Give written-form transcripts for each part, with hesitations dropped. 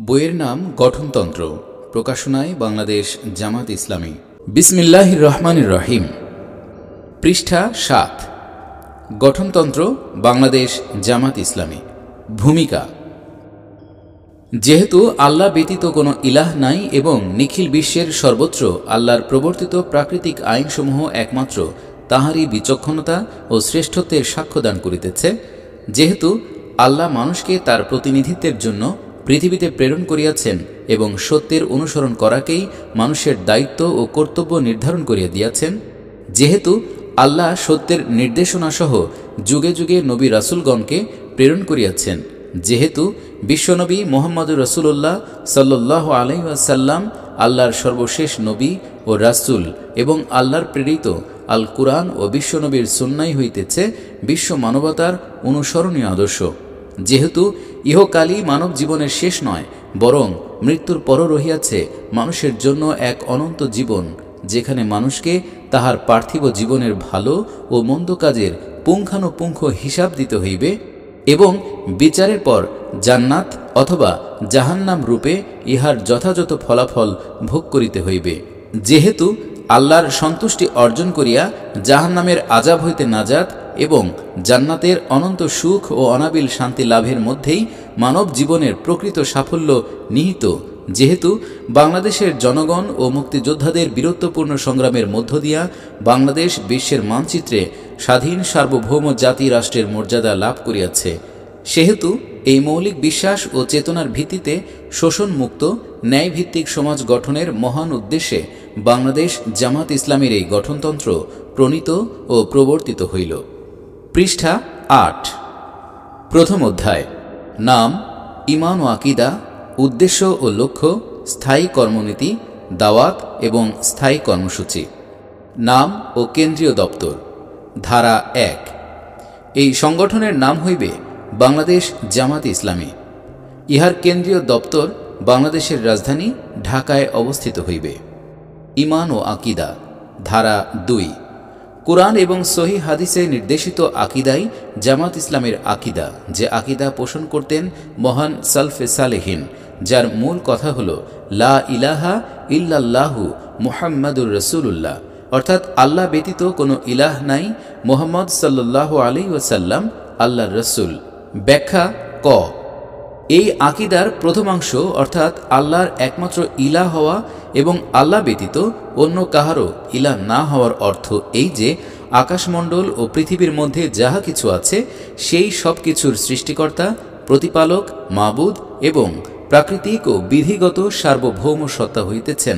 বইয়ের নাম গঠনতন্ত্র, প্রকাশনায় বাংলাদেশ জামাত ইসলামী। বিসমিল্লাহির রহমানির রহিম। পৃষ্ঠা ৭। গঠনতন্ত্র, বাংলাদেশ জামাত ইসলামী। ভূমিকা: যেহেতু আল্লাহ ব্যতীত কোনো ইলাহ নাই এবং নিখিল বিশ্বের সর্বত্র আল্লাহর প্রবর্তিত প্রাকৃতিক আইনসমূহ একমাত্র তাহারই বিচক্ষণতা ও শ্রেষ্ঠত্বের সাক্ষ্যদান করিতেছে, যেহেতু আল্লাহ মানুষকে তার প্রতিনিধিত্বের জন্য পৃথিবীতে প্রেরণ করিয়াছেন এবং সত্যের অনুসরণ করাকেই মানুষের দায়িত্ব ও কর্তব্য নির্ধারণ করিয়া দিয়াছেন, যেহেতু আল্লাহ সত্যের নির্দেশনাসহ যুগে যুগে নবী রাসূলগণকে প্রেরণ করিয়াছেন, যেহেতু বিশ্বনবী মুহাম্মদুর রাসূলুল্লাহ সাল্লাল্লাহু আলাইহি ওয়াসাল্লাম আল্লাহর সর্বশেষ নবী ও রাসূল এবং আল্লাহর প্রেরিত আল কুরআন ও বিশ্বনবীর সুন্নাহ হইতেছে বিশ্ব মানবতার অনুসরণীয় আদর্শ, যেহেতু ইহকালই মানব জীবনের শেষ নয়, বরং মৃত্যুর পরও রহিয়াছে মানুষের জন্য এক অনন্ত জীবন, যেখানে মানুষকে তাহার পার্থিব জীবনের ভালো ও মন্দ কাজের পুঙ্খানুপুঙ্খ হিসাব দিতে হইবে এবং বিচারের পর জান্নাত অথবা জাহান্নাম রূপে ইহার যথাযথ ফলাফল ভোগ করিতে হইবে, যেহেতু আল্লাহর সন্তুষ্টি অর্জন করিয়া জাহান্নামের আযাব হইতে নাজাত এবং জান্নাতের অনন্ত সুখ ও অনাবিল শান্তি লাভের মধ্যেই মানব জীবনের প্রকৃত সাফল্য নিহিত, যেহেতু বাংলাদেশের জনগণ ও মুক্তিযোদ্ধাদের বীরত্বপূর্ণ সংগ্রামের মধ্য দিয়া বাংলাদেশ বিশ্বের মানচিত্রে স্বাধীন সার্বভৌম জাতি রাষ্ট্রের মর্যাদা লাভ করিয়াছে, সেহেতু এই মৌলিক বিশ্বাস ও চেতনার ভিত্তিতে শোষণমুক্ত ন্যায়ভিত্তিক সমাজ গঠনের মহান উদ্দেশ্যে বাংলাদেশ জামাত ইসলামীর এই গঠনতন্ত্র প্রণীত ও প্রবর্তিত হইল। পৃষ্ঠা ৮। প্রথম অধ্যায়। নাম, ঈমান ও আকীদা, উদ্দেশ্য ও লক্ষ্য, স্থায়ী কর্মনীতি, দাওয়াত এবং স্থায়ী কর্মসূচি। নাম ও কেন্দ্রীয় দপ্তর। ধারা ১। এই সংগঠনের নাম হইবে বাংলাদেশ জামাত ইসলামী। ইহার কেন্দ্রীয় দপ্তর বাংলাদেশের রাজধানী ঢাকায় অবস্থিত হইবে। ঈমান ও আকীদা। ধারা ২। কুরআন এবং সহিহ হাদিসে নির্দেশিত আকীদাই জামাত ইসলামের আকীদা, যে আকীদা পোষণ করতেন মহান সালফে সালেহিন, যার মূল কথা হল লা ইলাহা ইল্লাল্লাহু মুহাম্মাদুর রাসূলুল্লাহ, অর্থাৎ আল্লাহ ব্যতীত কোনো ইলাহ নাই, মুহাম্মদ সাল্লাল্লাহু আলাইহি ওয়াসাল্লাম আল্লাহর রাসূল। ব্যাখ্যা: ক। এই আকীদার প্রথমাংশ অর্থাৎ আল্লাহর একমাত্র ইলাহ হওয়া এবং আল্লাহ ব্যতীত অন্য কাহারও ইলাহ না হওয়ার অর্থ এই যে আকাশমণ্ডল ও পৃথিবীর মধ্যে যাহা কিছু আছে সেই সব কিছুর সৃষ্টিকর্তা, প্রতিপালক, মাবুদ এবং প্রাকৃতিক ও বিধিগত সার্বভৌম সত্তা হইতেছেন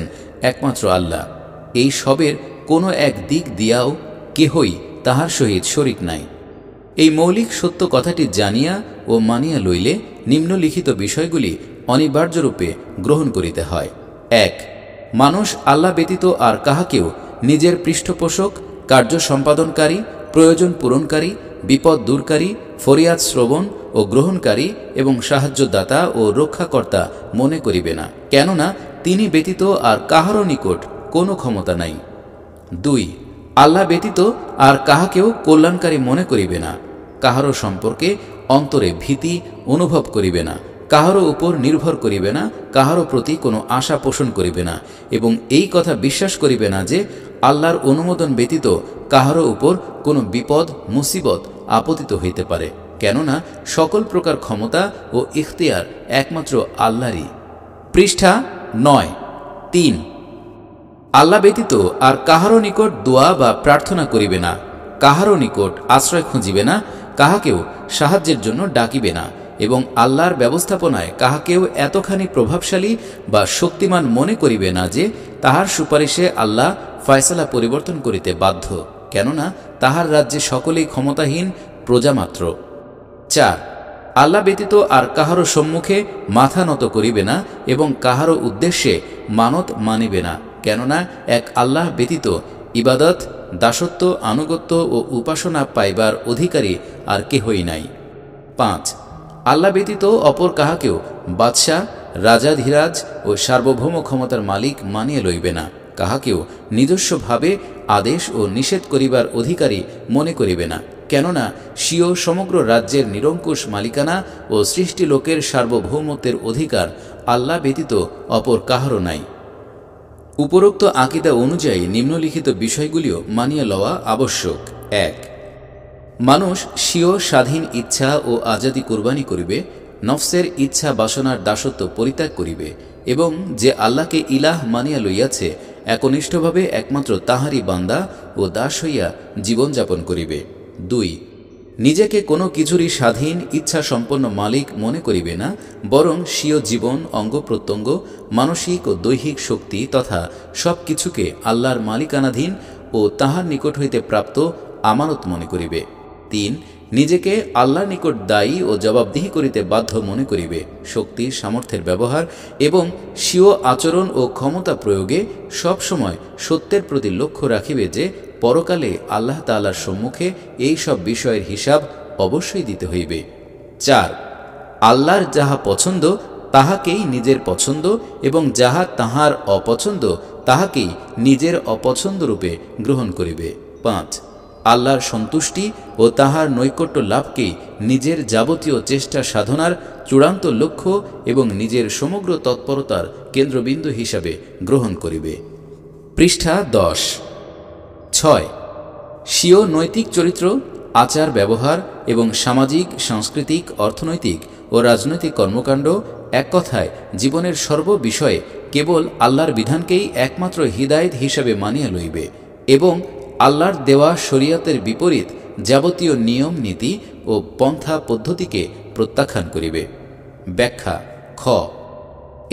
একমাত্র আল্লাহ। এই সবের কোনো এক দিক দিয়াও কেহই তাহার সহিত শরিক নাই। এই মৌলিক সত্য কথাটি জানিয়া ও মানিয়া লইলে নিম্নলিখিত বিষয়গুলি অনিবার্যরূপে গ্রহণ করিতে হয়। ১. মানুষ আল্লাহ ব্যতীত আর কাহাকেও নিজের পৃষ্ঠপোষক, কার্য সম্পাদনকারী, প্রয়োজন পূরণকারী, বিপদ দূরকারী, ফরিয়াদ শ্রবণ ও গ্রহণকারী এবং সাহায্যদাতা ও রক্ষাকর্তা মনে করিবে না, কেননা তিনি ব্যতীত আর কাহারও নিকট কোনো ক্ষমতা নাই। ২. আল্লাহ ব্যতীত আর কাহাকেও কল্যাণকারী মনে করিবে না, কাহারও সম্পর্কে অন্তরে ভীতি অনুভব করিবে না, কাহারও উপর নির্ভর করিবে না, কাহারও প্রতি কোনো আশা পোষণ করিবে না এবং এই কথা বিশ্বাস করিবে না যে আল্লাহর অনুমোদন ব্যতীত কাহারও উপর কোনো বিপদ মুসিবত আপতিত হইতে পারে, কেননা সকল প্রকার ক্ষমতা ও ইখতিয়ার একমাত্র আল্লাহরই। পৃষ্ঠা ৯। ৩. আল্লাহ ব্যতীত আর কাহারও নিকট দোয়া বা প্রার্থনা করিবে না, কাহারও নিকট আশ্রয় খুঁজিবে না, কাহাকেও সাহায্যের জন্য ডাকিবে না এবং আল্লাহর ব্যবস্থাপনায় কাহাকেও এতখানি প্রভাবশালী বা শক্তিমান মনে করিবে না যে তাহার সুপারিশে আল্লাহ ফয়সালা পরিবর্তন করিতে বাধ্য, কেননা তাহার রাজ্যে সকলেই ক্ষমতাহীন প্রজামাত্র। ৪. আল্লাহ ব্যতীত আর কাহারও সম্মুখে মাথা নত করিবে না এবং কাহারও উদ্দেশ্যে মানত মানিবে না, কেননা এক আল্লাহ ব্যতীত ইবাদত, দাসত্ব, আনুগত্য ও উপাসনা পাইবার অধিকারী আর কেহই নাই। ৫. আল্লাহ ব্যতীত অপর কাহাকেও বাদশাহ, রাজাধিরাজ ও সার্বভৌম ক্ষমতার মালিক মানিয়া লইবে না, কাহাকেও নিজস্বভাবে আদেশ ও নিষেধ করিবার অধিকারী মনে করিবে না, কেননা স্বীয় সমগ্র রাজ্যের নিরঙ্কুশ মালিকানা ও সৃষ্টি লোকের সার্বভৌমত্বের অধিকার আল্লাহ ব্যতীত অপর কাহারও নাই। উপরোক্ত আকিদা অনুযায়ী নিম্নলিখিত বিষয়গুলিও মানিয়া লওয়া আবশ্যক। ১. মানুষ স্বীয় স্বাধীন ইচ্ছা ও আজাদি কুরবানি করিবে, নফসের ইচ্ছা বাসনার দাসত্ব পরিত্যাগ করিবে এবং যে আল্লাহকে ইলাহ মানিয়া লইয়াছে একনিষ্ঠভাবে একমাত্র তাহারই বান্দা ও দাস হইয়া জীবনযাপন করিবে। ২. নিজেকে কোনো কিছুরই স্বাধীন ইচ্ছা সম্পন্ন মালিক মনে করিবে না, বরং স্বীয় জীবন, অঙ্গ প্রত্যঙ্গ, মানসিক ও দৈহিক শক্তি তথা সব কিছুকে আল্লাহর মালিকানাধীন ও তাহার নিকট হইতে প্রাপ্ত আমানত মনে করিবে। ৩. নিজেকে আল্লাহর নিকট দায়ী ও জবাবদিহি করিতে বাধ্য মনে করিবে। শক্তি সামর্থ্যের ব্যবহার এবং স্বীয় আচরণ ও ক্ষমতা প্রয়োগে সবসময় সত্যের প্রতি লক্ষ্য রাখিবে যে পরকালে আল্লাহ তাআলার সম্মুখে এই সব বিষয়ের হিসাব অবশ্যই দিতে হইবে। ৪. আল্লাহর যাহা পছন্দ তাহাকেই নিজের পছন্দ এবং যাহা তাহার অপছন্দ তাহাকেই নিজের অপছন্দ রূপে গ্রহণ করিবে। ৫. আল্লাহর সন্তুষ্টি ও তাহার নৈকট্য লাভকেই নিজের যাবতীয় চেষ্টা সাধনার চূড়ান্ত লক্ষ্য এবং নিজের সমগ্র তৎপরতার কেন্দ্রবিন্দু হিসাবে গ্রহণ করিবে। পৃষ্ঠা ১০। ৬. স্বীয় নৈতিক চরিত্র, আচার ব্যবহার এবং সামাজিক, সাংস্কৃতিক, অর্থনৈতিক ও রাজনৈতিক কর্মকাণ্ড, এক কথায় জীবনের সর্ববিষয়ে কেবল আল্লাহর বিধানকেই একমাত্র হিদায়েত হিসাবে মানিয়া লইবে এবং আল্লাহর দেওয়া শরীয়তের বিপরীত যাবতীয় নিয়ম নীতি ও পন্থা পদ্ধতিকে প্রত্যাখ্যান করিবে। ব্যাখ্যা। খ.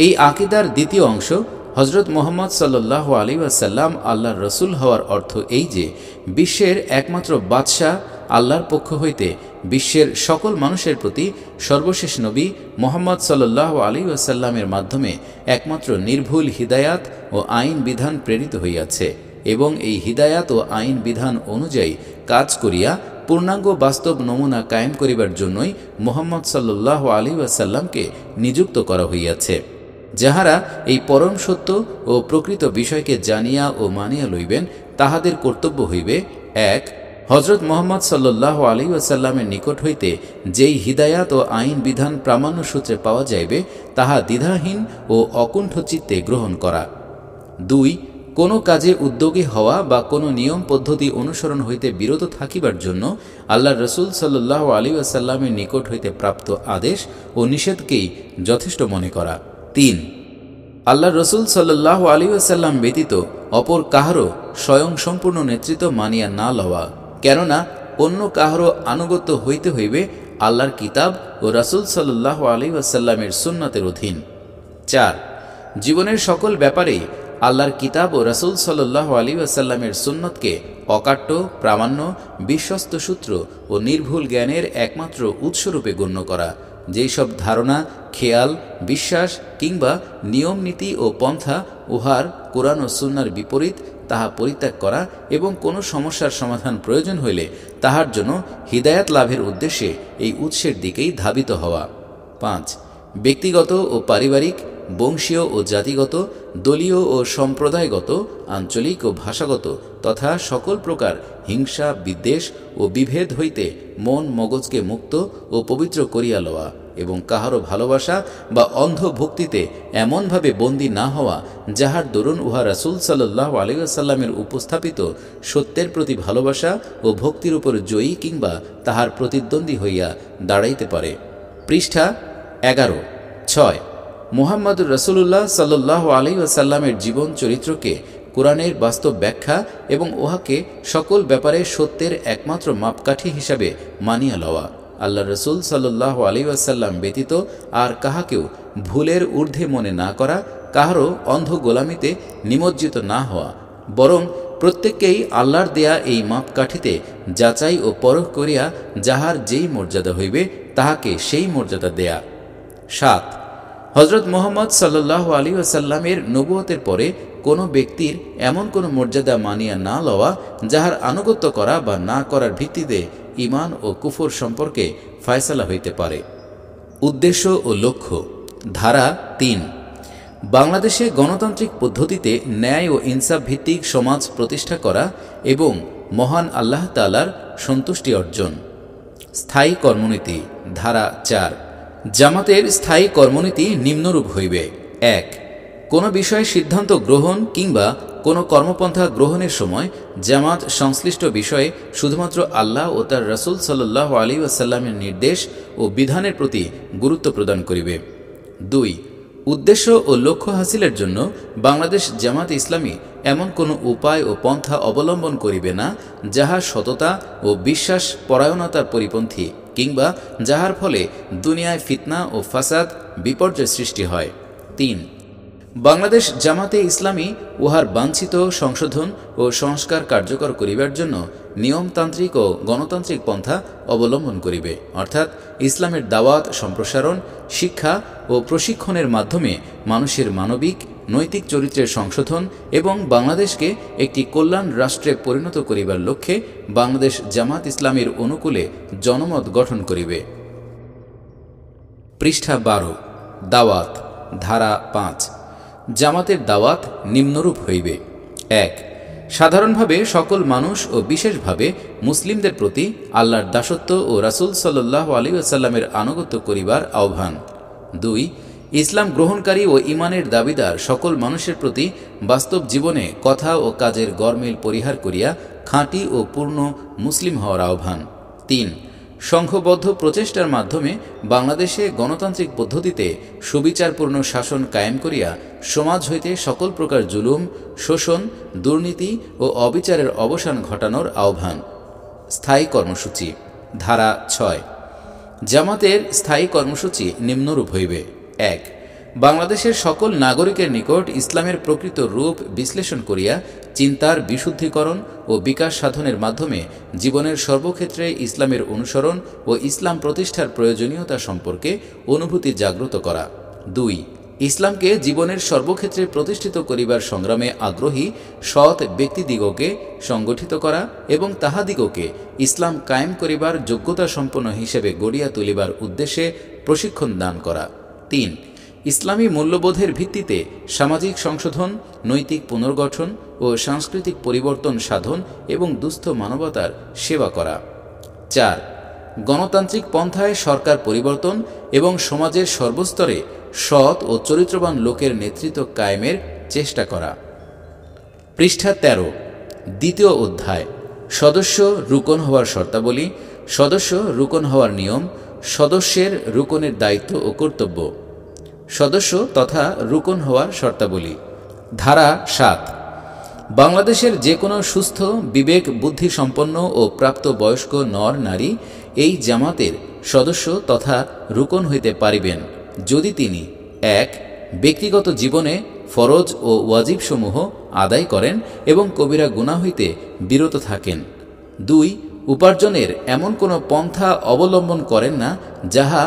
এই আকিদার দ্বিতীয় অংশ হজরত মুহাম্মদ সাল্লাল্লাহু আলাইহি ওয়াসাল্লাম আল্লাহর রসুল হওয়ার অর্থ এই যে বিশ্বের একমাত্র বাদশাহ আল্লাহর পক্ষ হইতে বিশ্বের সকল মানুষের প্রতি সর্বশেষ নবী মুহাম্মদ সাল্লাল্লাহু আলাইহি ওয়াসাল্লামের মাধ্যমে একমাত্র নির্ভুল হিদায়াত ও আইন বিধান প্রেরিত হইয়াছে এবং এই হিদায়াত ও আইন বিধান অনুযায়ী কাজ করিয়া পূর্ণাঙ্গ বাস্তব নমুনা কায়েম করিবার জন্যই মুহাম্মদ সাল্লাল্লাহু আলাইহি ওয়াসাল্লামকে নিযুক্ত করা হইয়াছে। যাহারা এই পরম সত্য ও প্রকৃত বিষয়কে জানিয়া ও মানিয়া লইবেন তাহাদের কর্তব্য হইবে: ১. হজরত মুহাম্মদ সাল্লাল্লাহু আলাইহি ওয়াসাল্লামের নিকট হইতে যেই হিদায়াত ও আইন বিধান প্রামাণ্য সূত্রে পাওয়া যাইবে তাহা দ্বিধাহীন ও অকুণ্ঠ চিত্তে গ্রহণ করা। ২. কোনো কাজে উদ্যোগী হওয়া বা কোনো নিয়ম পদ্ধতি অনুসরণ হইতে বিরত থাকিবার জন্য আল্লাহর রসুল সাল্লাল্লাহু আলাইহি ওয়াসাল্লামের নিকট হইতে প্রাপ্ত আদেশ ও নিষেধকেই যথেষ্ট মনে করা। ৩. আল্লাহর রসুল সাল্লাল্লাহু আলাইহি ওয়াসাল্লাম ব্যতীত অপর কাহারও স্বয়ং সম্পূর্ণ নেতৃত্ব মানিয়া না লওয়া, কেননা অন্য কাহারও আনুগত্য হইতে হইবে আল্লাহর কিতাব ও রাসূল সাল্লাল্লাহু আলাইহি ওয়াসাল্লামের সুন্নাতের অধীন। ৪. জীবনের সকল ব্যাপারেই আল্লাহর কিতাব ও রাসূল সাল্লাল্লাহু আলাইহি ওয়াসাল্লামের সুন্নতকে অকাট্য, প্রামাণ্য, বিশ্বস্ত সূত্র ও নির্ভুল জ্ঞানের একমাত্র উৎসরূপে গণ্য করা। যেই সব ধারণা, খেয়াল, বিশ্বাস কিংবা নিয়ম নীতি ও পন্থা উহার কোরআন ও সুন্নাহর বিপরীত তাহা পরিত্যাগ করা এবং কোনো সমস্যার সমাধান প্রয়োজন হইলে তাহার জন্য হিদায়াত লাভের উদ্দেশ্যে এই উৎসের দিকেই ধাবিত হওয়া। ৫. ব্যক্তিগত ও পারিবারিক, বংশীয় ও জাতিগত, দলীয় ও সম্প্রদায়গত, আঞ্চলিক ও ভাষাগত তথা সকল প্রকার হিংসা, বিদ্বেষ ও বিভেদ হইতে মন মগজকে মুক্ত ও পবিত্র করিয়া লওয়া এবং কাহারও ভালোবাসা বা অন্ধ ভক্তিতে এমনভাবে বন্দী না হওয়া যাহার দরুন উহা রাসূল সাল্লাল্লাহু আলাইহি ওয়াসাল্লামের উপস্থাপিত সত্যের প্রতি ভালোবাসা ও ভক্তির উপর জয়ী কিংবা তাহার প্রতিদ্বন্দ্বী হইয়া দাঁড়াইতে পারে। পৃষ্ঠা ১১। ৬. মুহাম্মদুর রাসূলুল্লাহ সাল্লাল্লাহু আলাইহি ওয়াসাল্লামের জীবন চরিত্রকে কোরআনের বাস্তব ব্যাখ্যা এবং উহাকে সকল ব্যাপারে সত্যের একমাত্র মাপকাঠি হিসাবে মানিয়া লওয়া। আল্লাহ রসুল সাল্লাল্লাহু আলাইহি ওয়াসাল্লাম ব্যতীত আর কাহাকেও ভুলের ঊর্ধ্বে মনে না করা, কাহারও অন্ধ গোলামিতে নিমজ্জিত না হওয়া, বরং প্রত্যেককেই আল্লাহর দেয়া এই মাপকাঠিতে যাচাই ও পরখ করিয়া যাহার যেই মর্যাদা হইবে তাহাকে সেই মর্যাদা দেয়া। ৭. হজরত মুহাম্মদ সাল্লাল্লাহু আলাইহি ওয়াসাল্লামের নবুয়তের পরে কোনো ব্যক্তির এমন কোনো মর্যাদা মানিয়া না লওয়া যাহার আনুগত্য করা বা না করার ভিত্তিতে ঈমান ও কুফর সম্পর্কে ফয়সালা হইতে পারে। উদ্দেশ্য ও লক্ষ্য। ধারা ৩. বাংলাদেশে গণতান্ত্রিক পদ্ধতিতে ন্যায় ও ইনসাফ ভিত্তিক সমাজ প্রতিষ্ঠা করা এবং মহান আল্লাহ তাআলার সন্তুষ্টি অর্জন। স্থায়ী কর্মনীতি ধারা 4। জামাতের স্থায়ী কর্মনীতি নিম্নরূপ হইবে: 1. কোনো বিষয়ে সিদ্ধান্ত গ্রহণ কিংবা কোনো কর্মপন্থা গ্রহণের সময় জামাত সংশ্লিষ্ট বিষয়ে শুধুমাত্র আল্লাহ ও তার রাসূল সাল্লাল্লাহু আলাইহি ওয়াসাল্লামের নির্দেশ ও বিধানের প্রতি গুরুত্ব প্রদান করিবে। 2. উদ্দেশ্য ও লক্ষ্য হাসিলের জন্য বাংলাদেশ জামাত ইসলামী এমন কোনো উপায় ও পন্থা অবলম্বন করিবে না যাহা সততা ও বিশ্বাস পরায়ণতার পরিপন্থী কিংবা যাহার ফলে দুনিয়ায় ফিতনা ও ফাসাদ বিপর্যয় সৃষ্টি হয়। 3. বাংলাদেশ জামাতে ইসলামী উহার বাঞ্ছিত সংশোধন ও সংস্কার কার্যকর করিবার জন্য নিয়মতান্ত্রিক ও গণতান্ত্রিক পন্থা অবলম্বন করিবে, অর্থাৎ ইসলামের দাওয়াত সম্প্রসারণ, শিক্ষা ও প্রশিক্ষণের মাধ্যমে মানুষের মানবিক নৈতিক চরিত্রের সংশোধন এবং বাংলাদেশকে একটি কল্যাণ রাষ্ট্রে পরিণত করিবার লক্ষ্যে বাংলাদেশ জামাত ইসলামীর অনুকূলে জনমত গঠন করিবে। পৃষ্ঠা 12। দাওয়াত ধারা 5। জামাতের দাওয়াত নিম্নরূপ হইবে: 1. সাধারণভাবে সকল মানুষ ও বিশেষভাবে মুসলিমদের প্রতি আল্লাহর দাসত্ব ও রাসূল সাল্লাল্লাহু আলাইহি ওয়াসাল্লামের আনুগত্য করিবার আহ্বান। 2. ইসলাম গ্রহণকারী ও ঈমানের দাবিদার সকল মানুষের প্রতি বাস্তব জীবনে কথা ও কাজের গরমিল পরিহার করিয়া খাঁটি ও পূর্ণ মুসলিম হওয়ার আহ্বান। 3. সংঘবদ্ধ প্রচেষ্টার মাধ্যমে বাংলাদেশে গণতান্ত্রিক পদ্ধতিতে সুবিচারপূর্ণ শাসন কায়েম করিয়া সমাজ হইতে সকল প্রকার জুলুম, শোষণ, দুর্নীতি ও অবিচারের অবসান ঘটানোর আহ্বান। স্থায়ী কর্মসূচি ধারা 6। জামাতের স্থায়ী কর্মসূচি নিম্নরূপ হইবে: 1. বাংলাদেশের সকল নাগরিকের নিকট ইসলামের প্রকৃত রূপ বিশ্লেষণ করিয়া চিন্তার বিশুদ্ধিকরণ ও বিকাশ সাধনের মাধ্যমে জীবনের সর্বক্ষেত্রে ইসলামের অনুসরণ ও ইসলাম প্রতিষ্ঠার প্রয়োজনীয়তা সম্পর্কে অনুভূতি জাগ্রত করা। 2. ইসলামকে জীবনের সর্বক্ষেত্রে প্রতিষ্ঠিত করিবার সংগ্রামে আগ্রহী সৎ ব্যক্তিদিগকে সংগঠিত করা এবং তাহাদিগকে ইসলাম কায়েম করিবার যোগ্যতা সম্পন্ন হিসেবে গড়িয়া তুলিবার উদ্দেশ্যে প্রশিক্ষণ দান করা। 3. ইসলামী মূল্যবোধের ভিত্তিতে সামাজিক সংশোধন, নৈতিক পুনর্গঠন ও সাংস্কৃতিক পরিবর্তন সাধন এবং দুস্থ মানবতার সেবা করা। 4. গণতান্ত্রিক পন্থায় সরকার পরিবর্তন এবং সমাজের সর্বস্তরে সৎ ও চরিত্রবান লোকের নেতৃত্ব কায়েমের চেষ্টা করা। পৃষ্ঠা 13। দ্বিতীয় অধ্যায়। সদস্য রুকন হওয়ার শর্তাবলী, সদস্য রুকন হওয়ার নিয়ম, সদস্যের রুকনের দায়িত্ব ও কর্তব্য। সদস্য তথা রুকন হওয়ার শর্তাবলী ধারা 7। বাংলাদেশের যে কোনো সুস্থ বিবেক বুদ্ধি সম্পন্ন ও প্রাপ্ত বয়স্ক নর নারী এই জামাতের সদস্য তথা রুকন হইতে পারিবেন যদি তিনি 1. ব্যক্তিগত জীবনে ফরজ ও ওয়াজিবসমূহ আদায় করেন এবং কবিরা গুনাহ হইতে বিরত থাকেন। 2. উপার্জনের এমন কোনো পন্থা অবলম্বন করেন না যাহা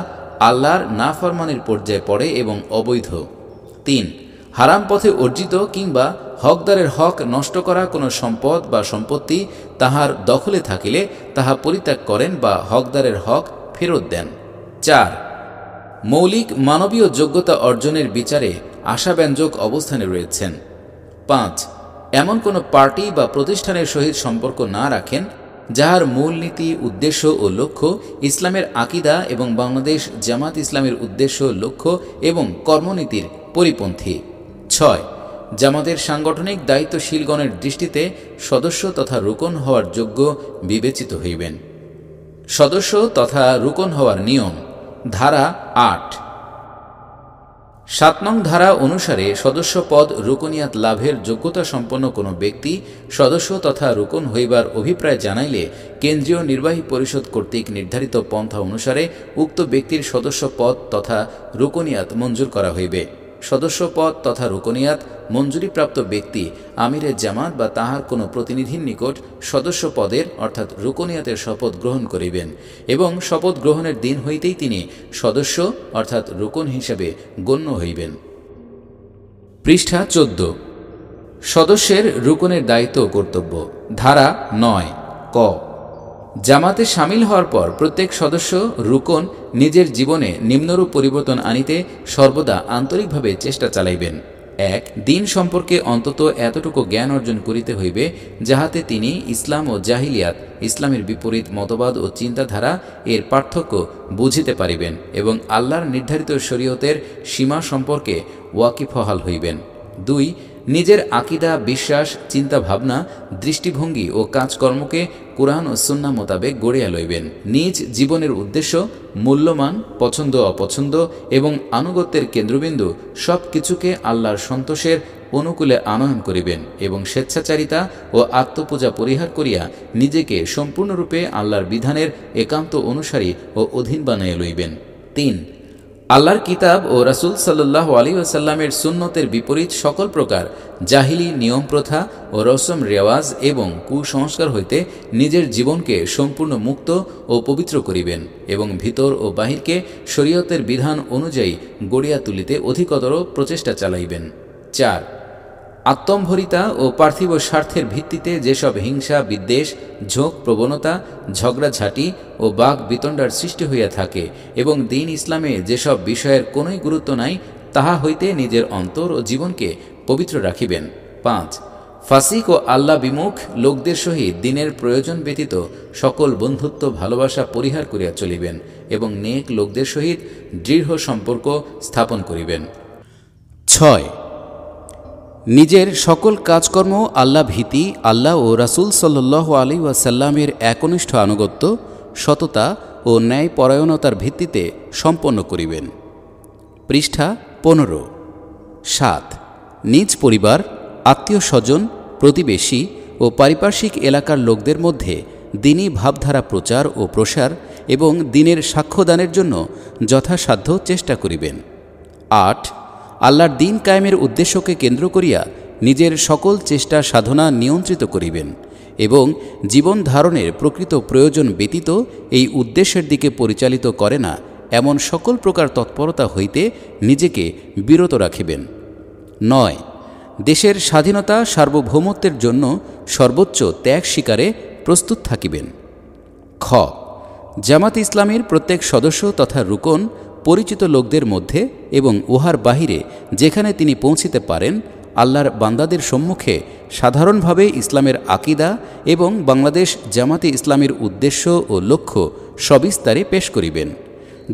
আল্লাহর নাফরমানির পর্যায়ে পড়ে এবং অবৈধ। 3. হারাম পথে অর্জিত কিংবা হকদারের হক নষ্ট করা কোনো সম্পদ বা সম্পত্তি তাহার দখলে থাকিলে তাহা পরিত্যাগ করেন বা হকদারের হক ফেরত দেন। 4. মৌলিক মানবীয় যোগ্যতা অর্জনের বিচারে আশাব্যঞ্জক অবস্থানে রয়েছেন। 5. এমন কোনো পার্টি বা প্রতিষ্ঠানের সহিত সম্পর্ক না রাখেন যাহার মূলনীতি, উদ্দেশ্য ও লক্ষ্য ইসলামের আকিদা এবং বাংলাদেশ জামাত ইসলামের উদ্দেশ্য, লক্ষ্য এবং কর্মনীতির পরিপন্থী। 6. জামাতের সাংগঠনিক দায়িত্বশীলগণের দৃষ্টিতে সদস্য তথা রুকন হওয়ার যোগ্য বিবেচিত হইবেন। সদস্য তথা রুকন হওয়ার নিয়ম ধারা 8। 7 নং ধারা অনুসারে সদস্য পদ রুকনিয়াত লাভের যোগ্যতা সম্পন্ন কোনো ব্যক্তি সদস্য তথা রুকন হইবার অভিপ্রায় জানাইলে কেন্দ্রীয় নির্বাহী পরিষদ কর্তৃক নির্ধারিত পন্থা অনুসারে উক্ত ব্যক্তির সদস্য পদ তথা রুকনিয়াত মঞ্জুর করা হইবে। সদস্য পদ তথা রুকনিয়াত মঞ্জুরিপ্রাপ্ত ব্যক্তি আমিরে জামাত বা তাহার কোনো প্রতিনিধির নিকট সদস্য পদের অর্থাৎ রুকনিয়াতের শপথ গ্রহণ করিবেন এবং শপথ গ্রহণের দিন হইতেই তিনি সদস্য অর্থাৎ রুকন হিসেবে গণ্য হইবেন। পৃষ্ঠা 14। সদস্যের রুকনের দায়িত্ব ও কর্তব্য ধারা 9 ক। জামাতে সামিল হওয়ার পর প্রত্যেক সদস্য রুকন নিজের জীবনে নিম্নরূপ পরিবর্তন আনিতে সর্বদা আন্তরিকভাবে চেষ্টা চালাইবেন। এক, দিন সম্পর্কে অন্তত এতটুকু জ্ঞান অর্জন করিতে হইবে যাহাতে তিনি ইসলাম ও জাহিলিয়াত, ইসলামের বিপরীত মতবাদ ও চিন্তাধারা এর পার্থক্য বুঝিতে পারিবেন এবং আল্লাহর নির্ধারিত শরীয়তের সীমা সম্পর্কে ওয়াকিফহাল হইবেন। দুই, নিজের আকিদা, বিশ্বাস, চিন্তাভাবনা, দৃষ্টিভঙ্গি ও কাজকর্মকে কুরআন ও সুন্নাহ মোতাবেক গড়িয়া লইবেন। নিজ জীবনের উদ্দেশ্য, মূল্যমান, পছন্দ অপছন্দ এবং আনুগত্যের কেন্দ্রবিন্দু সব কিছুকে আল্লাহর সন্তোষের অনুকূলে আনয়ন করিবেন এবং স্বেচ্ছাচারিতা ও আত্মপূজা পরিহার করিয়া নিজেকে সম্পূর্ণরূপে আল্লাহর বিধানের একান্ত অনুসারী ও অধীন বানাইয়া লইবেন। তিন, আল্লাহর কিতাব ও রাসূল সাল্লাল্লাহু আলাইহি ওয়াসাল্লামের সুন্নতের বিপরীত সকল প্রকার জাহিলি নিয়ম প্রথা ও রসম রেওয়াজ এবং কুসংস্কার হইতে নিজের জীবনকে সম্পূর্ণ মুক্ত ও পবিত্র করিবেন এবং ভিতর ও বাহিরকে শরীয়তের বিধান অনুযায়ী গড়িয়া তুলিতে অধিকতর প্রচেষ্টা চালাইবেন। চার, আত্মম্ভরিতা ও পার্থিব স্বার্থের ভিত্তিতে যেসব হিংসা, বিদ্বেষ, ঝোঁক, প্রবণতা, ঝগড়াঝাঁটি ও বাক বিতণ্ডার সৃষ্টি হইয়া থাকে এবং দ্বীন ইসলামে যেসব বিষয়ের কোনোই গুরুত্ব নাই তাহা হইতে নিজের অন্তর ও জীবনকে পবিত্র রাখিবেন। পাঁচ, ফাসিক ও আল্লাহ বিমুখ লোকদের সহিত দিনের প্রয়োজন ব্যতীত সকল বন্ধুত্ব, ভালোবাসা পরিহার করিয়া চলিবেন এবং নেক লোকদের সহিত দৃঢ় সম্পর্ক স্থাপন করিবেন। ছয়, নিজের সকল কাজকর্ম আল্লাহ ভীতি, আল্লাহ ও রাসূল সাল্লাল্লাহু আলাইহি ওয়াসাল্লামের একনিষ্ঠ আনুগত্য, সততা ও ন্যায়পরায়ণতার ভিত্তিতে সম্পন্ন করিবেন। পৃষ্ঠা 15। ৭, নিজ পরিবার, আত্মীয় স্বজন, প্রতিবেশী ও পারিপার্শ্বিক এলাকার লোকদের মধ্যে দ্বীনি ভাবধারা প্রচার ও প্রসার এবং দ্বীনের সাক্ষ্যদানের জন্য যথাসাধ্য চেষ্টা করিবেন। ৮, আল্লাহর দ্বীন কায়েমের উদ্দেশ্যকে কেন্দ্র করিয়া নিজের সকল চেষ্টা সাধনা নিয়ন্ত্রিত করিবেন এবং জীবন ধারণের প্রকৃত প্রয়োজন ব্যতীত এই উদ্দেশ্যের দিকে পরিচালিত করে না এমন সকল প্রকার তৎপরতা হইতে নিজেকে বিরত রাখিবেন। ৯, দেশের স্বাধীনতা, সার্বভৌমত্বের জন্য সর্বোচ্চ ত্যাগ স্বীকারে প্রস্তুত থাকিবেন। খ, জামাত ইসলামীর প্রত্যেক সদস্য তথা রুকন পরিচিত লোকদের মধ্যে এবং উহার বাহিরে যেখানে তিনি পৌঁছিতে পারেন আল্লাহর বান্দাদের সম্মুখে সাধারণভাবে ইসলামের আকিদা এবং বাংলাদেশ জামাতে ইসলামীর উদ্দেশ্য ও লক্ষ্য সবিস্তারে পেশ করিবেন।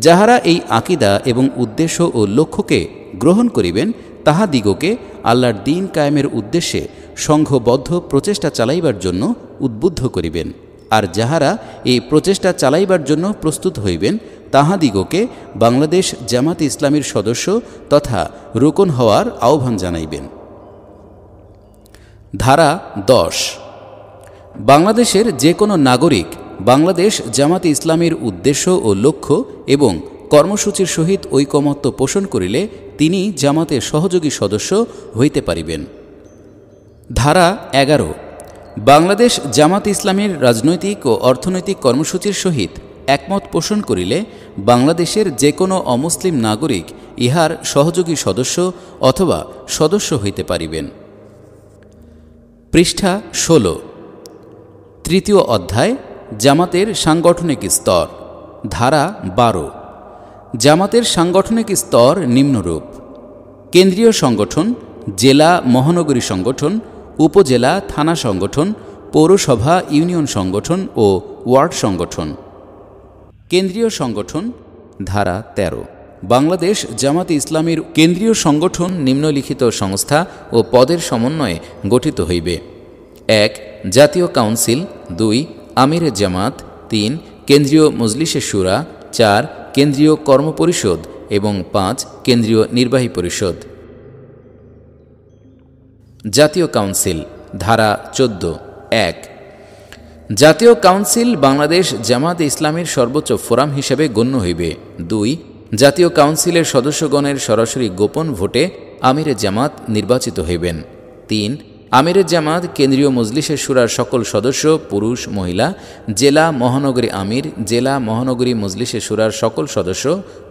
যাহারা এই আকিদা এবং উদ্দেশ্য ও লক্ষ্যকে গ্রহণ করিবেন তাহাদিগকে আল্লাহর দ্বীন কায়েমের উদ্দেশ্যে সংঘবদ্ধ প্রচেষ্টা চালাইবার জন্য উদ্বুদ্ধ করিবেন। আর যাহারা এই প্রচেষ্টা চালাইবার জন্য প্রস্তুত হইবেন তাহাদিগকে বাংলাদেশ জামাতে ইসলামীর সদস্য তথা রুকন হওয়ার আহ্বান জানাইবেন। ধারা ১০, বাংলাদেশের যে কোনো নাগরিক বাংলাদেশ জামাতে ইসলামীর উদ্দেশ্য ও লক্ষ্য এবং কর্মসূচির সহিত ঐকমত্য পোষণ করিলে তিনি জামাতের সহযোগী সদস্য হইতে পারিবেন। ধারা ১১, বাংলাদেশ জামাতে ইসলামীর রাজনৈতিক ও অর্থনৈতিক কর্মসূচির সহিত একমত পোষণ করিলে বাংলাদেশের যে কোনো অমুসলিম নাগরিক ইহার সহযোগী সদস্য অথবা সদস্য হইতে পারিবেন। পৃষ্ঠা ১৬। তৃতীয় অধ্যায়, জামাতের সাংগঠনিক স্তর। ধারা ১২, জামাতের সাংগঠনিক স্তর নিম্নরূপ: কেন্দ্রীয় সংগঠন, জেলা মহানগরী সংগঠন, উপজেলা থানা সংগঠন, পৌরসভা ইউনিয়ন সংগঠন ও ওয়ার্ড সংগঠন। কেন্দ্রীয় সংগঠন। ধারা ১৩, বাংলাদেশ জামাতে ইসলামীর কেন্দ্রীয় সংগঠন নিম্নলিখিত সংস্থা ও পদের সমন্বয়ে গঠিত হইবে: ১. জাতীয় কাউন্সিল, ২. আমিরে জামাত, ৩. কেন্দ্রীয় মজলিসে শুরা, ৪. কেন্দ্রীয় কর্মপরিষদ এবং ৫. কেন্দ্রীয় নির্বাহী পরিষদ। জাতীয় কাউন্সিল। ধারা ১৪। ১. জাতীয় কাউন্সিল বাংলাদেশ জামাতে ইসলামীর সর্বোচ্চ ফোরাম হিসেবে গণ্য হইবে। ২. জাতীয় কাউন্সিলের সদস্যগণের সরাসরি গোপন ভোটে আমিরে জামাত নির্বাচিত হইবেন। ৩. আমিরে জামাত কেন্দ্রীয় মজলিসের শুরার সকল সদস্য পুরুষ মহিলা, জেলা মহানগরী আমির, জেলা মহানগরী মজলিসের শুরার সকল সদস্য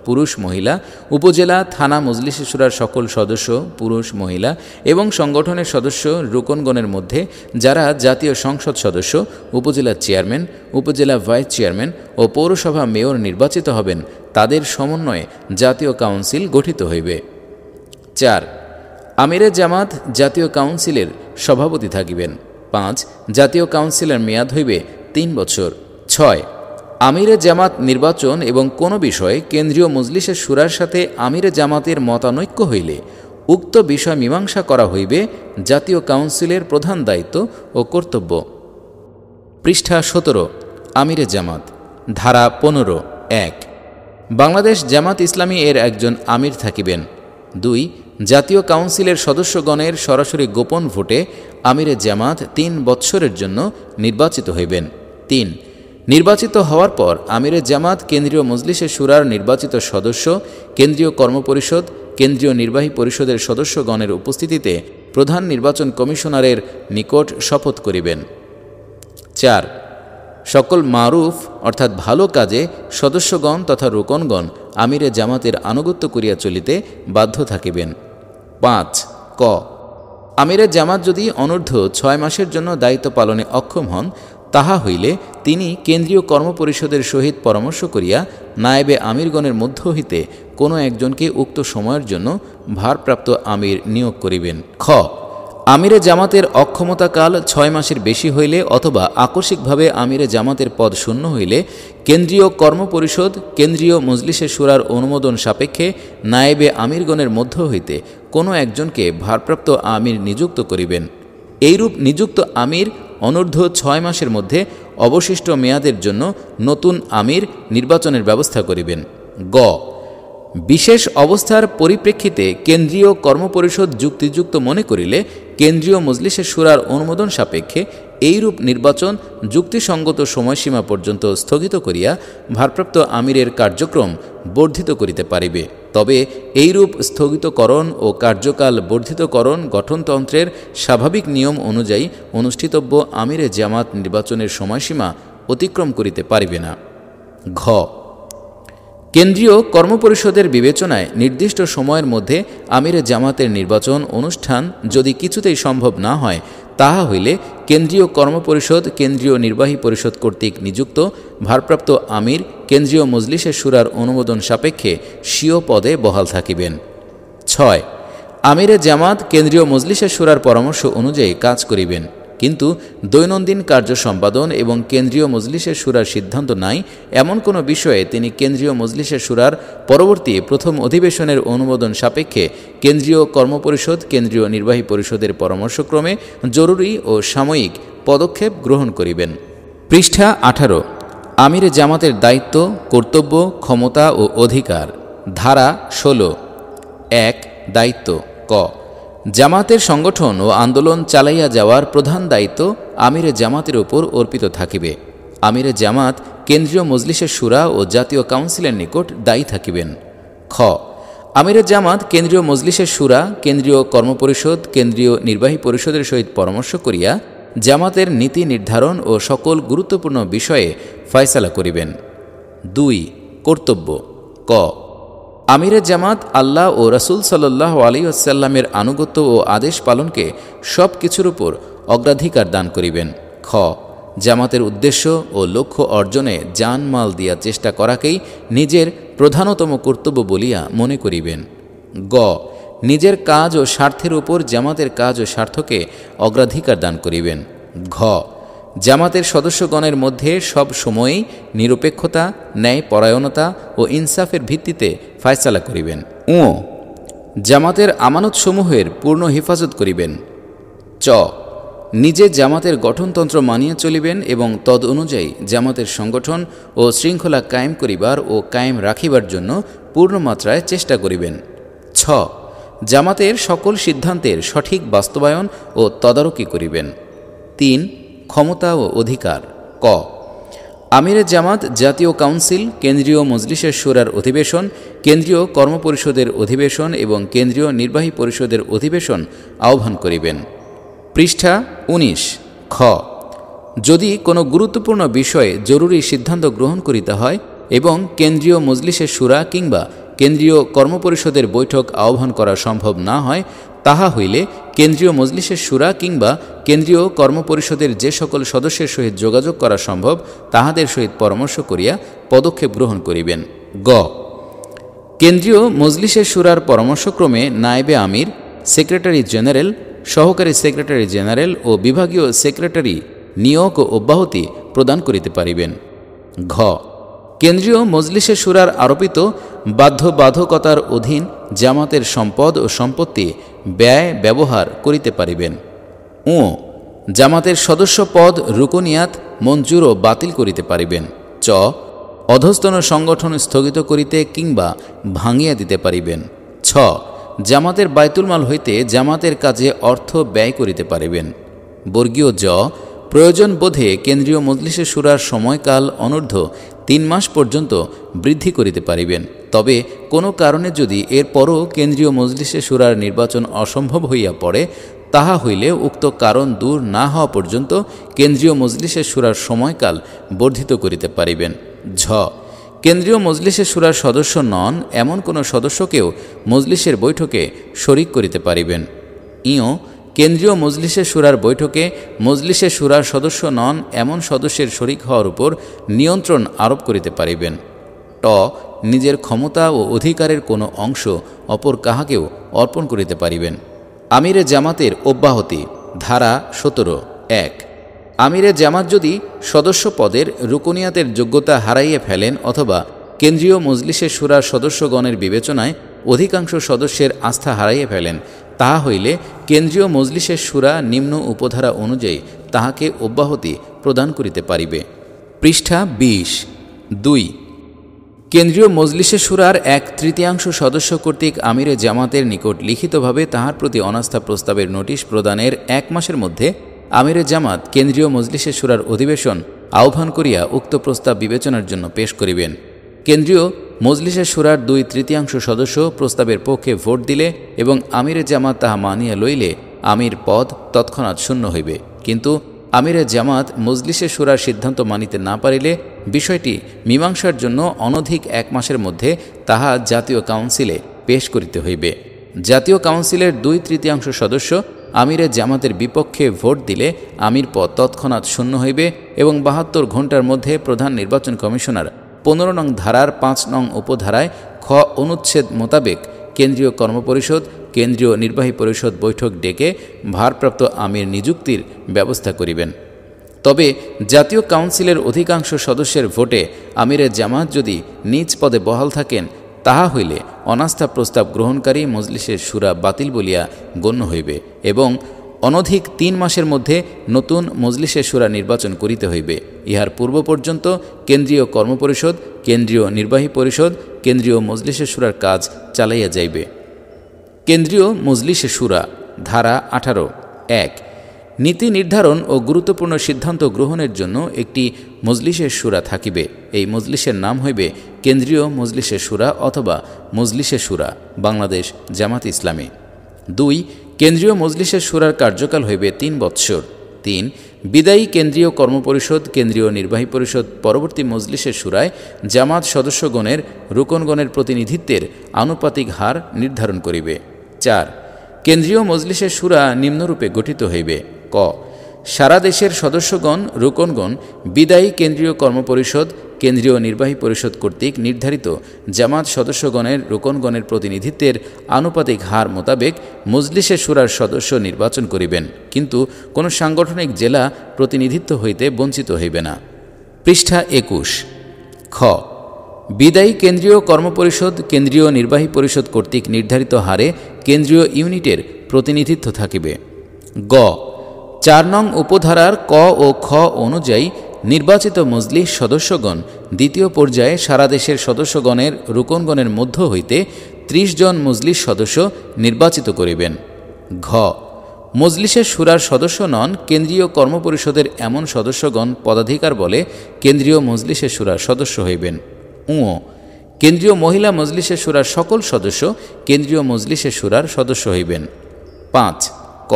পুরুষ মহিলা, উপজেলা থানা মজলিসের শুরার সকল সদস্য পুরুষ মহিলা এবং সংগঠনের সদস্য রুকনগণের মধ্যে যারা জাতীয় সংসদ সদস্য, উপজেলা চেয়ারম্যান, উপজেলা ভাইস চেয়ারম্যান ও পৌরসভা মেয়র নির্বাচিত হবেন তাদের সমন্বয়ে জাতীয় কাউন্সিল গঠিত হইবে। ৪. আমিরে জামাত জাতীয় কাউন্সিলের সভাপতি থাকিবেন। 5 জাতীয় কাউন্সিলের মেয়াদ হইবে 3 বছর। 6 আমিরে জামাত নির্বাচন এবং কোনো বিষয়ে কেন্দ্রীয় মজলিসের শুরার সাথে আমিরে জামাতের মতানৈক্য হইলে উক্ত বিষয় মীমাংসা করা হইবে জাতীয় কাউন্সিলের প্রধান দায়িত্ব ও কর্তব্য। পৃষ্ঠা 17 আমিরে জামাত ধারা 15 1 বাংলাদেশ জামাত ইসলামী এর একজন আমির থাকিবেন। 2 জাতীয় কাউন্সিলের সদস্যগণের সরাসরি গোপন ভোটে আমিরে জামাত 3 বৎসরের জন্য নির্বাচিত হইবেন। 3 নির্বাচিত হওয়ার পর আমিরে জামাত কেন্দ্রীয় মজলিসে শুরার নির্বাচিত সদস্য, কেন্দ্রীয় কর্মপরিষদ, কেন্দ্রীয় নির্বাহী পরিষদের সদস্যগণের উপস্থিতিতে প্রধান নির্বাচন কমিশনারের নিকট শপথ করিবেন। 4 সকল মারুফ অর্থাৎ ভালো কাজে সদস্যগণ তথা রোকনগণ আমিরে জামাতের আনুগত্য করিয়া চলিতে বাধ্য থাকিবেন। 5 ক আমিরে জামাত যদি অনূর্ধ্ব 6 মাসের জন্য দায়িত্ব পালনে অক্ষম হন, তাহা হইলে তিনি কেন্দ্রীয় কর্মপরিষদের সহিত পরামর্শ করিয়া নায়েবে আমিরগণের মধ্য হইতে কোনো একজনকে উক্ত সময়ের জন্য ভারপ্রাপ্ত আমির নিয়োগ করিবেন। খ আমিরে জামাতের অক্ষমতাকাল 6 মাসের বেশি হইলে অথবা আকস্মিকভাবে আমিরে জামাতের পদ শূন্য হইলে কেন্দ্রীয় কর্মপরিষদ কেন্দ্রীয় মজলিসে শুরার অনুমোদন সাপেক্ষে নায়েবে আমিরগণের মধ্য হইতে কোনো একজনকে ভারপ্রাপ্ত আমির নিযুক্ত করিবেন। এইরূপ নিযুক্ত আমির অনূর্ধ্ব 6 মাসের মধ্যে অবশিষ্ট মেয়াদের জন্য নতুন আমির নির্বাচনের ব্যবস্থা করিবেন। গ বিশেষ অবস্থার পরিপ্রেক্ষিতে কেন্দ্রীয় কর্মপরিষদ যুক্তিযুক্ত মনে করিলে কেন্দ্রীয় মজলিসের শুরার অনুমোদন সাপেক্ষে এইরূপ নির্বাচন যুক্তিসঙ্গত সময়সীমা পর্যন্ত স্থগিত করিয়া ভারপ্রাপ্ত আমিরের কার্যক্রম বর্ধিত করিতে পারিবে। তবে এইরূপ স্থগিতকরণ ও কার্যকাল বর্ধিতকরণ গঠনতন্ত্রের স্বাভাবিক নিয়ম অনুযায়ী অনুষ্ঠিতব্য আমিরে জামাত নির্বাচনের সময়সীমা অতিক্রম করিতে পারিবে না। ঘ কেন্দ্রীয় কর্মপরিষদের বিবেচনায় নির্দিষ্ট সময়ের মধ্যে আমিরে জামাতের নির্বাচন অনুষ্ঠান যদি কিছুতেই সম্ভব না হয়, তাহা হইলে কেন্দ্রীয় কর্মপরিষদ কেন্দ্রীয় নির্বাহী পরিষদ কর্তৃক নিযুক্ত ভারপ্রাপ্ত আমির কেন্দ্রীয় মজলিসের শুরার অনুমোদন সাপেক্ষে স্বীয় পদে বহাল থাকিবেন। 6 আমিরে জামাত কেন্দ্রীয় মজলিসের শুরার পরামর্শ অনুযায়ী কাজ করিবেন, কিন্তু দৈনন্দিন কার্য সম্পাদন এবং কেন্দ্রীয় মজলিসের শুরার সিদ্ধান্ত নাই এমন কোনো বিষয়ে তিনি কেন্দ্রীয় মজলিসের শুরার পরবর্তী প্রথম অধিবেশনের অনুমোদন সাপেক্ষে কেন্দ্রীয় কর্মপরিষদ কেন্দ্রীয় নির্বাহী পরিষদের পরামর্শক্রমে জরুরি ও সাময়িক পদক্ষেপ গ্রহণ করিবেন। পৃষ্ঠা 18 আমিরে জামাতের দায়িত্ব, কর্তব্য, ক্ষমতা ও অধিকার ধারা 16 1 দায়িত্ব ক জামাতের সংগঠন ও আন্দোলন চালাইয়া যাওয়ার প্রধান দায়িত্ব আমিরে জামাতের উপর অর্পিত থাকিবে। আমিরে জামাত কেন্দ্রীয় মজলিসের শুরা ও জাতীয় কাউন্সিলের নিকট দায়ী থাকিবেন। খ আমিরে জামাত কেন্দ্রীয় মজলিসের শুরা কেন্দ্রীয় কর্মপরিষদ কেন্দ্রীয় নির্বাহী পরিষদের সহিত পরামর্শ করিয়া জামাতের নীতি নির্ধারণ ও সকল গুরুত্বপূর্ণ বিষয়ে ফয়সালা করিবেন। 2 কর্তব্য ক আমিরে জামাত আল্লাহ ও রাসূল সাল্লাল্লাহু আলাইহি ওয়াসাল্লামের আনুগত্য ও আদেশ পালনকে সব কিছুর উপর অগ্রাধিকার দান করিবেন। খ জামাতের উদ্দেশ্য ও লক্ষ্য অর্জনে জানমাল দিয়া চেষ্টা করাকেই নিজের প্রধানতম কর্তব্য বলিয়া মনে করিবেন। গ নিজের কাজ ও স্বার্থের উপর জামাতের কাজ ও স্বার্থকে অগ্রাধিকার দান করিবেন। ঘ জামাতের সদস্যগণের মধ্যে সব সময়ই নিরপেক্ষতা, ন্যায়পরায়ণতা ও ইনসাফের ভিত্তিতে ফয়সালা করিবেন। ও জামাতের আমানতসমূহের পূর্ণ হেফাজত করিবেন। চ নিজে জামাতের গঠনতন্ত্র মানিয়া চলিবেন এবং তদ অনুযায়ী জামাতের সংগঠন ও শৃঙ্খলা কায়েম করিবার ও কায়েম রাখিবার জন্য পূর্ণমাত্রায় চেষ্টা করিবেন। ছ জামাতের সকল সিদ্ধান্তের সঠিক বাস্তবায়ন ও তদারকি করিবেন। 3 ক্ষমতা ও অধিকার ক আমিরে জামাত জাতীয় কাউন্সিল কেন্দ্রীয় মজলিসের শুরার অধিবেশন কেন্দ্রীয় কর্মপরিষদের অধিবেশন এবং কেন্দ্রীয় নির্বাহী পরিষদের অধিবেশন আহ্বান করিবেন। পৃষ্ঠা 19 খ যদি কোনো গুরুত্বপূর্ণ বিষয়ে জরুরি সিদ্ধান্ত গ্রহণ করিতে হয় এবং কেন্দ্রীয় মজলিসের শুরা কিংবা কেন্দ্রীয় কর্মপরিষদের বৈঠক আহ্বান করা সম্ভব না হয়, তাহা হইলে কেন্দ্রীয় মজলিসের শুরা কিংবা কেন্দ্রীয় কর্মপরিষদের যে সকল সদস্যের সহিত যোগাযোগ করা সম্ভব তাহাদের সহিত পরামর্শ করিয়া পদক্ষেপ গ্রহণ করিবেন। গ কেন্দ্রীয় মজলিসের শুরার পরামর্শক্রমে নায়েবে আমির সেক্রেটারি জেনারেল, সহকারী সেক্রেটারি জেনারেল ও বিভাগীয় সেক্রেটারি নিয়োগ ও অব্যাহতি প্রদান করিতে পারিবেন। ঘ কেন্দ্রীয় মজলিসে শুরার আরোপিত বাধ্যবাধকতার অধীন জামাতের সম্পদ ও সম্পত্তি ব্যয় ব্যবহার করিতে পারিবেন। ও জামাতের সদস্য পদ রুকনিয়াত মঞ্জুর ও বাতিল করিতে পারিবেন। চ অধস্তন সংগঠন স্থগিত করিতে কিংবা ভাঙিয়া দিতে পারিবেন। ছ জামাতের বাইতুল মাল হইতে জামাতের কাজে অর্থ ব্যয় করিতে পারিবেন। বর্গীয় জ প্রয়োজন বোধে কেন্দ্রীয় মজলিসে শুরার সময়কাল অনূর্ধ্ব 3 মাস পর্যন্ত বৃদ্ধি করিতে পারিবেন। তবে কোনো কারণে যদি এরপরও কেন্দ্রীয় মজলিসে শুরার নির্বাচন অসম্ভব হইয়া পড়ে, তাহা হইলে উক্ত কারণ দূর না হওয়া পর্যন্ত কেন্দ্রীয় মজলিসে শুরার সময়কাল বর্ধিত করিতে পারিবেন। ঝ কেন্দ্রীয় মজলিসে শুরার সদস্য নন এমন কোনো সদস্যকেও মজলিসের বৈঠকে শরিক করিতে পারিবেন। ইও কেন্দ্রীয় মজলিসে শুরার বৈঠকে মজলিসে শুরার সদস্য নন এমন সদস্যের শরিক হওয়ার উপর নিয়ন্ত্রণ আরোপ করিতে পারিবেন। ট নিজের ক্ষমতা ও অধিকারের কোনো অংশ অপর কাহাকেও অর্পণ করিতে পারিবেন। আমিরে জামাতের অব্যাহতি ধারা 17 1 আমিরে জামাত যদি সদস্য পদের রুকনিয়াতের যোগ্যতা হারাইয়া ফেলেন অথবা কেন্দ্রীয় মজলিসে শুরার সদস্যগণের বিবেচনায় অধিকাংশ সদস্যের আস্থা হারাইয়া ফেলেন, তাহা হইলে কেন্দ্রীয় মজলিসের শুরা নিম্ন উপধারা অনুযায়ী তাহাকে অব্যাহতি প্রদান করিতে পারিবে। পৃষ্ঠা 20 2 কেন্দ্রীয় মজলিসে শুরার 1/3 সদস্য কর্তৃক আমিরে জামাতের নিকট লিখিতভাবে তাহার প্রতি অনাস্থা প্রস্তাবের নোটিশ প্রদানের 1 মাসের মধ্যে আমিরে জামাত কেন্দ্রীয় মজলিসে শুরার অধিবেশন আহ্বান করিয়া উক্ত প্রস্তাব বিবেচনার জন্য পেশ করিবেন। কেন্দ্রীয় মজলিসে শুরার 2/3 সদস্য প্রস্তাবের পক্ষে ভোট দিলে এবং আমিরে জামাত তাহা মানিয়া লইলে আমির পদ তৎক্ষণাৎ শূন্য হইবে। কিন্তু আমিরে জামাত মজলিসে শুরার সিদ্ধান্ত মানিতে না পারিলে বিষয়টি মীমাংসার জন্য অনধিক 1 মাসের মধ্যে তাহা জাতীয় কাউন্সিলে পেশ করিতে হইবে। জাতীয় কাউন্সিলের 2/3 সদস্য আমিরে জামাতের বিপক্ষে ভোট দিলে আমির পদ তৎক্ষণাৎ শূন্য হইবে এবং 72 ঘণ্টার মধ্যে প্রধান নির্বাচন কমিশনার 15 নং ধারার 5 নং উপধারায় খ অনুচ্ছেদ মোতাবেক কেন্দ্রীয় কর্মপরিষদ কেন্দ্রীয় নির্বাহী পরিষদ বৈঠক ডেকে ভারপ্রাপ্ত আমির নিযুক্তির ব্যবস্থা করিবেন। তবে জাতীয় কাউন্সিলের অধিকাংশ সদস্যের ভোটে আমিরে জামাত যদি নিজ পদে বহাল থাকেন, তাহা হইলে অনাস্থা প্রস্তাব গ্রহণকারী মজলিসের শুরা বাতিল বলিয়া গণ্য হইবে এবং অনধিক 3 মাসের মধ্যে নতুন মজলিসের শুরা নির্বাচন করিতে হইবে। ইহার পূর্ব পর্যন্ত কেন্দ্রীয় কর্মপরিষদ কেন্দ্রীয় নির্বাহী পরিষদ কেন্দ্রীয় মজলিসের শুরার কাজ চালাইয়া যাইবে। কেন্দ্রীয় মজলিসে শুরা ধারা 18 1 নীতি নির্ধারণ ও গুরুত্বপূর্ণ সিদ্ধান্ত গ্রহণের জন্য একটি মজলিসের শুরা থাকিবে। এই মজলিসের নাম হইবে কেন্দ্রীয় মজলিসের শুরা অথবা মজলিসে শুরা, বাংলাদেশ জামাত ইসলামী। 2 কেন্দ্রীয় মজলিসের শুরার কার্যকাল হইবে 3 বৎসর। 3 বিদায়ী কেন্দ্রীয় কর্মপরিষদ কেন্দ্রীয় নির্বাহী পরিষদ পরবর্তী মজলিসের শুরায় জামাত সদস্যগণের রুকনগণের প্রতিনিধিত্বের আনুপাতিক হার নির্ধারণ করিবে। 4 কেন্দ্রীয় মজলিসের শুরা নিম্নরূপে গঠিত হইবে। ক সারা দেশের সদস্যগণ রুকনগণ বিদায়ী কেন্দ্রীয় কর্মপরিষদ কেন্দ্রীয় নির্বাহী পরিষদ কর্তৃক নির্ধারিত জামাত সদস্যগণের রুকনগণের প্রতিনিধিত্বের আনুপাতিক হার মোতাবেক মজলিসে শুরার সদস্য নির্বাচন করিবেন, কিন্তু কোনো সাংগঠনিক জেলা প্রতিনিধিত্ব হইতে বঞ্চিত হইবে না। পৃষ্ঠা 21 খ বিদায়ী কেন্দ্রীয় কর্মপরিষদ কেন্দ্রীয় নির্বাহী পরিষদ কর্তৃক নির্ধারিত হারে কেন্দ্রীয় ইউনিটের প্রতিনিধিত্ব থাকিবে। গ 4 নং উপধারার ক ও খ অনুযায়ী নির্বাচিত মজলিস সদস্যগণ দ্বিতীয় পর্যায়ে সারা দেশের সদস্যগণের রুকনগণের মধ্য হইতে 30 জন মজলিস সদস্য নির্বাচিত করিবেন। ঘ মজলিসের শুরার সদস্য নন কেন্দ্রীয় কর্মপরিষদের এমন সদস্যগণ পদাধিকার বলে কেন্দ্রীয় মজলিসের শুরার সদস্য হইবেন। উ কেন্দ্রীয় মহিলা মজলিসের শুরার সকল সদস্য কেন্দ্রীয় মজলিসের শুরার সদস্য হইবেন। 5 ক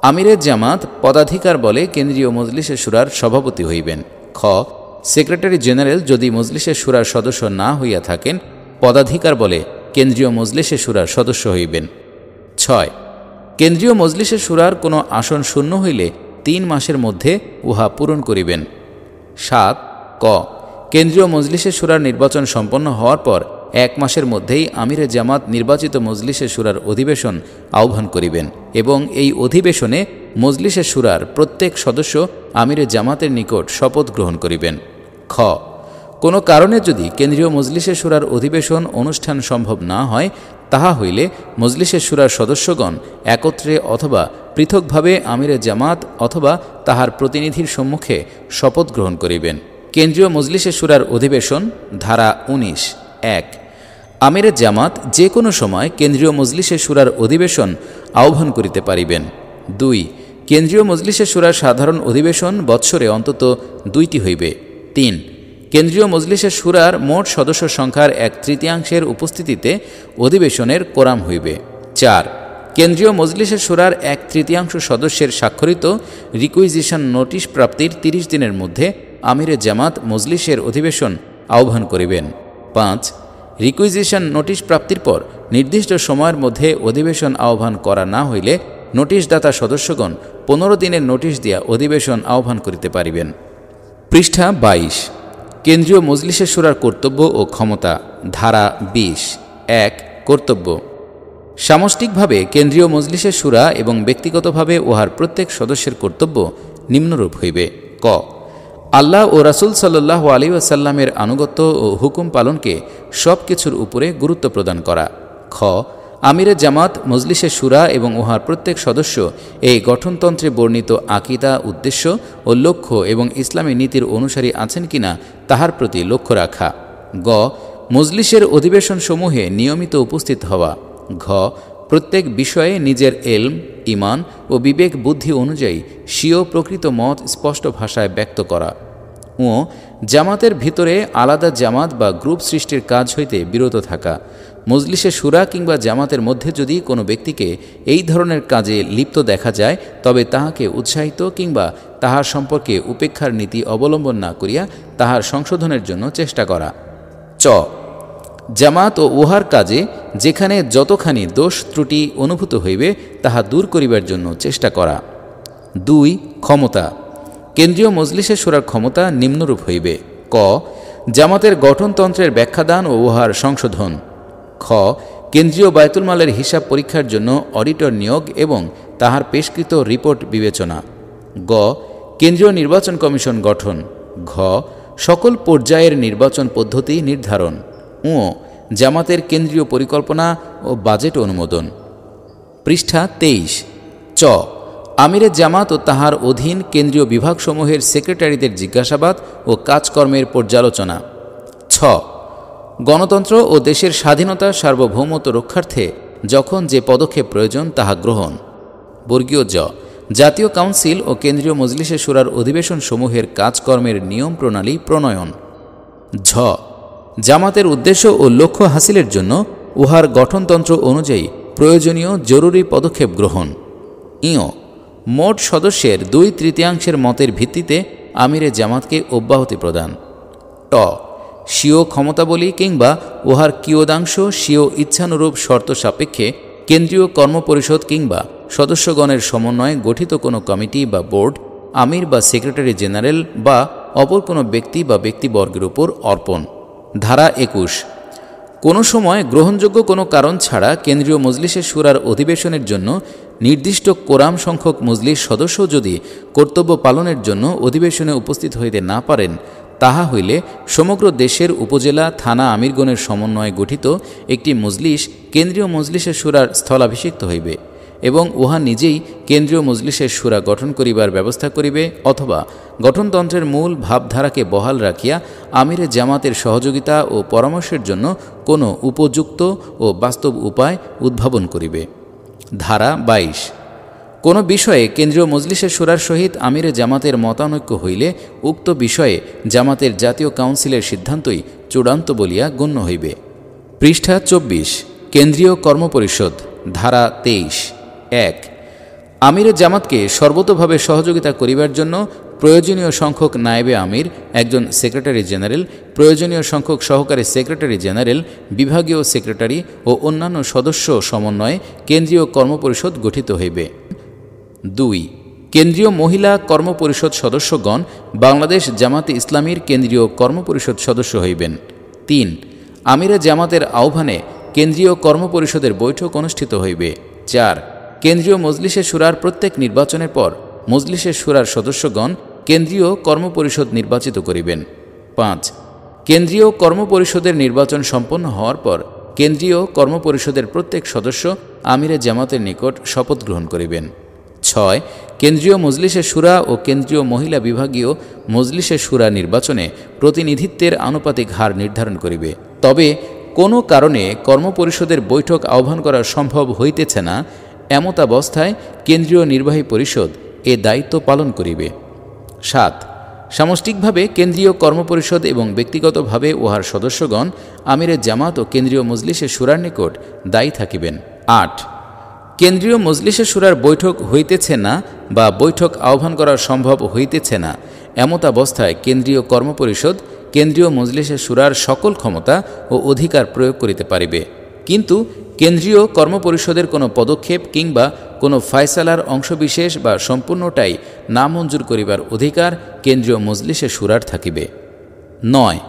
আমিরে জামাত পদাধিকার বলে কেন্দ্রীয় মজলিসের শুরার সভাপতি হইবেন। খ সেক্রেটারি জেনারেল যদি মজলিসের শুরার সদস্য না হইয়া থাকেন, পদাধিকার বলে কেন্দ্রীয় মজলিসের শুরার সদস্য হইবেন। 6 কেন্দ্রীয় মজলিসের শুরার কোনো আসন শূন্য হইলে 3 মাসের মধ্যে উহা পূরণ করিবেন। 7 ক কেন্দ্রীয় মজলিসের শুরার নির্বাচন সম্পন্ন হওয়ার পর 1 মাসের মধ্যেই আমিরে জামাত নির্বাচিত মজলিসে শুরার অধিবেশন আহ্বান করিবেন এবং এই অধিবেশনে মজলিসে শুরার প্রত্যেক সদস্য আমিরে জামাতের নিকট শপথ গ্রহণ করিবেন। খ কোনো কারণে যদি কেন্দ্রীয় মজলিসে শুরার অধিবেশন অনুষ্ঠান সম্ভব না হয়, তাহা হইলে মজলিসে শুরার সদস্যগণ একত্রে অথবা পৃথকভাবে আমিরে জামাত অথবা তাহার প্রতিনিধির সম্মুখে শপথ গ্রহণ করিবেন। কেন্দ্রীয় মজলিসে শুরার অধিবেশন ধারা ১৯(১) আমিরে জামাত যে কোনো সময় কেন্দ্রীয় মজলিসে শুরার অধিবেশন আহ্বান করিতে পারিবেন। ২ কেন্দ্রীয় মজলিসে শুরার সাধারণ অধিবেশন বৎসরে অন্তত ২টি হইবে। ৩ কেন্দ্রীয় মজলিসে শুরার মোট সদস্য সংখ্যার 1/3 উপস্থিতিতে অধিবেশনের কোরাম হইবে। ৪ কেন্দ্রীয় মজলিসে শুরার 1/3 সদস্যের স্বাক্ষরিত রিকুইজিশন নোটিশ প্রাপ্তির 30 দিনের মধ্যে আমিরে জামাত মজলিসের অধিবেশন আহ্বান করিবেন। ৫ রিকুইজিশন নোটিশ প্রাপ্তির পর নির্দিষ্ট সময়ের মধ্যে অধিবেশন আহ্বান করা না হইলে নোটিশদাতা সদস্যগণ 15 দিনের নোটিশ দিয়া অধিবেশন আহ্বান করিতে পারিবেন। পৃষ্ঠা ২২ কেন্দ্রীয় মজলিসে শুরার কর্তব্য ও ক্ষমতা ধারা ২০(১) কর্তব্য সামষ্টিকভাবে কেন্দ্রীয় মজলিসে শুরা এবং ব্যক্তিগতভাবে উহার প্রত্যেক সদস্যের কর্তব্য নিম্নরূপ হইবে। ক আল্লাহ ও রাসূল সাল্লাল্লাহু আলাইহি ওয়াসাল্লামের আনুগত্য ও হুকুম পালনকে সব কিছুর উপরে গুরুত্ব প্রদান করা। খ আমিরে জামাত মজলিসে শুরা এবং উহার প্রত্যেক সদস্য এই গঠনতন্ত্রে বর্ণিত আকীদা, উদ্দেশ্য ও লক্ষ্য এবং ইসলামী নীতির অনুসারী আছেন কিনা তাহার প্রতি লক্ষ্য রাখা। গ মজলিসের অধিবেশনসমূহে নিয়মিত উপস্থিত হওয়া। ঘ প্রত্যেক বিষয়ে নিজের এলম, ঈমান ও বিবেক বুদ্ধি অনুযায়ী স্বীয় প্রকৃত মত স্পষ্ট ভাষায় ব্যক্ত করা। ও জামাতের ভিতরে আলাদা জামাত বা গ্রুপ সৃষ্টির কাজ হইতে বিরত থাকা। মজলিসে শুরা কিংবা জামাতের মধ্যে যদি কোনো ব্যক্তিকে এই ধরনের কাজে লিপ্ত দেখা যায়, তবে তাহাকে উৎসাহিত কিংবা তাহার সম্পর্কে উপেক্ষার নীতি অবলম্বন না করিয়া তাহার সংশোধনের জন্য চেষ্টা করা। চ জামাত ও উহার কাজে যেখানে যতখানি দোষ ত্রুটি অনুভূত হইবে তাহা দূর করিবার জন্য চেষ্টা করা। ২ ক্ষমতা কেন্দ্রীয় মজলিসে শুরার ক্ষমতা নিম্নরূপ হইবে। ক জামাতের গঠনতন্ত্রের ব্যাখ্যাদান ও উহার সংশোধন। খ কেন্দ্রীয় বায়তুল মালের হিসাব পরীক্ষার জন্য অডিটর নিয়োগ এবং তাহার পেশকৃত রিপোর্ট বিবেচনা। গ কেন্দ্রীয় নির্বাচন কমিশন গঠন। ঘ সকল পর্যায়ের নির্বাচন পদ্ধতি নির্ধারণ। ও জামাতের কেন্দ্রীয় পরিকল্পনা ও বাজেট অনুমোদন। পৃষ্ঠা ২৩ চ আমিরে জামাত ও তাহার অধীন কেন্দ্রীয় বিভাগসমূহের সেক্রেটারিদের জিজ্ঞাসাবাদ ও কাজকর্মের পর্যালোচনা। ছ গণতন্ত্র ও দেশের স্বাধীনতা সার্বভৌমত্ব রক্ষার্থে যখন যে পদক্ষেপ প্রয়োজন তাহা গ্রহণ। বর্গীয় জ জাতীয় কাউন্সিল ও কেন্দ্রীয় মজলিসে শুরার অধিবেশনসমূহের কাজকর্মের নিয়ম প্রণালী প্রণয়ন। ঝ জামাতের উদ্দেশ্য ও লক্ষ্য হাসিলের জন্য উহার গঠনতন্ত্র অনুযায়ী প্রয়োজনীয় জরুরি পদক্ষেপ গ্রহণ। ইয় মোট সদস্যের 2/3 মতের ভিত্তিতে আমিরে জামাতকে অব্যাহতি প্রদান। ট স্বীয় ক্ষমতাবলী কিংবা উহার কিয়দাংশ স্বীয় ইচ্ছানুরূপ শর্ত সাপেক্ষে কেন্দ্রীয় কর্মপরিষদ কিংবা সদস্যগণের সমন্বয়ে গঠিত কোনো কমিটি বা বোর্ড, আমির বা সেক্রেটারি জেনারেল বা অপর কোনো ব্যক্তি বা ব্যক্তিবর্গের উপর অর্পণ। ধারা ২১ কোনো সময় গ্রহণযোগ্য কোনো কারণ ছাড়া কেন্দ্রীয় মজলিসে শুরার অধিবেশনের জন্য নির্দিষ্ট কোরাম সংখ্যক মজলিস সদস্য যদি কর্তব্য পালনের জন্য অধিবেশনে উপস্থিত হইতে না পারেন, তাহা হইলে সমগ্র দেশের উপজেলা থানা আমিরগণের সমন্বয়ে গঠিত একটি মজলিস কেন্দ্রীয় মজলিসে শুরার স্থলাভিষিক্ত হইবে এবং উহা নিজেই কেন্দ্রীয় মজলিসের শুরা গঠন করিবার ব্যবস্থা করিবে, অথবা গঠনতন্ত্রের মূল ভাবধারাকে বহাল রাখিয়া আমিরে জামাতের সহযোগিতা ও পরামর্শের জন্য কোনো উপযুক্ত ও বাস্তব উপায় উদ্ভাবন করিবে। ধারা ২২ কোনো বিষয়ে কেন্দ্রীয় মজলিসের শুরার সহিত আমিরে জামাতের মতানৈক্য হইলে উক্ত বিষয়ে জামাতের জাতীয় কাউন্সিলের সিদ্ধান্তই চূড়ান্ত বলিয়া গণ্য হইবে। পৃষ্ঠা ২৪ কেন্দ্রীয় কর্মপরিষদ ধারা ২৩(১) আমিরে জামাতকে সর্বতোভাবে সহযোগিতা করিবার জন্য প্রয়োজনীয় সংখ্যক নায়েবে আমির, একজন সেক্রেটারি জেনারেল, প্রয়োজনীয় সংখ্যক সহকারী সেক্রেটারি জেনারেল, বিভাগীয় সেক্রেটারি ও অন্যান্য সদস্য সমন্বয়ে কেন্দ্রীয় কর্মপরিষদ গঠিত হইবে। ২ কেন্দ্রীয় মহিলা কর্মপরিষদ সদস্যগণ বাংলাদেশ জামাতে ইসলামীর কেন্দ্রীয় কর্মপরিষদ সদস্য হইবেন। ৩ আমিরে জামাতের আহ্বানে কেন্দ্রীয় কর্মপরিষদের বৈঠক অনুষ্ঠিত হইবে। 4 কেন্দ্রীয় মজলিসে শুরার প্রত্যেক নির্বাচনের পর মজলিসের শুরার সদস্যগণ কেন্দ্রীয় কর্মপরিষদ নির্বাচিত করিবেন। 5 কেন্দ্রীয় কর্মপরিষদের নির্বাচন সম্পন্ন হওয়ার পর কেন্দ্রীয় কর্মপরিষদের প্রত্যেক সদস্য আমিরে জামাতের নিকট শপথ গ্রহণ করিবেন। 6 কেন্দ্রীয় মজলিসের শুরা ও কেন্দ্রীয় মহিলা বিভাগীয় মজলিসের শুরা নির্বাচনে প্রতিনিধিত্বের আনুপাতিক হার নির্ধারণ করিবে। তবে কোনো কারণে কর্মপরিষদের বৈঠক আহ্বান করা সম্ভব হইতেছে না, এমতাবস্থায় কেন্দ্রীয় নির্বাহী পরিষদ এ দায়িত্ব পালন করিবে। 7 সামষ্টিকভাবে কেন্দ্রীয় কর্মপরিষদ এবং ব্যক্তিগতভাবে উহার সদস্যগণ আমিরে জামাত ও কেন্দ্রীয় মজলিসের শুরার নিকট দায়ী থাকিবেন। 8 কেন্দ্রীয় মজলিসের শুরার বৈঠক হইতেছে না বা বৈঠক আহ্বান করা সম্ভব হইতেছে না, এমতাবস্থায় কেন্দ্রীয় কর্মপরিষদ কেন্দ্রীয় মজলিসের শুরার সকল ক্ষমতা ও অধিকার প্রয়োগ করিতে পারিবে, কিন্তু কেন্দ্রীয় কর্মপরিষদের কোনো পদক্ষেপ কিংবা কোনো ফায়সালার অংশবিশেষ বা সম্পূর্ণটাই নামঞ্জুর করিবার অধিকার কেন্দ্রীয় মজলিসের শুরার থাকিবে। 9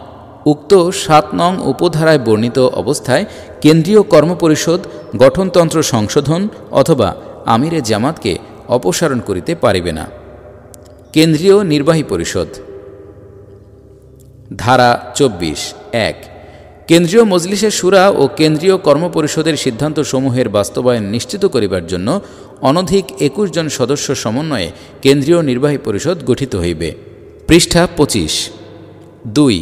উক্ত 7 নং উপধারায় বর্ণিত অবস্থায় কেন্দ্রীয় কর্মপরিষদ গঠনতন্ত্র সংশোধন অথবা আমিরে জামাতকে অপসারণ করিতে পারিবে না। কেন্দ্রীয় নির্বাহী পরিষদ ধারা 24 1 কেন্দ্রীয় মজলিসের শুরা ও কেন্দ্রীয় কর্মপরিষদের সিদ্ধান্তসমূহের বাস্তবায়ন নিশ্চিত করিবার জন্য অনধিক 21 জন সদস্য সমন্বয়ে কেন্দ্রীয় নির্বাহী পরিষদ গঠিত হইবে। পৃষ্ঠা 25। 2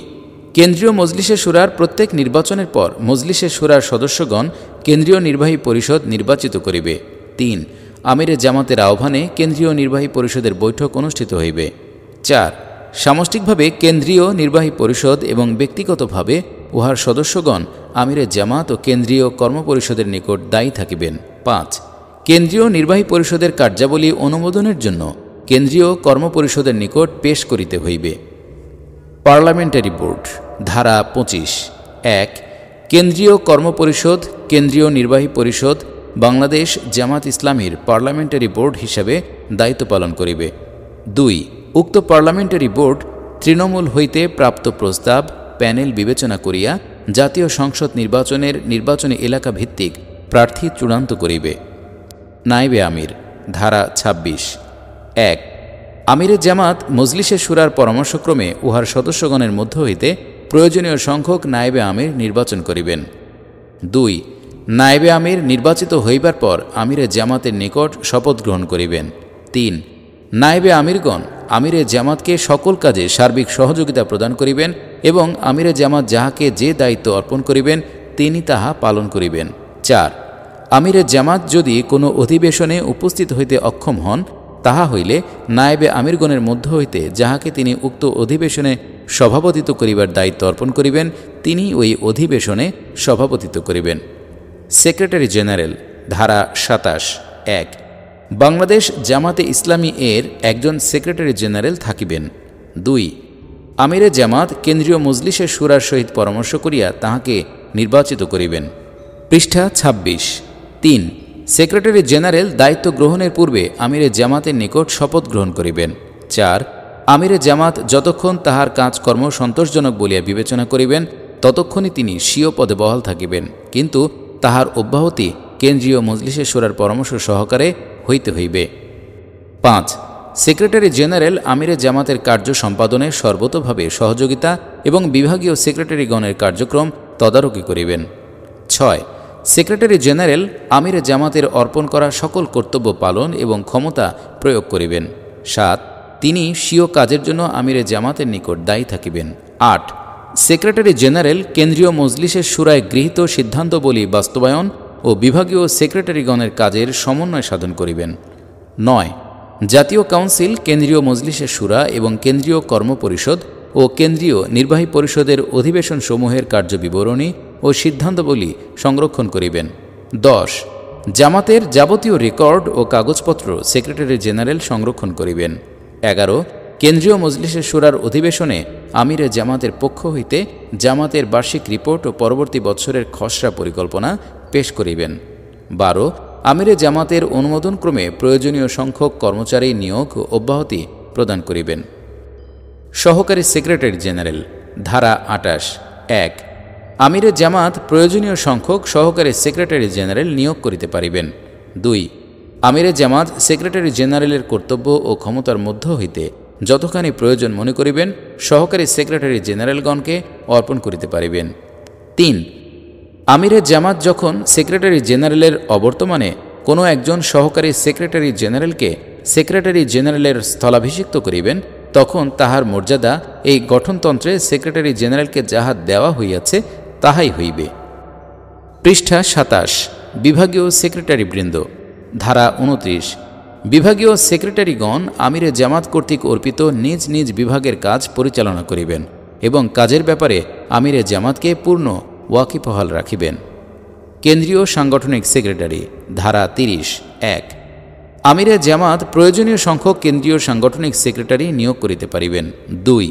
কেন্দ্রীয় মজলিসের শুরার প্রত্যেক নির্বাচনের পর মজলিসের শুরার সদস্যগণ কেন্দ্রীয় নির্বাহী পরিষদ নির্বাচিত করিবে। 3 আমিরে জামাতের আহ্বানে কেন্দ্রীয় নির্বাহী পরিষদের বৈঠক অনুষ্ঠিত হইবে। 4 সামষ্টিকভাবে কেন্দ্রীয় নির্বাহী পরিষদ এবং ব্যক্তিগতভাবে উহার সদস্যগণ আমিরে জামাত ও কেন্দ্রীয় কর্মপরিষদের নিকট দায়ী থাকিবেন। 5 কেন্দ্রীয় নির্বাহী পরিষদের কার্যাবলী অনুমোদনের জন্য কেন্দ্রীয় কর্মপরিষদের নিকট পেশ করিতে হইবে। পার্লামেন্টারি বোর্ড ধারা 25 1 কেন্দ্রীয় কর্মপরিষদ কেন্দ্রীয় নির্বাহী পরিষদ বাংলাদেশ জামাত ইসলামীর পার্লামেন্টারি বোর্ড হিসাবে দায়িত্ব পালন করিবে। 2 উক্ত পার্লামেন্টারি বোর্ড তৃণমূল হইতে প্রাপ্ত প্রস্তাব প্যানেল বিবেচনা করিয়া জাতীয় সংসদ নির্বাচনের নির্বাচনী এলাকা ভিত্তিক প্রার্থী চূড়ান্ত করিবে। নায়েবে আমির ধারা 26 1 আমিরে জামাত মজলিসে শুরার পরামর্শক্রমে উহার সদস্যগণের মধ্য হইতে প্রয়োজনীয় সংখ্যক নায়েবে আমির নির্বাচন করিবেন। 2 নায়েবে আমির নির্বাচিত হইবার পর আমিরে জামাতের নিকট শপথ গ্রহণ করিবেন। 3 নায়েবে আমিরগণ আমিরে জামাতকে সকল কাজে সার্বিক সহযোগিতা প্রদান করিবেন এবং আমিরে জামাত যাহাকে যে দায়িত্ব অর্পণ করিবেন তিনি তাহা পালন করিবেন। 4 আমিরে জামাত যদি কোনো অধিবেশনে উপস্থিত হইতে অক্ষম হন, তাহা হইলে নায়েবে আমিরগণের মধ্য হইতে যাহাকে তিনি উক্ত অধিবেশনে সভাপতিত্ব করিবার দায়িত্ব অর্পণ করিবেন তিনি ওই অধিবেশনে সভাপতিত্ব করিবেন। সেক্রেটারি জেনারেল ধারা 27 1 বাংলাদেশ জামাতে ইসলামী এর একজন সেক্রেটারি জেনারেল থাকিবেন। 2 আমিরে জামাত কেন্দ্রীয় মজলিসের শুরার সহিত পরামর্শ করিয়া তাহাকে নির্বাচিত করিবেন। পৃষ্ঠা 26। 3 সেক্রেটারি জেনারেল দায়িত্ব গ্রহণের পূর্বে আমিরে জামাতের নিকট শপথ গ্রহণ করিবেন। 4 আমিরে জামাত যতক্ষণ তাহার কাজকর্ম সন্তোষজনক বলিয়া বিবেচনা করিবেন ততক্ষণই তিনি স্বীয় পদে বহাল থাকিবেন, কিন্তু তাহার অব্যাহতি কেন্দ্রীয় মজলিসের শুরার পরামর্শ সহকারে হইতে হইবে। 5 সেক্রেটারি জেনারেল আমিরে জামাতের কার্য সম্পাদনে সর্বতোভাবে সহযোগিতা এবং বিভাগীয় সেক্রেটারিগণের কার্যক্রম তদারকি করিবেন। 6 সেক্রেটারি জেনারেল আমিরে জামাতের অর্পণ করা সকল কর্তব্য পালন এবং ক্ষমতা প্রয়োগ করিবেন। 7 তিনি স্বীয় কাজের জন্য আমিরে জামাতের নিকট দায়ী থাকিবেন। 8 সেক্রেটারি জেনারেল কেন্দ্রীয় মজলিসের শুরায় গৃহীত সিদ্ধান্তবলী বাস্তবায়ন ও বিভাগীয় সেক্রেটারিগণের কাজের সমন্বয় সাধন করিবেন। 9 জাতীয় কাউন্সিল কেন্দ্রীয় মজলিসের শুরা এবং কেন্দ্রীয় কর্মপরিষদ ও কেন্দ্রীয় নির্বাহী পরিষদের অধিবেশন সমূহের কার্যবিবরণী ও সিদ্ধান্তবলী সংরক্ষণ করিবেন। 10 জামাতের যাবতীয় রেকর্ড ও কাগজপত্র সেক্রেটারি জেনারেল সংরক্ষণ করিবেন। 11 কেন্দ্রীয় মজলিসের শুরার অধিবেশনে আমিরে জামাতের পক্ষ হইতে জামাতের বার্ষিক রিপোর্ট ও পরবর্তী বৎসরের খসড়া পরিকল্পনা পেশ করিবেন। 12 আমিরে জামাতের অনুমোদনক্রমে প্রয়োজনীয় সংখ্যক কর্মচারী নিয়োগ ও অব্যাহতি প্রদান করিবেন। সহকারী সেক্রেটারি জেনারেল ধারা 28 1 আমিরে জামাত প্রয়োজনীয় সংখ্যক সহকারী সেক্রেটারি জেনারেল নিয়োগ করিতে পারিবেন। 2 আমিরে জামাত সেক্রেটারি জেনারেলের কর্তব্য ও ক্ষমতার মধ্য হইতে যতখানি প্রয়োজন মনে করিবেন সহকারী সেক্রেটারি জেনারেলগণকে অর্পণ করিতে পারিবেন। 3 আমিরে জামাত যখন সেক্রেটারি জেনারেলের অবর্তমানে কোনো একজন সহকারী সেক্রেটারি জেনারেলকে সেক্রেটারি জেনারেলের স্থলাভিষিক্ত করিবেন, তখন তাহার মর্যাদা এই গঠনতন্ত্রে সেক্রেটারি জেনারেলকে যাহা দেওয়া হইয়াছে তাহাই হইবে। পৃষ্ঠা 27 বিভাগীয় সেক্রেটারিবৃন্দ। ধারা 29 বিভাগীয় সেক্রেটারিগণ আমিরে জামাত কর্তৃক অর্পিত নিজ নিজ বিভাগের কাজ পরিচালনা করিবেন এবং কাজের ব্যাপারে আমিরে জামাতকে পূর্ণ ওয়াকিবহাল রাখিবেন। কেন্দ্রীয় সাংগঠনিক সেক্রেটারি। ধারা 30 1 আমিরে জামাত প্রয়োজনীয় সংখ্যক কেন্দ্রীয় সাংগঠনিক সেক্রেটারি নিয়োগ করিতে পারিবেন। 2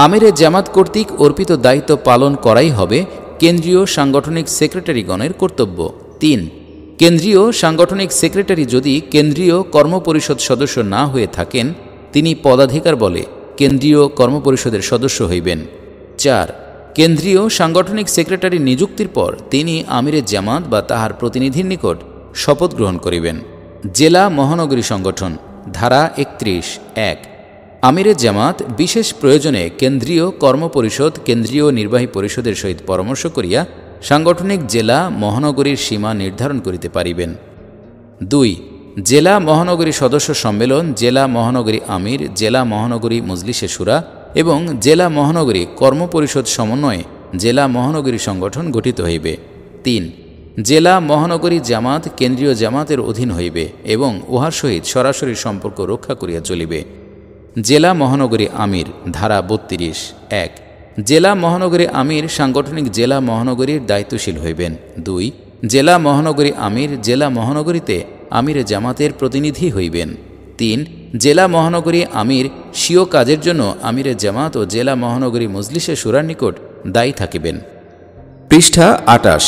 আমিরে জামাত কর্তৃক অর্পিত দায়িত্ব পালন করাই হবে কেন্দ্রীয় সাংগঠনিক সেক্রেটারিগণের কর্তব্য। 3 কেন্দ্রীয় সাংগঠনিক সেক্রেটারি যদি কেন্দ্রীয় কর্মপরিষদ সদস্য না হয়ে থাকেন, তিনি পদাধিকার বলে কেন্দ্রীয় কর্মপরিষদের সদস্য হইবেন। 4 কেন্দ্রীয় সাংগঠনিক সেক্রেটারি নিযুক্তির পর তিনি আমিরে জামাত বা তাহার প্রতিনিধির নিকট শপথ গ্রহণ করিবেন। জেলা মহানগরী সংগঠন। ধারা 31 1 আমিরে জামাত বিশেষ প্রয়োজনে কেন্দ্রীয় কর্মপরিষদ কেন্দ্রীয় নির্বাহী পরিষদের সহিত পরামর্শ করিয়া সাংগঠনিক জেলা মহানগরীর সীমা নির্ধারণ করিতে পারিবেন। 2 জেলা মহানগরী সদস্য সম্মেলন, জেলা মহানগরী আমির, জেলা মহানগরী মজলিসে শুরা এবং জেলা মহানগরী কর্মপরিষদ সমন্বয়ে জেলা মহানগরী সংগঠন গঠিত হইবে। 3 জেলা মহানগরী জামাত কেন্দ্রীয় জামাতের অধীন হইবে এবং উহার সহিত সরাসরি সম্পর্ক রক্ষা করিয়া চলিবে। জেলা মহানগরী আমির। ধারা 32 1 জেলা মহানগরী আমির সাংগঠনিক জেলা মহানগরীর দায়িত্বশীল হইবেন। 2 জেলা মহানগরী আমির জেলা মহানগরীতে আমিরে জামাতের প্রতিনিধি হইবেন। 3 জেলা মহানগরী আমির স্বীয় কাজের জন্য আমিরে জামাত ও জেলা মহানগরী মজলিসে শুরার নিকট দায়ী থাকিবেন। পৃষ্ঠা 28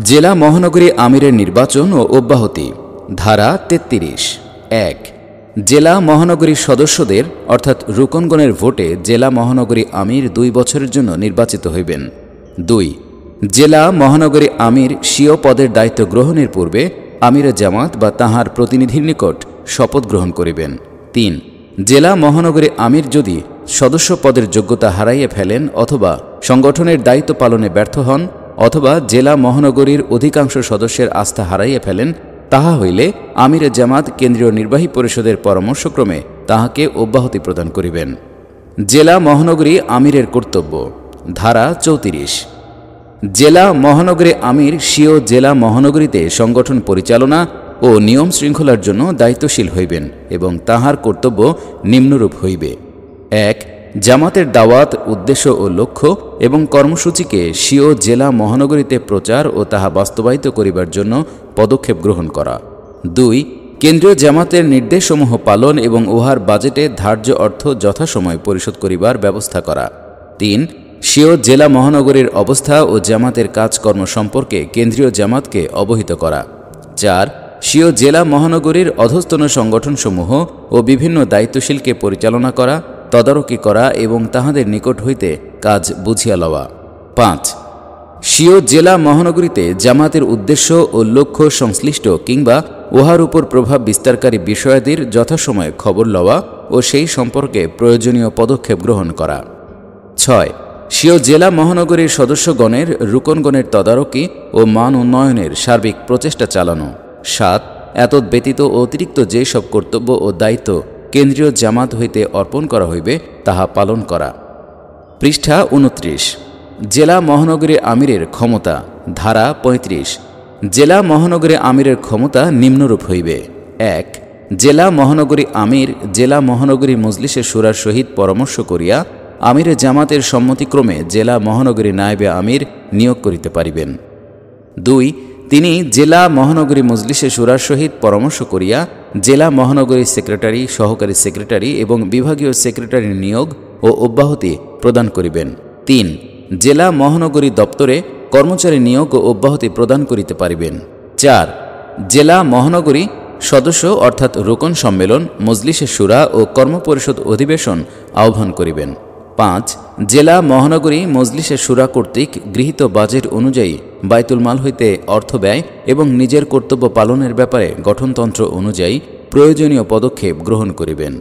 জেলা মহানগরী আমিরের নির্বাচন ও অব্যাহতি। ধারা 33 1 জেলা মহানগরীর সদস্যদের অর্থাৎ রুকনগণের ভোটে জেলা মহানগরী আমির 2 বছরের জন্য নির্বাচিত হইবেন। 2 জেলা মহানগরী আমির স্বীয় পদের দায়িত্ব গ্রহণের পূর্বে আমিরে জামাত বা তাহার প্রতিনিধির নিকট শপথ গ্রহণ করিবেন। 3 জেলা মহানগরী আমির যদি সদস্য পদের যোগ্যতা হারাইয়া ফেলেন অথবা সংগঠনের দায়িত্ব পালনে ব্যর্থ হন অথবা জেলা মহানগরীর অধিকাংশ সদস্যের আস্থা হারাইয়া ফেলেন, তাহা হইলে আমিরে জামাত কেন্দ্রীয় নির্বাহী পরিষদের পরামর্শক্রমে তাহাকে অব্যাহতি প্রদান করিবেন। জেলা মহানগরী আমিরের কর্তব্য। ধারা 34 জেলা মহানগরী আমির স্বীয় জেলা মহানগরীতে সংগঠন পরিচালনা ও নিয়ম শৃঙ্খলার জন্য দায়িত্বশীল হইবেন এবং তাহার কর্তব্য নিম্নরূপ হইবে। 1 জামাতের দাওয়াত, উদ্দেশ্য ও লক্ষ্য এবং কর্মসূচিকে স্বীয় জেলা মহানগরীতে প্রচার ও তাহা বাস্তবায়িত করিবার জন্য পদক্ষেপ গ্রহণ করা। 2 কেন্দ্রীয় জামাতের নির্দেশসমূহ পালন এবং উহার বাজেটে ধার্য অর্থ যথাসময় পরিশোধ করিবার ব্যবস্থা করা। 3 স্বীয় জেলা মহানগরীর অবস্থা ও জামাতের কাজকর্ম সম্পর্কে কেন্দ্রীয় জামাতকে অবহিত করা। 4 স্বীয় জেলা মহানগরীর অধস্তন সংগঠনসমূহ ও বিভিন্ন দায়িত্বশীলকে পরিচালনা করা, তদারকি করা এবং তাহাদের নিকট হইতে কাজ বুঝিয়া লওয়া। 5 স্বীয় জেলা মহানগরীতে জামাতের উদ্দেশ্য ও লক্ষ্য সংশ্লিষ্ট কিংবা উহার উপর প্রভাব বিস্তারকারী বিষয়াদির যথাসময়ে খবর লওয়া ও সেই সম্পর্কে প্রয়োজনীয় পদক্ষেপ গ্রহণ করা। 6 স্বীয় জেলা মহানগরীর সদস্যগণের রুকনগণের তদারকি ও মান উন্নয়নের সার্বিক প্রচেষ্টা চালানো। 7 এতদ ব্যতীত অতিরিক্ত যে সব কর্তব্য ও দায়িত্ব কেন্দ্রীয় জামাত হইতে অর্পণ করা হইবে তাহা পালন করা। পৃষ্ঠা 29 জেলা মহানগরী আমিরের ক্ষমতা। ধারা 35 জেলা মহানগরী আমিরের ক্ষমতা নিম্নরূপ হইবে। 1 জেলা মহানগরী আমির জেলা মহানগরী মজলিসে শুরার সহিত পরামর্শ করিয়া আমিরে জামাতের সম্মতিক্রমে জেলা মহানগরী নায়েবে আমির নিয়োগ করিতে পারিবেন। 2 তিনি জেলা মহানগরী মজলিসে শুরার সহিত পরামর্শ করিয়া জেলা মহানগরী সেক্রেটারি, সহকারী সেক্রেটারি এবং বিভাগীয় সেক্রেটারি নিয়োগ ও অব্যাহতি প্রদান করিবেন। 3 জেলা মহানগরী দপ্তরে কর্মচারী নিয়োগ ও অব্যাহতি প্রদান করিতে পারিবেন। 4 জেলা মহানগরী সদস্য অর্থাৎ রোকন সম্মেলন, মজলিসে শুরা ও কর্মপরিষদ অধিবেশন আহ্বান করিবেন। 5 জেলা মহানগরী মজলিসে শুরা কর্তৃক গৃহীত বাজেট অনুযায়ী বাইতুল মাল হইতে অর্থ ব্যয় এবং নিজের কর্তব্য পালনের ব্যাপারে গঠনতন্ত্র অনুযায়ী প্রয়োজনীয় পদক্ষেপ গ্রহণ করিবেন।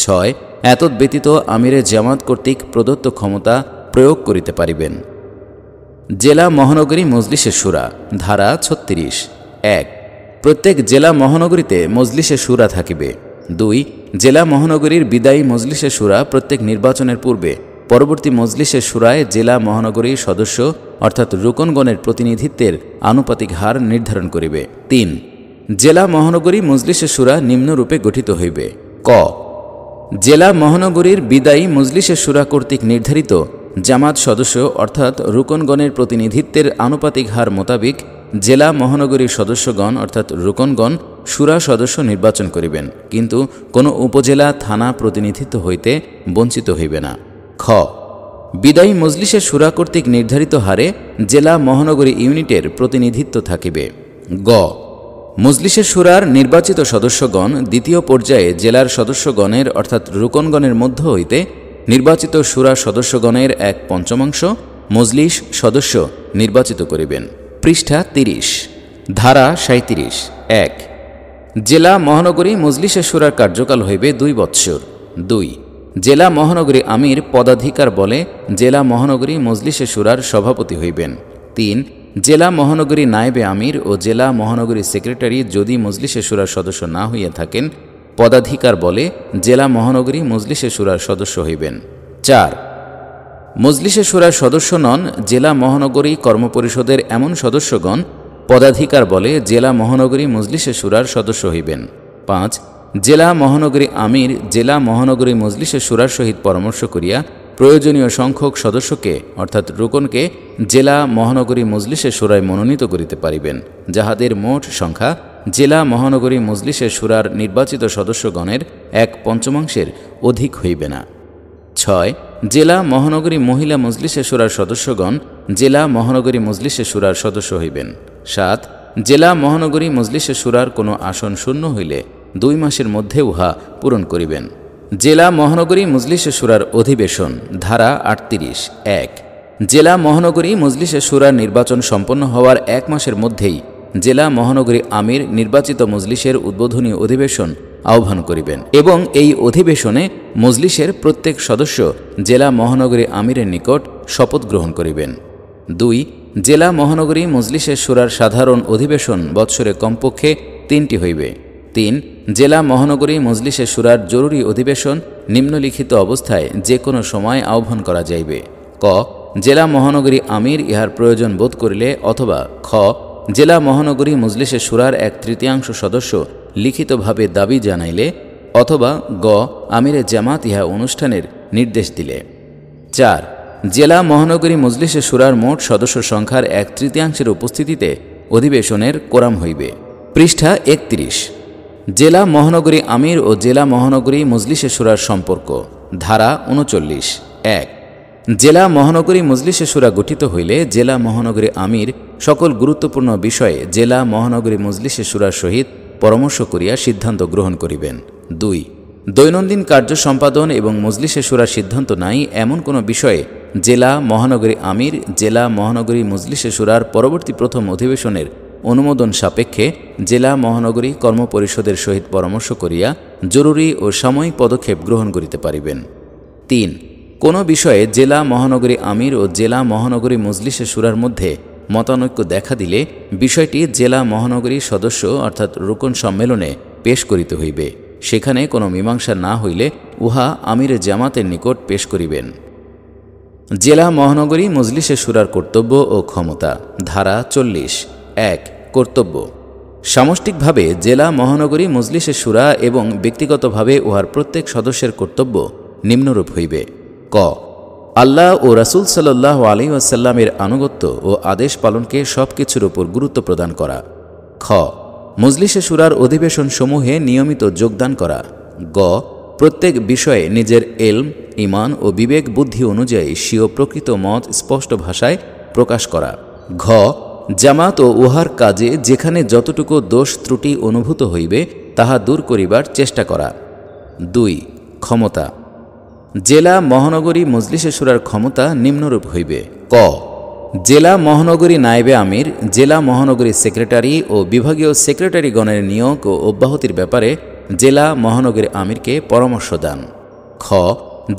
6 এতদ্ ব্যতীত আমিরে জামাত কর্তৃক প্রদত্ত ক্ষমতা প্রয়োগ করিতে পারিবেন। জেলা মহানগরী মজলিসে শুরা ধারা 36 1 প্রত্যেক জেলা মহানগরীতে মজলিসে শুরা থাকিবে। 2 জেলা মহানগরীর বিদায়ী মজলিসে শুরা প্রত্যেক নির্বাচনের পূর্বে পরবর্তী মজলিসে শুরায় জেলা মহানগরীর সদস্য অর্থাৎ রুকনগণের প্রতিনিধিত্বের আনুপাতিক হার নির্ধারণ করিবে। 3 জেলা মহানগরী মজলিসে শুরা নিম্নরূপে গঠিত হইবে। ক জেলা মহানগরীর বিদায়ী মজলিসে শুরা কর্তৃক নির্ধারিত জামাত সদস্য অর্থাৎ রুকনগণের প্রতিনিধিত্বের আনুপাতিক হার মোতাবিক জেলা মহানগরীর সদস্যগণ অর্থাৎ রুকনগণ শুরা সদস্য নির্বাচন করিবেন, কিন্তু কোনো উপজেলা থানা প্রতিনিধিত্ব হইতে বঞ্চিত হইবে না। খ বিদায়ী মজলিসে শুরা কর্তৃক নির্ধারিত হারে জেলা মহানগরী ইউনিটের প্রতিনিধিত্ব থাকিবে। গ মজলিসে শুরার নির্বাচিত সদস্যগণ দ্বিতীয় পর্যায়ে জেলার সদস্যগণের অর্থাৎ রুকনগণের মধ্য হইতে নির্বাচিত শুরা সদস্যগণের 1/5 মজলিস সদস্য নির্বাচিত করিবেন। পৃষ্ঠা 30 ধারা 37 1 জেলা মহানগরী মজলিসে শুরার কার্যকাল হইবে 2 বৎসর। 2 জেলা মহানগরী আমির পদাধিকার বলে জেলা মহানগরী মজলিসে শুরার সভাপতি হইবেন। 3 জেলা মহানগরী নায়েবে আমির ও জেলা মহানগরী সেক্রেটারি যদি মজলিসে শুরার সদস্য না হইয়া থাকেন পদাধিকার বলে জেলা মহানগরী মজলিসে শুরার সদস্য হইবেন। 4 মজলিসে শুরার সদস্য নন জেলা মহানগরী কর্মপরিষদের এমন সদস্যগণ পদাধিকার বলে জেলা মহানগরী মজলিসে শুরার সদস্য হইবেন। 5 জেলা মহানগরী আমির জেলা মহানগরী মজলিসে শুরার সহিত পরামর্শ করিয়া প্রয়োজনীয় সংখ্যক সদস্যকে অর্থাৎ রুকনকে জেলা মহানগরী মজলিসে শুরায় মনোনীত করিতে পারিবেন, যাহাদের মোট সংখ্যা জেলা মহানগরী মজলিসে শুরার নির্বাচিত সদস্যগণের 1/5 অধিক হইবে না। 6 জেলা মহানগরী মহিলা মজলিসে শুরার সদস্যগণ জেলা মহানগরী মজলিসে শুরার সদস্য হইবেন। 7 জেলা মহানগরী মজলিসে শুরার কোনো আসন শূন্য হইলে 2 মাসের মধ্যে উহা পূরণ করিবেন। জেলা মহানগরী মজলিসে শুরার অধিবেশন ধারা 38 1 জেলা মহানগরী মজলিসে শুরার নির্বাচন সম্পন্ন হওয়ার 1 মাসের মধ্যেই জেলা মহানগরী আমির নির্বাচিত মজলিসের উদ্বোধনী অধিবেশন আহ্বান করিবেন এবং এই অধিবেশনে মজলিসের প্রত্যেক সদস্য জেলা মহানগরী আমিরের নিকট শপথ গ্রহণ করিবেন। 2 জেলা মহানগরী মজলিসের শুরার সাধারণ অধিবেশন বৎসরে কমপক্ষে 3টি হইবে। 3 জেলা মহানগরী মজলিসে শুরার জরুরি অধিবেশন নিম্নলিখিত অবস্থায় যে কোনো সময় আহ্বান করা যাইবে। ক জেলা মহানগরী আমির ইহার প্রয়োজন বোধ করিলে অথবা খ জেলা মহানগরী মজলিসে শুরার 1/3 সদস্য লিখিতভাবে দাবি জানাইলে অথবা গ আমিরে জামাত ইহা অনুষ্ঠানের নির্দেশ দিলে। 4 জেলা মহানগরী মজলিসে শুরার মোট সদস্য সংখ্যার 1/3 উপস্থিতিতে অধিবেশনের কোরাম হইবে। পৃষ্ঠা 31 জেলা মহানগরী আমির ও জেলা মহানগরী মজলিসে শুরার সম্পর্ক ধারা 39 1 জেলা মহানগরী মজলিসে শুরা গঠিত হইলে জেলা মহানগরী আমির সকল গুরুত্বপূর্ণ বিষয়ে জেলা মহানগরী মজলিসে শুরার সহিত পরামর্শ করিয়া সিদ্ধান্ত গ্রহণ করিবেন। 2 দৈনন্দিন কার্য সম্পাদন এবং মজলিসে শুরার সিদ্ধান্ত নাই এমন কোনো বিষয়ে জেলা মহানগরী আমির জেলা মহানগরী মজলিসে শুরার পরবর্তী প্রথম অধিবেশনের অনুমোদন সাপেক্ষে জেলা মহানগরী কর্মপরিষদের সহিত পরামর্শ করিয়া জরুরি ও সাময়িক পদক্ষেপ গ্রহণ করিতে পারিবেন। 3 কোনো বিষয়ে জেলা মহানগরী আমির ও জেলা মহানগরী মজলিসে শুরার মধ্যে মতানৈক্য দেখা দিলে বিষয়টি জেলা মহানগরী সদস্য অর্থাৎ রুকন সম্মেলনে পেশ করিতে হইবে। সেখানে কোনো মীমাংসা না হইলে উহা আমিরে জামাতের নিকট পেশ করিবেন। জেলা মহানগরী মজলিসে শুরার কর্তব্য ও ক্ষমতা ধারা 40 1 কর্তব্য সামষ্টিকভাবে জেলা মহানগরী মজলিসে শুরা এবং ব্যক্তিগতভাবে উহার প্রত্যেক সদস্যের কর্তব্য নিম্নরূপ হইবে। ক আল্লাহ ও রাসূল সাল্লাল্লাহু আলাইহি ওয়াসাল্লামের আনুগত্য ও আদেশ পালনকে সব কিছুর উপর গুরুত্ব প্রদান করা। খ মজলিসে শুরার অধিবেশন সমূহে নিয়মিত যোগদান করা। গ প্রত্যেক বিষয়ে নিজের এলম ঈমান ও বিবেক বুদ্ধি অনুযায়ী স্বীয় প্রকৃত মত স্পষ্ট ভাষায় প্রকাশ করা। ঘ জামাত ও উহার কাজে যেখানে যতটুকু দোষ ত্রুটি অনুভূত হইবে তাহা দূর করিবার চেষ্টা করা। 2 ক্ষমতা জেলা মহানগরী মজলিসে শুরার ক্ষমতা নিম্নরূপ হইবে। ক জেলা মহানগরী নায়েবে আমির জেলা মহানগরী সেক্রেটারি ও বিভাগীয় সেক্রেটারিগণের নিয়োগ ও অব্যাহতির ব্যাপারে জেলা মহানগরী আমিরকে পরামর্শ দান। খ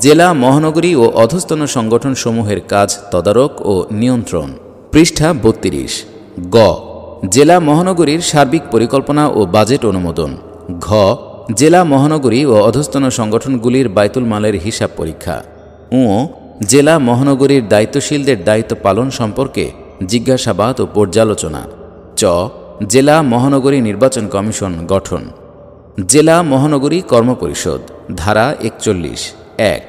জেলা মহানগরী ও অধস্তন সংগঠনসমূহের কাজ তদারক ও নিয়ন্ত্রণ। পৃষ্ঠা ৩২। গ জেলা মহানগরীর সার্বিক পরিকল্পনা ও বাজেট অনুমোদন। ঘ জেলা মহানগরী ও অধস্তন সংগঠনগুলির বায়তুল মালের হিসাব পরীক্ষা। উ জেলা মহানগরীর দায়িত্বশীলদের দায়িত্ব পালন সম্পর্কে জিজ্ঞাসাবাদ ও পর্যালোচনা। চ জেলা মহানগরী নির্বাচন কমিশন গঠন। জেলা মহানগরী কর্মপরিষদ। ধারা ৪১। ১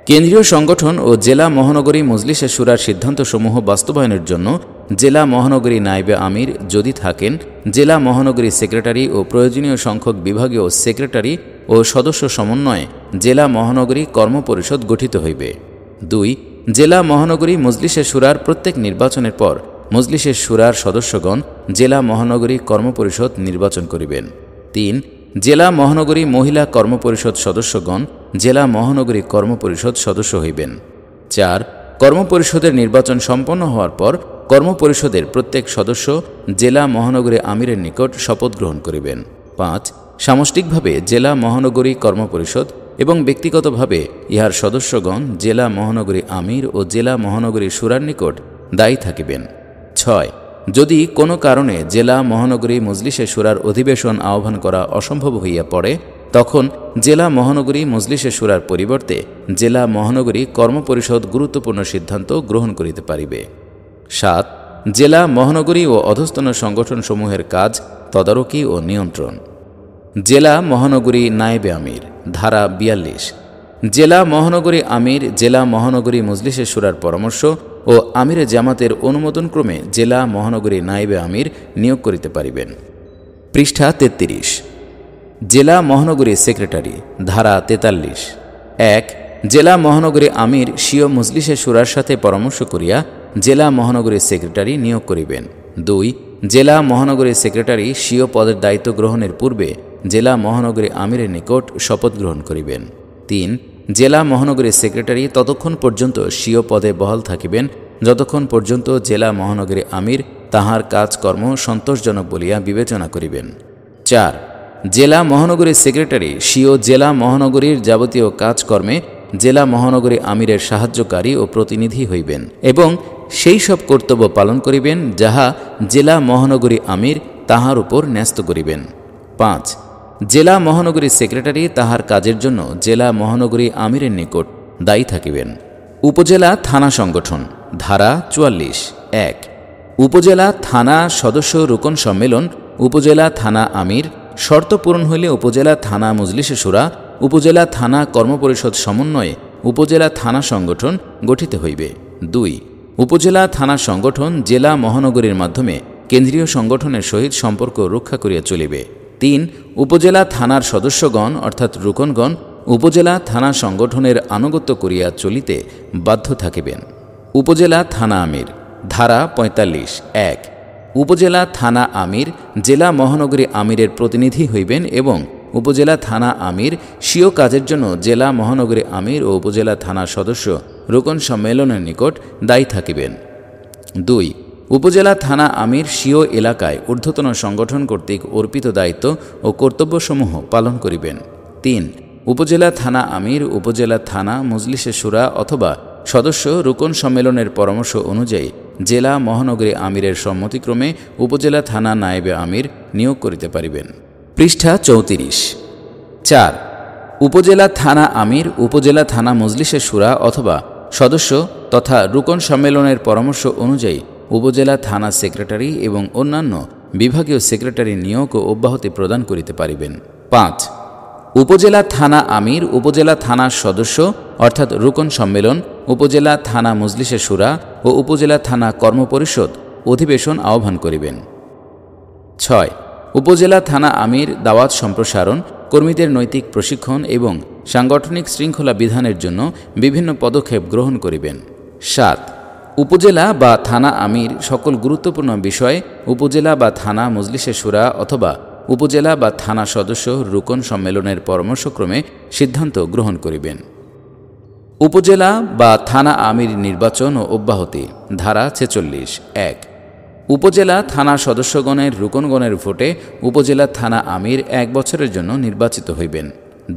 কেন্দ্রীয় সংগঠন ও জেলা মহানগরী মজলিসে শুরার সিদ্ধান্তসমূহ বাস্তবায়নের জন্য জেলা মহানগরী নায়েবে আমির যদি থাকেন, জেলা মহানগরী সেক্রেটারি ও প্রয়োজনীয় সংখ্যক বিভাগীয় সেক্রেটারি ও সদস্য সমন্বয়ে জেলা মহানগরী কর্মপরিষদ গঠিত হইবে। ২ জেলা মহানগরী মজলিসে শুরার প্রত্যেক নির্বাচনের পর মজলিসে শুরার সদস্যগণ জেলা মহানগরী কর্মপরিষদ নির্বাচন করিবেন। ৩ জেলা মহানগরী মহিলা কর্মপরিষদ সদস্যগণ জেলা মহানগরী কর্মপরিষদ সদস্য হইবেন। ৪ কর্মপরিষদের নির্বাচন সম্পন্ন হওয়ার পর কর্মপরিষদের প্রত্যেক সদস্য জেলা মহানগরী আমিরের নিকট শপথ গ্রহণ করিবেন। ৫ সামষ্টিকভাবে জেলা মহানগরী কর্মপরিষদ এবং ব্যক্তিগতভাবে ইহার সদস্যগণ জেলা মহানগরী আমির ও জেলা মহানগরী শুরার নিকট দায়ী থাকিবেন। ৬ যদি কোনো কারণে জেলা মহানগরী মজলিসে শুরার অধিবেশন আহ্বান করা অসম্ভব হইয়া পড়ে, তখন জেলা মহানগরী মজলিসে শুরার পরিবর্তে জেলা মহানগরী কর্মপরিষদ গুরুত্বপূর্ণ সিদ্ধান্ত গ্রহণ করিতে পারিবে। ৭ জেলা মহানগরী ও অধস্তন সংগঠনসমূহের কাজ তদারকি ও নিয়ন্ত্রণ। জেলা মহানগরী নায়েবে আমির। ধারা ৪২। জেলা মহানগরী আমির জেলা মহানগরী মজলিসে শুরার পরামর্শ ও আমিরে জামাতের অনুমোদনক্রমে জেলা মহানগরী নায়েবে আমির নিয়োগ করিতে পারিবেন। পৃষ্ঠা ৩৩। জেলা মহানগরী সেক্রেটারি। ধারা ৪৩। ১ জেলা মহানগরী আমির স্বীয় মজলিসে শুরার সাথে পরামর্শ করিয়া জেলা মহানগরী সেক্রেটারি নিয়োগ করিবেন। ২ জেলা মহানগরী সেক্রেটারি স্বীয় পদের দায়িত্ব গ্রহণের পূর্বে জেলা মহানগরী আমিরের নিকট শপথ গ্রহণ করিবেন। ৩ জেলা মহানগরী সেক্রেটারি ততক্ষণ পর্যন্ত স্বীয় পদে বহাল থাকিবেন যতক্ষণ পর্যন্ত জেলা মহানগরী আমির তাহার কাজকর্ম সন্তোষজনক বলিয়া বিবেচনা করিবেন। ৪ জেলা মহানগরী সেক্রেটারি স্বীয় জেলা মহানগরীর যাবতীয় কাজকর্মে জেলা মহানগরী আমিরের সাহায্যকারী ও প্রতিনিধি হইবেন এবং সেই সব কর্তব্য পালন করিবেন যাহা জেলা মহানগরী আমির তাহার উপর ন্যস্ত করিবেন। ৫ জেলা মহানগরী সেক্রেটারি তাহার কাজের জন্য জেলা মহানগরী আমিরের নিকট দায়ী থাকিবেন। উপজেলা থানা সংগঠন। ধারা ৪৪। ১ উপজেলা থানা সদস্য রুকন সম্মেলন উপজেলা থানা আমির শর্ত পূরণ হইলে উপজেলা থানা মজলিসে শুরা উপজেলা থানা কর্মপরিষদ সমন্বয়ে উপজেলা থানা সংগঠন গঠিত হইবে। ২ উপজেলা থানা সংগঠন জেলা মহানগরীর মাধ্যমে কেন্দ্রীয় সংগঠনের সহিত সম্পর্ক রক্ষা করিয়া চলিবে। ৩ উপজেলা থানার সদস্যগণ অর্থাৎ রুকনগণ উপজেলা থানা সংগঠনের আনুগত্য করিয়া চলিতে বাধ্য থাকিবেন। উপজেলা থানা আমির। ধারা ৪৫। ১ উপজেলা থানা আমির জেলা মহানগরী আমিরের প্রতিনিধি হইবেন এবং উপজেলা থানা আমির স্বীয় কাজের জন্য জেলা মহানগরী আমির ও উপজেলা থানা সদস্য রুকন সম্মেলনের নিকট দায়ী থাকিবেন। ২ উপজেলা থানা আমির স্বীয় এলাকায় ঊর্ধ্বতন সংগঠন কর্তৃক অর্পিত দায়িত্ব ও কর্তব্যসমূহ পালন করিবেন। ৩ উপজেলা থানা আমির উপজেলা থানা মজলিসে শুরা অথবা সদস্য রুকন সম্মেলনের পরামর্শ অনুযায়ী জেলা মহানগরী আমিরের সম্মতিক্রমে উপজেলা থানা নায়েবে আমির নিয়োগ করিতে পারিবেন। পৃষ্ঠা ৩৪। ৪ উপজেলা থানা আমির উপজেলা থানা মজলিসে শুরা অথবা সদস্য তথা রুকন সম্মেলনের পরামর্শ অনুযায়ী উপজেলা থানা সেক্রেটারি এবং অন্যান্য বিভাগীয় সেক্রেটারি নিয়োগ ও অব্যাহতি প্রদান করিতে পারিবেন। ৫ উপজেলা থানা আমির উপজেলা থানার সদস্য অর্থাৎ রুকন সম্মেলন উপজেলা থানা মজলিসে শুরা ও উপজেলা থানা কর্মপরিষদ অধিবেশন আহ্বান করিবেন। ৬ উপজেলা থানা আমির দাওয়াত সম্প্রসারণ কর্মীদের নৈতিক প্রশিক্ষণ এবং সাংগঠনিক শৃঙ্খলা বিধানের জন্য বিভিন্ন পদক্ষেপ গ্রহণ করিবেন। ৭ উপজেলা বা থানা আমির সকল গুরুত্বপূর্ণ বিষয়ে উপজেলা বা থানা মজলিসে শুরা অথবা উপজেলা বা থানা সদস্য রুকন সম্মেলনের পরামর্শক্রমে সিদ্ধান্ত গ্রহণ করিবেন। উপজেলা বা থানা আমির নির্বাচন ও অব্যাহতি। ধারা ৪৬ ১। উপজেলা থানা সদস্যগণের রুকনগণের ভোটে উপজেলা থানা আমির ১ বছরের জন্য নির্বাচিত হইবেন।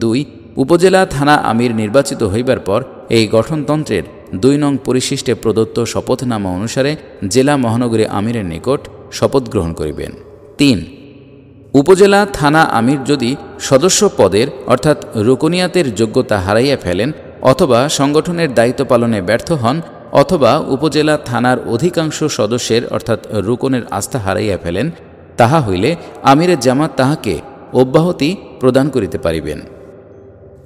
২। উপজেলা থানা আমির নির্বাচিত হইবার পর এই গঠনতন্ত্রের ২ নং পরিশিষ্টে প্রদত্ত শপথনামা অনুসারে জেলা মহানগরী আমিরের নিকট শপথ গ্রহণ করিবেন। ৩। উপজেলা থানা আমির যদি সদস্য পদের অর্থাৎ রুকনিয়াতের যোগ্যতা হারাইয়া ফেলেন অথবা সংগঠনের দায়িত্ব পালনে ব্যর্থ হন অথবা উপজেলা থানার অধিকাংশ সদস্যের অর্থাৎ রুকনের আস্থা হারাইয়া ফেলেন, তাহা হইলে আমিরের জামাত তাহাকে অব্যাহতি প্রদান করিতে পারিবেন।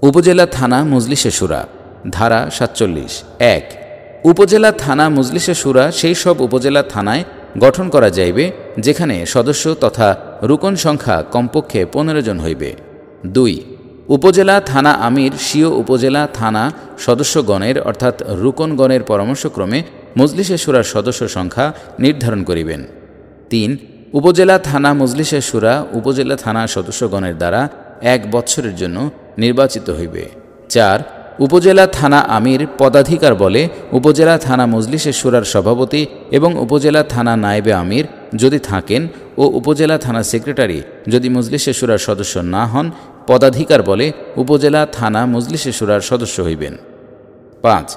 উপজেলা থানা মজলিসে শুরা। ধারা ৪৭ ১। উপজেলা থানা মজলিসে শুরা সেই সব উপজেলা থানায় গঠন করা যাইবে যেখানে সদস্য তথা রুকন সংখ্যা কমপক্ষে ১৫ জন হইবে। ২। উপজেলা থানা আমির স্বীয় উপজেলা থানা সদস্যগণের অর্থাৎ রুকনগণের পরামর্শক্রমে মজলিসে শুরার সদস্য সংখ্যা নির্ধারণ করিবেন। ৩। উপজেলা থানা মজলিসে শুরা উপজেলা থানা সদস্যগণের দ্বারা ১ বৎসরের জন্য নির্বাচিত হইবে। ৪। উপজেলা থানা আমির পদাধিকার বলে উপজেলা থানা মজলিসে শুরার সভাপতি এবং উপজেলা থানা নায়েবে আমির যদি থাকেন ও উপজেলা থানা সেক্রেটারি যদি মজলিসে শুরার সদস্য না হন, পদাধিকার বলে উপজেলা থানা মজলিসে শুরার সদস্য হইবেন। ৫।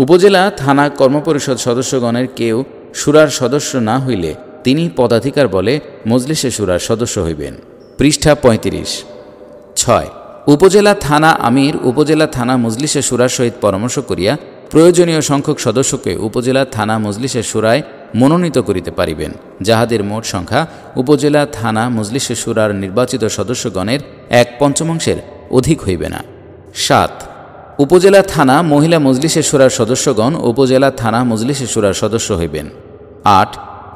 উপজেলা থানা কর্মপরিষদ সদস্যগণের কেউ শুরার সদস্য না হইলে তিনি পদাধিকার বলে মজলিসে শুরার সদস্য হইবেন। পৃষ্ঠা ৩৫। ৬। উপজেলা থানা আমির উপজেলা থানা মজলিসে শুরার সহিত পরামর্শ করিয়া প্রয়োজনীয় সংখ্যক সদস্যকে উপজেলা থানা মজলিসে শুরায় মনোনীত করিতে পারিবেন, যাহাদের মোট সংখ্যা উপজেলা থানা মজলিসে শুরার নির্বাচিত সদস্যগণের ১/৫ অধিক হইবে না। ৭। উপজেলা থানা মহিলা মজলিসে শুরার সদস্যগণ উপজেলা থানা মজলিসে শুরার সদস্য হইবেন। ৮।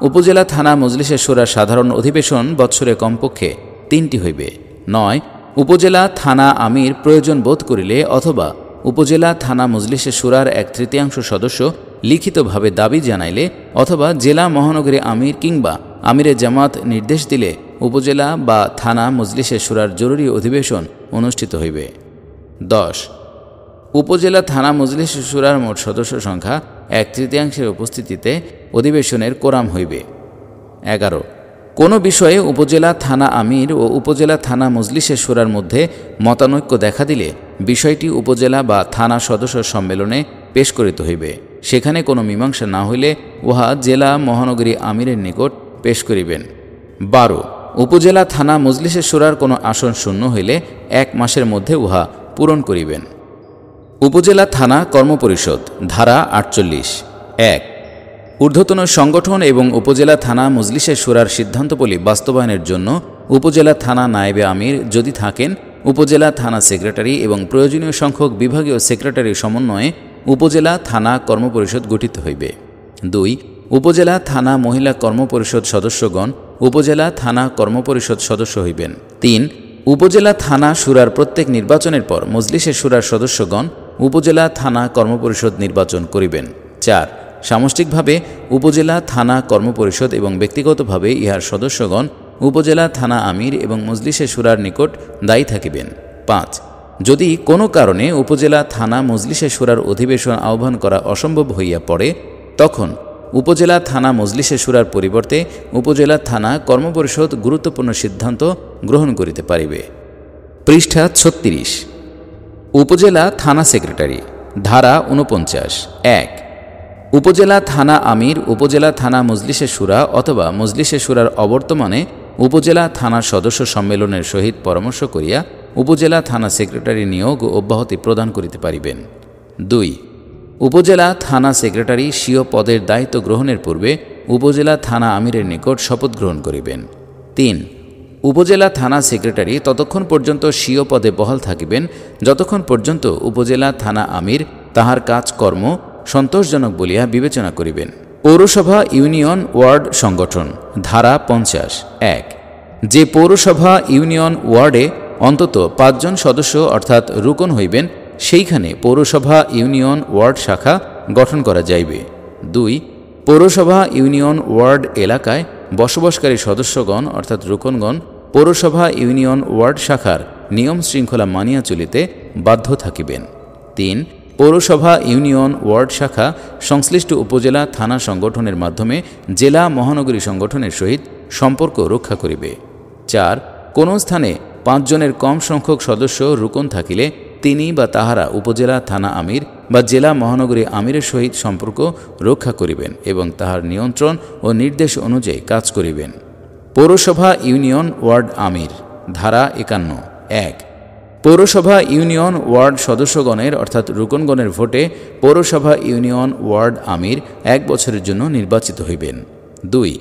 উপজেলা থানা মজলিসে শুরার সাধারণ অধিবেশন বৎসরে কমপক্ষে ৩টি হইবে। ৯। উপজেলা থানা আমির প্রয়োজন বোধ করিলে অথবা উপজেলা থানা মজলিসে শুরার ১/৩ সদস্য লিখিতভাবে দাবি জানাইলে অথবা জেলা মহানগরী আমির কিংবা আমিরের জামাত নির্দেশ দিলে উপজেলা বা থানা মজলিসে শুরার জরুরি অধিবেশন অনুষ্ঠিত হইবে। ১০। উপজেলা থানা মজলিসে শুরার মোট সদস্য সংখ্যা ১/৩ উপস্থিতিতে অধিবেশনের কোরাম হইবে। ১১। কোনো বিষয়ে উপজেলা থানা আমির ও উপজেলা থানা মজলিসে শুরার মধ্যে মতানৈক্য দেখা দিলে বিষয়টি উপজেলা বা থানা সদস্য সম্মেলনে পেশ করিতে হইবে। সেখানে কোনো মীমাংসা না হইলে উহা জেলা মহানগরী আমিরের নিকট পেশ করিবেন। ১২। উপজেলা থানা মজলিসে শুরার কোনো আসন শূন্য হইলে ১ মাসের মধ্যে উহা পূরণ করিবেন। উপজেলা থানা কর্মপরিষদ। ধারা ৪৮ ১। ঊর্ধ্বতন সংগঠন এবং উপজেলা থানা মজলিসে শুরার সিদ্ধান্তবলী বাস্তবায়নের জন্য উপজেলা থানা নায়েবে আমির যদি থাকেন, উপজেলা থানা সেক্রেটারি এবং প্রয়োজনীয় সংখ্যক বিভাগীয় সেক্রেটারির সমন্বয়ে উপজেলা থানা কর্মপরিষদ গঠিত হইবে। ২। উপজেলা থানা মহিলা কর্মপরিষদ সদস্যগণ উপজেলা থানা কর্মপরিষদ সদস্য হইবেন। ৩। উপজেলা থানা শুরার প্রত্যেক নির্বাচনের পর মজলিসে শুরার সদস্যগণ উপজেলা থানা কর্মপরিষদ নির্বাচন করিবেন। ৪। সামষ্টিকভাবে উপজেলা থানা কর্মপরিষদ এবং ব্যক্তিগতভাবে ইহার সদস্যগণ উপজেলা থানা আমির এবং মজলিসে শুরার নিকট দায়ী থাকিবেন। ৫। যদি কোনো কারণে উপজেলা থানা মজলিসে শুরার অধিবেশন আহ্বান করা অসম্ভব হইয়া পড়ে, তখন উপজেলা থানা মজলিসে শুরার পরিবর্তে উপজেলা থানা কর্মপরিষদ গুরুত্বপূর্ণ সিদ্ধান্ত গ্রহণ করিতে পারিবে। পৃষ্ঠা ৩৬। উপজেলা থানা সেক্রেটারি। ধারা ৪৯ ১। উপজেলা থানা আমির উপজেলা থানা মজলিসে শুরা অথবা মজলিসে শুরার অবর্তমানে উপজেলা থানার সদস্য সম্মেলনের সহিত পরামর্শ করিয়া উপজেলা থানা সেক্রেটারি নিয়োগ ও অব্যাহতি প্রদান করিতে পারিবেন। ২। উপজেলা থানা সেক্রেটারি স্বীয় পদের দায়িত্ব গ্রহণের পূর্বে উপজেলা থানা আমিরের নিকট শপথ গ্রহণ করিবেন। ৩। উপজেলা থানা সেক্রেটারি ততক্ষণ পর্যন্ত স্বীয় পদে বহাল থাকিবেন যতক্ষণ পর্যন্ত উপজেলা থানা আমির তাহার কাজকর্ম সন্তোষজনক বলিয়া বিবেচনা করিবেন। পৌরসভা ইউনিয়ন ওয়ার্ড সংগঠন। ধারা ৫০ ১। যে পৌরসভা ইউনিয়ন ওয়ার্ডে অন্তত ৫ জন সদস্য অর্থাৎ রুকন হইবেন, সেইখানে পৌরসভা ইউনিয়ন ওয়ার্ড শাখা গঠন করা যাইবে। ২। পৌরসভা ইউনিয়ন ওয়ার্ড এলাকায় বসবাসকারী সদস্যগণ অর্থাৎ রুকনগণ পৌরসভা ইউনিয়ন ওয়ার্ড শাখার নিয়ম শৃঙ্খলা মানিয়া চলিতে বাধ্য থাকিবেন। ৩। পৌরসভা ইউনিয়ন ওয়ার্ড শাখা সংশ্লিষ্ট উপজেলা থানা সংগঠনের মাধ্যমে জেলা মহানগরী সংগঠনের সহিত সম্পর্ক রক্ষা করিবে। 4 কোন স্থানে 5 জনের কম সংখ্যক সদস্য রুকন থাকিলে তিনি বা তাহারা উপজেলা থানা আমির বা জেলা মহানগরী আমিরের সহিত সম্পর্ক রক্ষা করিবেন এবং তাহার নিয়ন্ত্রণ ও নির্দেশ অনুযায়ী কাজ করিবেন। পৌরসভা ইউনিয়ন ওয়ার্ড আমির ধারা 51 1 পৌরসভা ইউনিয়ন ওয়ার্ড সদস্যগণের অর্থাৎ রুকনগণের ভোটে পৌরসভা ইউনিয়ন ওয়ার্ড আমির 1 বছরের জন্য নির্বাচিত হইবেন। 2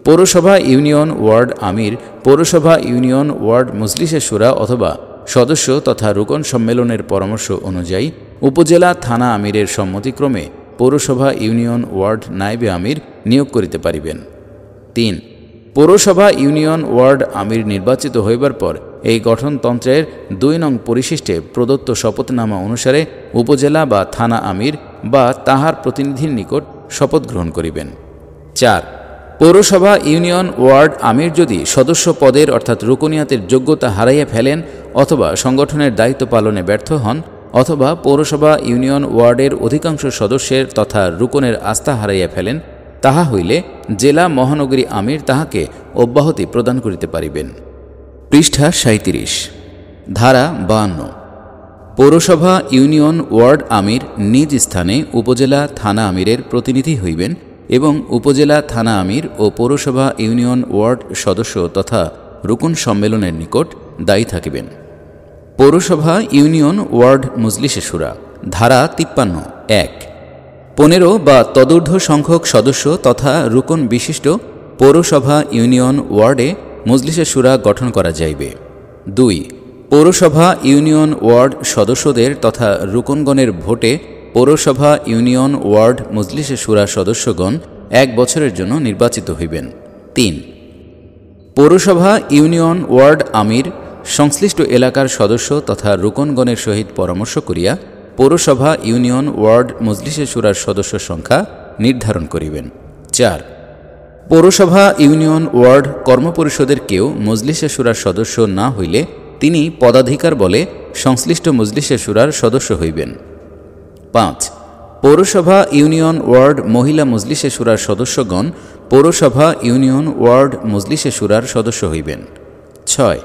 পৌরসভা ইউনিয়ন ওয়ার্ড আমির পৌরসভা ইউনিয়ন ওয়ার্ড মজলিসে শুরা অথবা সদস্য তথা রুকন সম্মেলনের পরামর্শ অনুযায়ী উপজেলা থানা আমিরের সম্মতিক্রমে পৌরসভা ইউনিয়ন ওয়ার্ড নায়েবে আমির নিয়োগ করিতে পারিবেন। 3 পৌরসভা ইউনিয়ন ওয়ার্ড আমির নির্বাচিত হইবার পর এই গঠনতন্ত্রের 2 নং পরিশিষ্টে প্রদত্ত শপথনামা অনুসারে উপজেলা বা থানা আমির বা তাহার প্রতিনিধির নিকট শপথ গ্রহণ করিবেন। 4 পৌরসভা ইউনিয়ন ওয়ার্ড আমির যদি সদস্য পদের অর্থাৎ রুকনিয়াতের যোগ্যতা হারাইয়া ফেলেন অথবা সংগঠনের দায়িত্ব পালনে ব্যর্থ হন অথবা পৌরসভা ইউনিয়ন ওয়ার্ডের অধিকাংশ সদস্যের তথা রুকনের আস্থা হারাইয়া ফেলেন, তাহা হইলে জেলা মহানগরী আমির তাহাকে অব্যাহতি প্রদান করিতে পারিবেন। পৃষ্ঠা 37 ধারা 52 পৌরসভা ইউনিয়ন ওয়ার্ড আমির নিজ স্থানে উপজেলা থানা আমিরের প্রতিনিধি হইবেন এবং উপজেলা থানা আমির ও পৌরসভা ইউনিয়ন ওয়ার্ড সদস্য তথা রুকন সম্মেলনের নিকট দায়ী থাকিবেন। পৌরসভা ইউনিয়ন ওয়ার্ড মজলিসে শুরা ধারা 53 1 15 বা তদূর্ধ্ব সংখ্যক সদস্য তথা রুকন বিশিষ্ট পৌরসভা ইউনিয়ন ওয়ার্ডে মজলিসে শুরা গঠন করা যাইবে। 2 পৌরসভা ইউনিয়ন ওয়ার্ড সদস্যদের তথা রুকনগণের ভোটে পৌরসভা ইউনিয়ন ওয়ার্ড মজলিসে শুরা সদস্যগণ 1 বছরের জন্য নির্বাচিত হইবেন। 3 পৌরসভা ইউনিয়ন ওয়ার্ড আমির সংশ্লিষ্ট এলাকার সদস্য তথা রুকনগণের সহিত পরামর্শ করিয়া পৌরসভা ইউনিয়ন ওয়ার্ড মজলিসে শুরার সদস্য সংখ্যা নির্ধারণ করিবেন। 4 পৌরসভা ইউনিয়ন ওয়ার্ড কর্মপরিষদের কেউ মজলিসে শুরার সদস্য না হইলে তিনি পদাধিকার বলে সংশ্লিষ্ট মজলিসে শুরার সদস্য হইবেন। 5 পৌরসভা ইউনিয়ন ওয়ার্ড মহিলা মজলিসে শুরার সদস্যগণ পৌরসভা ইউনিয়ন ওয়ার্ড মজলিসে শুরার সদস্য হইবেন। 6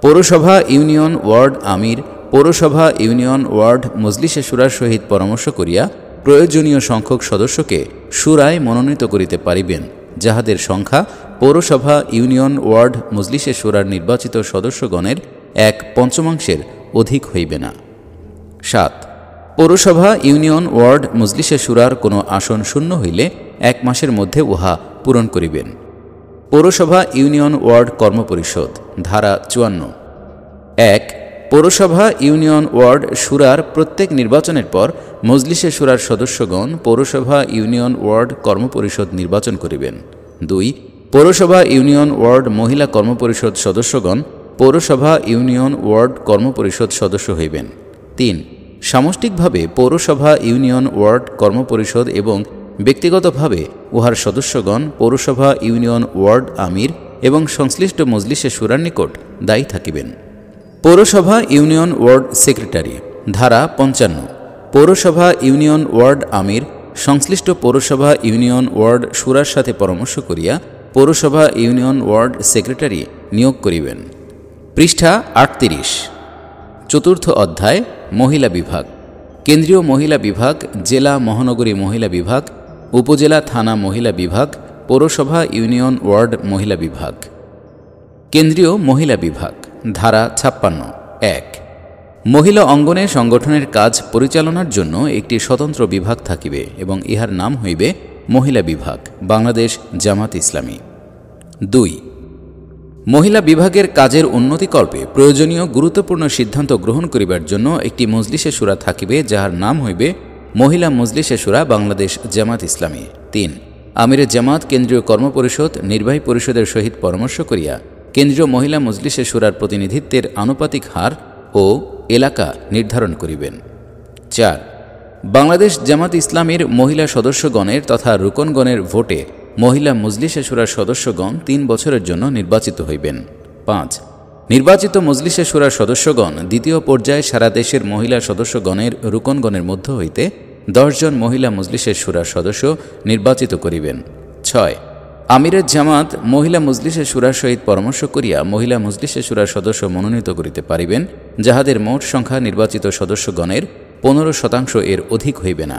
পৌরসভা ইউনিয়ন ওয়ার্ড আমির পৌরসভা ইউনিয়ন ওয়ার্ড মজলিসে শুরার সহিত পরামর্শ করিয়া প্রয়োজনীয় সংখ্যক সদস্যকে শুরায় মনোনীত করিতে পারিবেন, যাহাদের সংখ্যা পৌরসভা ইউনিয়ন ওয়ার্ড মজলিসে শুরার নির্বাচিত সদস্যগণের 1/5 অধিক হইবে না। 7 পৌরসভা ইউনিয়ন ওয়ার্ড মজলিসে শুরার কোনো আসন শূন্য হইলে 1 মাসের মধ্যে উহা পূরণ করিবেন। পৌরসভা ইউনিয়ন ওয়ার্ড কর্মপরিষদ ধারা 54 1 পৌরসভা ইউনিয়ন ওয়ার্ড শুরার প্রত্যেক নির্বাচনের পর মজলিসে শুরার সদস্যগণ পৌরসভা ইউনিয়ন ওয়ার্ড কর্মপরিষদ নির্বাচন করিবেন। 2 পৌরসভা ইউনিয়ন ওয়ার্ড মহিলা কর্মপরিষদ সদস্যগণ পৌরসভা ইউনিয়ন ওয়ার্ড কর্মপরিষদ সদস্য হইবেন। 3 সামষ্টিকভাবে পৌরসভা ইউনিয়ন ওয়ার্ড কর্মপরিষদ এবং ব্যক্তিগতভাবে উহার সদস্যগণ পৌরসভা ইউনিয়ন ওয়ার্ড আমির এবং সংশ্লিষ্ট মজলিসে শুরার নিকট দায়ী থাকিবেন। পৌরসভা ইউনিয়ন ওয়ার্ড সেক্রেটারি ধারা 55 পৌরসভা ইউনিয়ন ওয়ার্ড আমির সংশ্লিষ্ট পৌরসভা ইউনিয়ন ওয়ার্ড শুরার সাথে পরামর্শ করিয়া পৌরসভা ইউনিয়ন ওয়ার্ড সেক্রেটারি নিয়োগ করিবেন। পৃষ্ঠা 38 চতুর্থ অধ্যায় মহিলা বিভাগ কেন্দ্রীয় মহিলা বিভাগ জেলা মহানগরী মহিলা বিভাগ উপজেলা থানা মহিলা বিভাগ পৌরসভা ইউনিয়ন ওয়ার্ড মহিলা বিভাগ কেন্দ্রীয় মহিলা বিভাগ ধারা 56 1 মহিলা অঙ্গনে সংগঠনের কাজ পরিচালনার জন্য একটি স্বতন্ত্র বিভাগ থাকিবে এবং ইহার নাম হইবে মহিলা বিভাগ বাংলাদেশ জামাত ইসলামী। 2 মহিলা বিভাগের কাজের উন্নতিকল্পে প্রয়োজনীয় গুরুত্বপূর্ণ সিদ্ধান্ত গ্রহণ করিবার জন্য একটি মজলিসে শুরা থাকিবে, যাহার নাম হইবে মহিলা মজলিসে শুরা বাংলাদেশ জামাত ইসলামী। 3 আমিরে জামাত কেন্দ্রীয় কর্মপরিষদ নির্বাহী পরিষদের সহিত পরামর্শ করিয়া কেন্দ্রীয় মহিলা মজলিসে শুরার প্রতিনিধিত্বের আনুপাতিক হার ও এলাকা নির্ধারণ করিবেন। 4 বাংলাদেশ জামাত ইসলামীর মহিলা সদস্যগণের তথা রুকনগণের ভোটে মহিলা মজলিসে শুরার সদস্যগণ 3 বছরের জন্য নির্বাচিত হইবেন। 5 নির্বাচিত মজলিসে শুরার সদস্যগণ দ্বিতীয় পর্যায়ে সারা দেশের মহিলা সদস্যগণের রুকনগণের মধ্য হইতে 10 জন মহিলা মজলিসের শুরার সদস্য নির্বাচিত করিবেন। 6 আমিরের জামাত মহিলা মজলিসে শুরার সহিত পরামর্শ করিয়া মহিলা মজলিসে শুরার সদস্য মনোনীত করিতে পারিবেন, যাহাদের মোট সংখ্যা নির্বাচিত সদস্যগণের 15% এর অধিক হইবে না।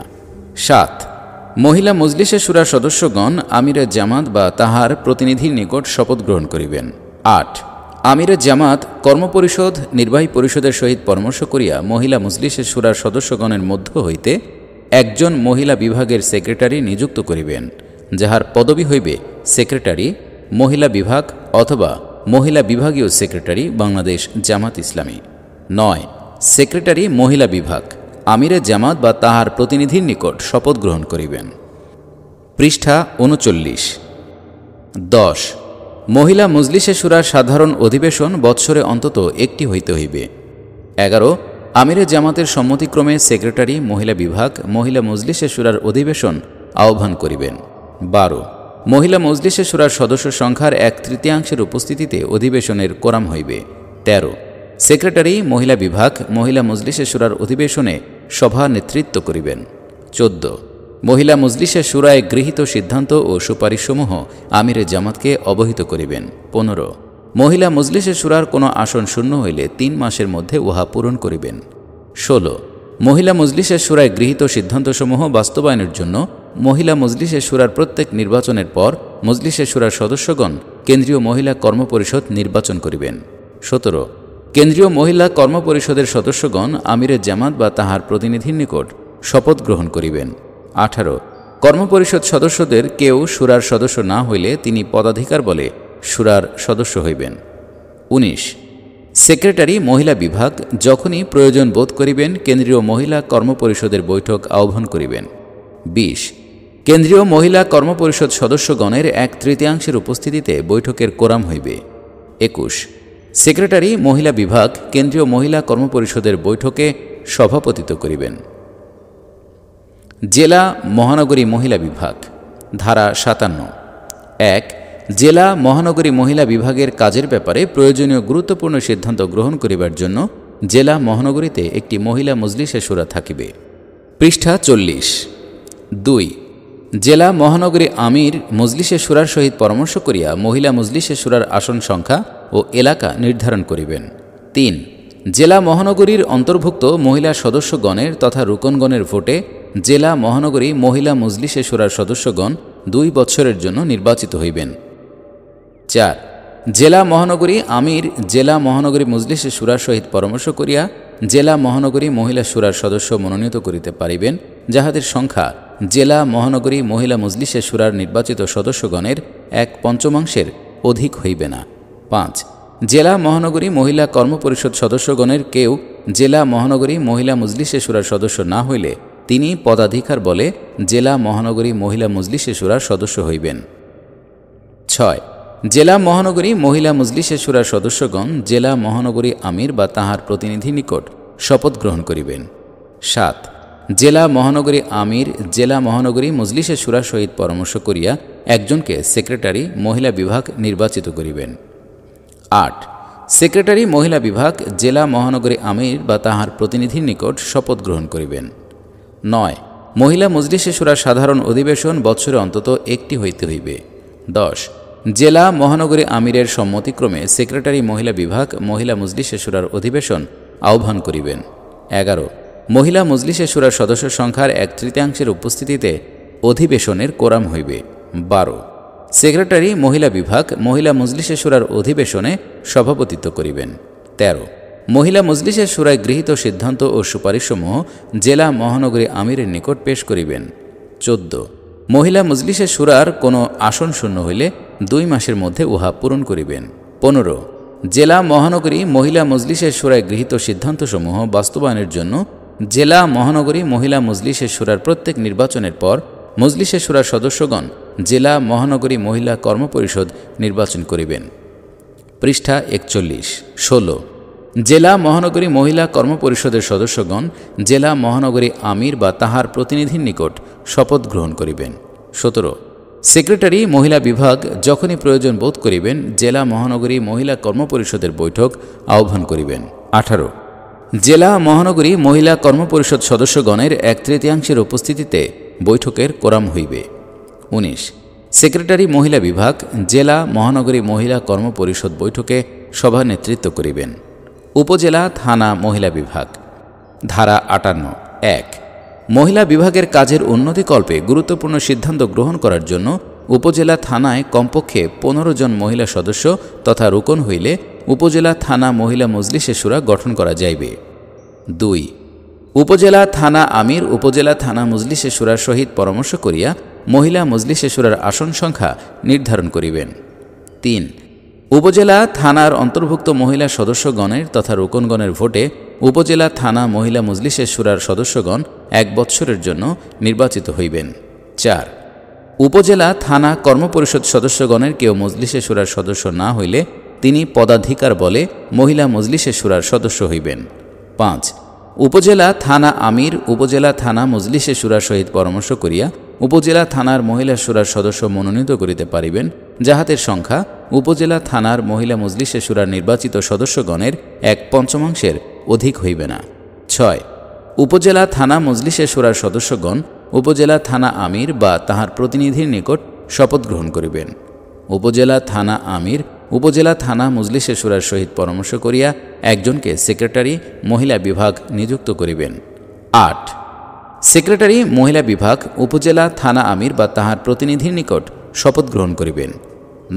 7 মহিলা মজলিসে শুরার সদস্যগণ আমিরের জামাত বা তাহার প্রতিনিধির নিকট শপথ গ্রহণ করিবেন। 8 আমিরের জামাত কর্মপরিষদ নির্বাহী পরিষদের সহিত পরামর্শ করিয়া মহিলা মজলিসে শুরার সদস্যগণের মধ্য হইতে একজন মহিলা বিভাগের সেক্রেটারি নিযুক্ত করিবেন, যাহার পদবি হইবে সেক্রেটারি, মহিলা বিভাগ অথবা মহিলা বিভাগীয় সেক্রেটারি, বাংলাদেশ জামাত ইসলামী। 9 সেক্রেটারি মহিলা বিভাগ আমিরের জামাত বা তাহার প্রতিনিধির নিকট শপথ গ্রহণ করিবেন। পৃষ্ঠা 39। 10 মহিলা মজলিসে শুরার সাধারণ অধিবেশন বৎসরে অন্তত একটি হইতে হইবে। 11 আমিরের জামাতের সম্মতিক্রমে সেক্রেটারি মহিলা বিভাগ মহিলা মজলিসে শুরার অধিবেশন আহ্বান করিবেন। 12 মহিলা মজলিসে শুরার সদস্য সংখ্যার 1/3 উপস্থিতিতে অধিবেশনের কোরাম হইবে। 13 সেক্রেটারি মহিলা বিভাগ মহিলা মজলিসে শুরার অধিবেশনে সভা নেতৃত্ব করিবেন। 14 মহিলা মজলিসে শুরায় গৃহীত সিদ্ধান্ত ও সুপারিশসমূহ আমিরের জামাতকে অবহিত করিবেন। 15 মহিলা মজলিসে শুরার কোনো আসন শূন্য হইলে 3 মাসের মধ্যে উহা পূরণ করিবেন। 16 মহিলা মজলিসে শুরায় গৃহীত সিদ্ধান্তসমূহ বাস্তবায়নের জন্য মহিলা মজলিসে শুরার প্রত্যেক নির্বাচনের পর মজলিসে শুরার সদস্যগণ কেন্দ্রীয় মহিলা কর্মপরিষদ নির্বাচন করিবেন। 17 কেন্দ্রীয় মহিলা কর্মপরিষদের সদস্যগণ আমিরের জামাত বা তাহার প্রতিনিধির নিকট শপথ গ্রহণ করিবেন। 18 কর্মপরিষদ সদস্যদের কেউ শুরার সদস্য না হইলে তিনি পদাধিকার বলে শুরার সদস্য হইবেন। 19 সেক্রেটারি মহিলা বিভাগ যখনই প্রয়োজন বোধ করিবেন কেন্দ্রীয় মহিলা কর্মপরিষদের বৈঠক আহ্বান করিবেন। 20 কেন্দ্রীয় মহিলা কর্মপরিষদ সদস্যগণের 1/3 উপস্থিতিতে বৈঠকের কোরাম হইবে। 21 সেক্রেটারি মহিলা বিভাগ কেন্দ্রীয় মহিলা কর্মপরিষদের বৈঠকে সভাপতিত্ব করিবেন। জেলা মহানগরী মহিলা বিভাগ ধারা 57 1 জেলা মহানগরী মহিলা বিভাগের কাজের ব্যাপারে প্রয়োজনীয় গুরুত্বপূর্ণ সিদ্ধান্ত গ্রহণ করিবার জন্য জেলা মহানগরীতে একটি মহিলা মজলিসে শুরা থাকিবে। পৃষ্ঠা 40। 2 জেলা মহানগরী আমির মজলিসে শুরার সহিত পরামর্শ করিয়া মহিলা মজলিসে শুরার আসন সংখ্যা ও এলাকা নির্ধারণ করিবেন। 3 জেলা মহানগরীর অন্তর্ভুক্ত মহিলা সদস্যগণের তথা রুকনগণের ভোটে জেলা মহানগরী মহিলা মজলিসে শুরার সদস্যগণ 2 বৎসরের জন্য নির্বাচিত হইবেন। 4 জেলা মহানগরী আমির জেলা মহানগরী মজলিসে শুরার সহিত পরামর্শ করিয়া জেলা মহানগরী মহিলা শুরার সদস্য মনোনীত করিতে পারিবেন, যাহাদের সংখ্যা জেলা মহানগরী মহিলা মজলিসে শুরার নির্বাচিত সদস্যগণের 1/5 অধিক হইবে না। 5 জেলা মহানগরী মহিলা কর্মপরিষদ সদস্যগণের কেউ জেলা মহানগরী মহিলা মজলিসে শুরার সদস্য না হইলে তিনি পদাধিকার বলে জেলা মহানগরী মহিলা মজলিসে শুরার সদস্য হইবেন। 6 জেলা মহানগরী মহিলা মজলিসে শুরার সদস্যগণ জেলা মহানগরী আমির বা তাহার প্রতিনিধি নিকট শপথ গ্রহণ করিবেন। 7 জেলা মহানগরী আমির জেলা মহানগরী মজলিসে শুরার সহিত পরামর্শ করিয়া একজনকে সেক্রেটারি মহিলা বিভাগ নির্বাচিত করিবেন। 8 সেক্রেটারি মহিলা বিভাগ জেলা মহানগরী আমির বা তাহার প্রতিনিধির নিকট শপথ গ্রহণ করিবেন। 9 মহিলা মজলিসে শুরার সাধারণ অধিবেশন বৎসরে অন্তত একটি হইতে হইবে। 10 জেলা মহানগরী আমিরের সম্মতিক্রমে সেক্রেটারি মহিলা বিভাগ মহিলা মজলিসে শুরার অধিবেশন আহ্বান করিবেন। 11 মহিলা মজলিসে শুরার সদস্য সংখ্যার 1/3 উপস্থিতিতে অধিবেশনের কোরাম হইবে। 12 সেক্রেটারি মহিলা বিভাগ মহিলা মজলিসে শুরার অধিবেশনে সভাপতিত্ব করিবেন। 13 মহিলা মজলিসে শুরায় গৃহীত সিদ্ধান্ত ও সুপারিশসমূহ জেলা মহানগরী আমিরের নিকট পেশ করিবেন। 14 মহিলা মজলিসে শুরার কোনো আসন শূন্য হইলে 2 মাসের মধ্যে উহা পূরণ করিবেন। 15 জেলা মহানগরী মহিলা মজলিসে শুরায় গৃহীত সিদ্ধান্তসমূহ বাস্তবায়নের জন্য জেলা মহানগরী মহিলা মজলিসে শুরার প্রত্যেক নির্বাচনের পর মজলিসে শুরার সদস্যগণ জেলা মহানগরী মহিলা কর্মপরিষদ নির্বাচন করিবেন। পৃষ্ঠা 41। 16 জেলা মহানগরী মহিলা কর্মপরিষদের সদস্যগণ জেলা মহানগরী আমির বা তাহার প্রতিনিধির নিকট শপথ গ্রহণ করিবেন। 17 সেক্রেটারি মহিলা বিভাগ যখনই প্রয়োজন বোধ করিবেন জেলা মহানগরী মহিলা কর্মপরিষদের বৈঠক আহ্বান করিবেন। 18 জেলা মহানগরী মহিলা কর্মপরিষদ সদস্যগণের 1/3 উপস্থিতিতে বৈঠকের কোরাম হইবে। 19 সেক্রেটারি মহিলা বিভাগ জেলা মহানগরী মহিলা কর্মপরিষদ বৈঠকে সভা নেতৃত্ব করিবেন। উপজেলা থানা মহিলা বিভাগ ধারা 58 1 মহিলা বিভাগের কাজের উন্নতিকল্পে গুরুত্বপূর্ণ সিদ্ধান্ত গ্রহণ করার জন্য উপজেলা থানায় কমপক্ষে 15 জন মহিলা সদস্য তথা রুকন হইলে উপজেলা থানা মহিলা মজলিসে শুরা গঠন করা যাইবে। 2 উপজেলা থানা আমির উপজেলা থানা মজলিসে শুরার সহিত পরামর্শ করিয়া মহিলা মজলিসে শুরার আসন সংখ্যা নির্ধারণ করিবেন। 3 উপজেলা থানার অন্তর্ভুক্ত মহিলা সদস্যগণের তথা রুকনগণের ভোটে উপজেলা থানা মহিলা মজলিসে শুরার সদস্যগণ 1 বৎসরের জন্য নির্বাচিত হইবেন। 4 উপজেলা থানা কর্মপরিষদ সদস্যগণের কেউ মজলিসে শুরার সদস্য না হইলে তিনি পদাধিকার বলে মহিলা মজলিসে শুরার সদস্য হইবেন। 5 উপজেলা থানা আমির উপজেলা থানা মজলিসে শুরার সহিত পরামর্শ করিয়া উপজেলা থানার মহিলা শুরার সদস্য মনোনীত করিতে পারিবেন, যাহাদের সংখ্যা উপজেলা থানার মহিলা মজলিসে শুরার নির্বাচিত সদস্যগণের 1/5 অধিক হইবে না। 6 উপজেলা থানা মজলিসে শুরার সদস্যগণ উপজেলা থানা আমির বা তাহার প্রতিনিধির নিকট শপথ গ্রহণ করিবেন। উপজেলা থানা আমির উপজেলা থানা মজলিসে শুরার সহিত পরামর্শ করিয়া একজনকে সেক্রেটারি মহিলা বিভাগ নিযুক্ত করিবেন। 8 সেক্রেটারি মহিলা বিভাগ উপজেলা থানা আমির বা তাহার প্রতিনিধির নিকট শপথ গ্রহণ করিবেন।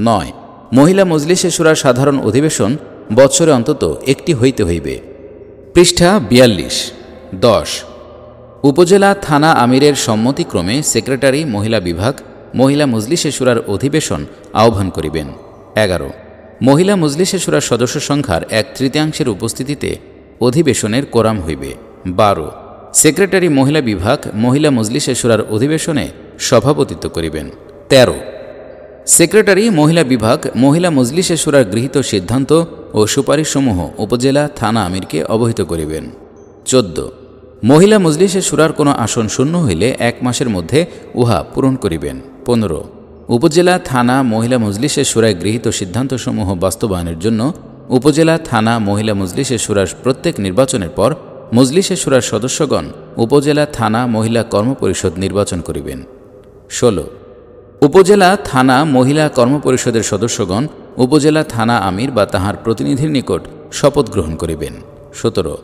9 মহিলা মজলিসে শুরার সাধারণ অধিবেশন বৎসরে অন্তত একটি হইতে হইবে। পৃষ্ঠা 42। 10 উপজেলা থানা আমিরের সম্মতিক্রমে সেক্রেটারি মহিলা বিভাগ মহিলা মজলিসে শুরার অধিবেশন আহ্বান করিবেন। 11 মহিলা মজলিসে শুরার সদস্য সংখ্যার 1/3 উপস্থিতিতে অধিবেশনের কোরাম হইবে। 12 সেক্রেটারি মহিলা বিভাগ মহিলা মজলিসে শুরার অধিবেশনে সভাপতিত্ব করিবেন। 13 সেক্রেটারি মহিলা বিভাগ মহিলা মজলিসে শুরার গৃহীত সিদ্ধান্ত ও সুপারিশসমূহ উপজেলা থানা আমিরকে অবহিত করিবেন। 14 মহিলা মজলিসে শুরার কোনো আসন শূন্য হইলে 1 মাসের মধ্যে উহা পূরণ করিবেন। 15 উপজেলা থানা মহিলা মজলিসে শুরায় গৃহীত সিদ্ধান্তসমূহ বাস্তবায়নের জন্য উপজেলা থানা মহিলা মজলিসে শুরার প্রত্যেক নির্বাচনের পর মজলিসে শুরার সদস্যগণ উপজেলা থানা মহিলা কর্মপরিষদ নির্বাচন করিবেন। 16 উপজেলা থানা মহিলা কর্মপরিষদের সদস্যগণ উপজেলা থানা আমির বা তাহার প্রতিনিধির নিকট শপথ গ্রহণ করিবেন। 17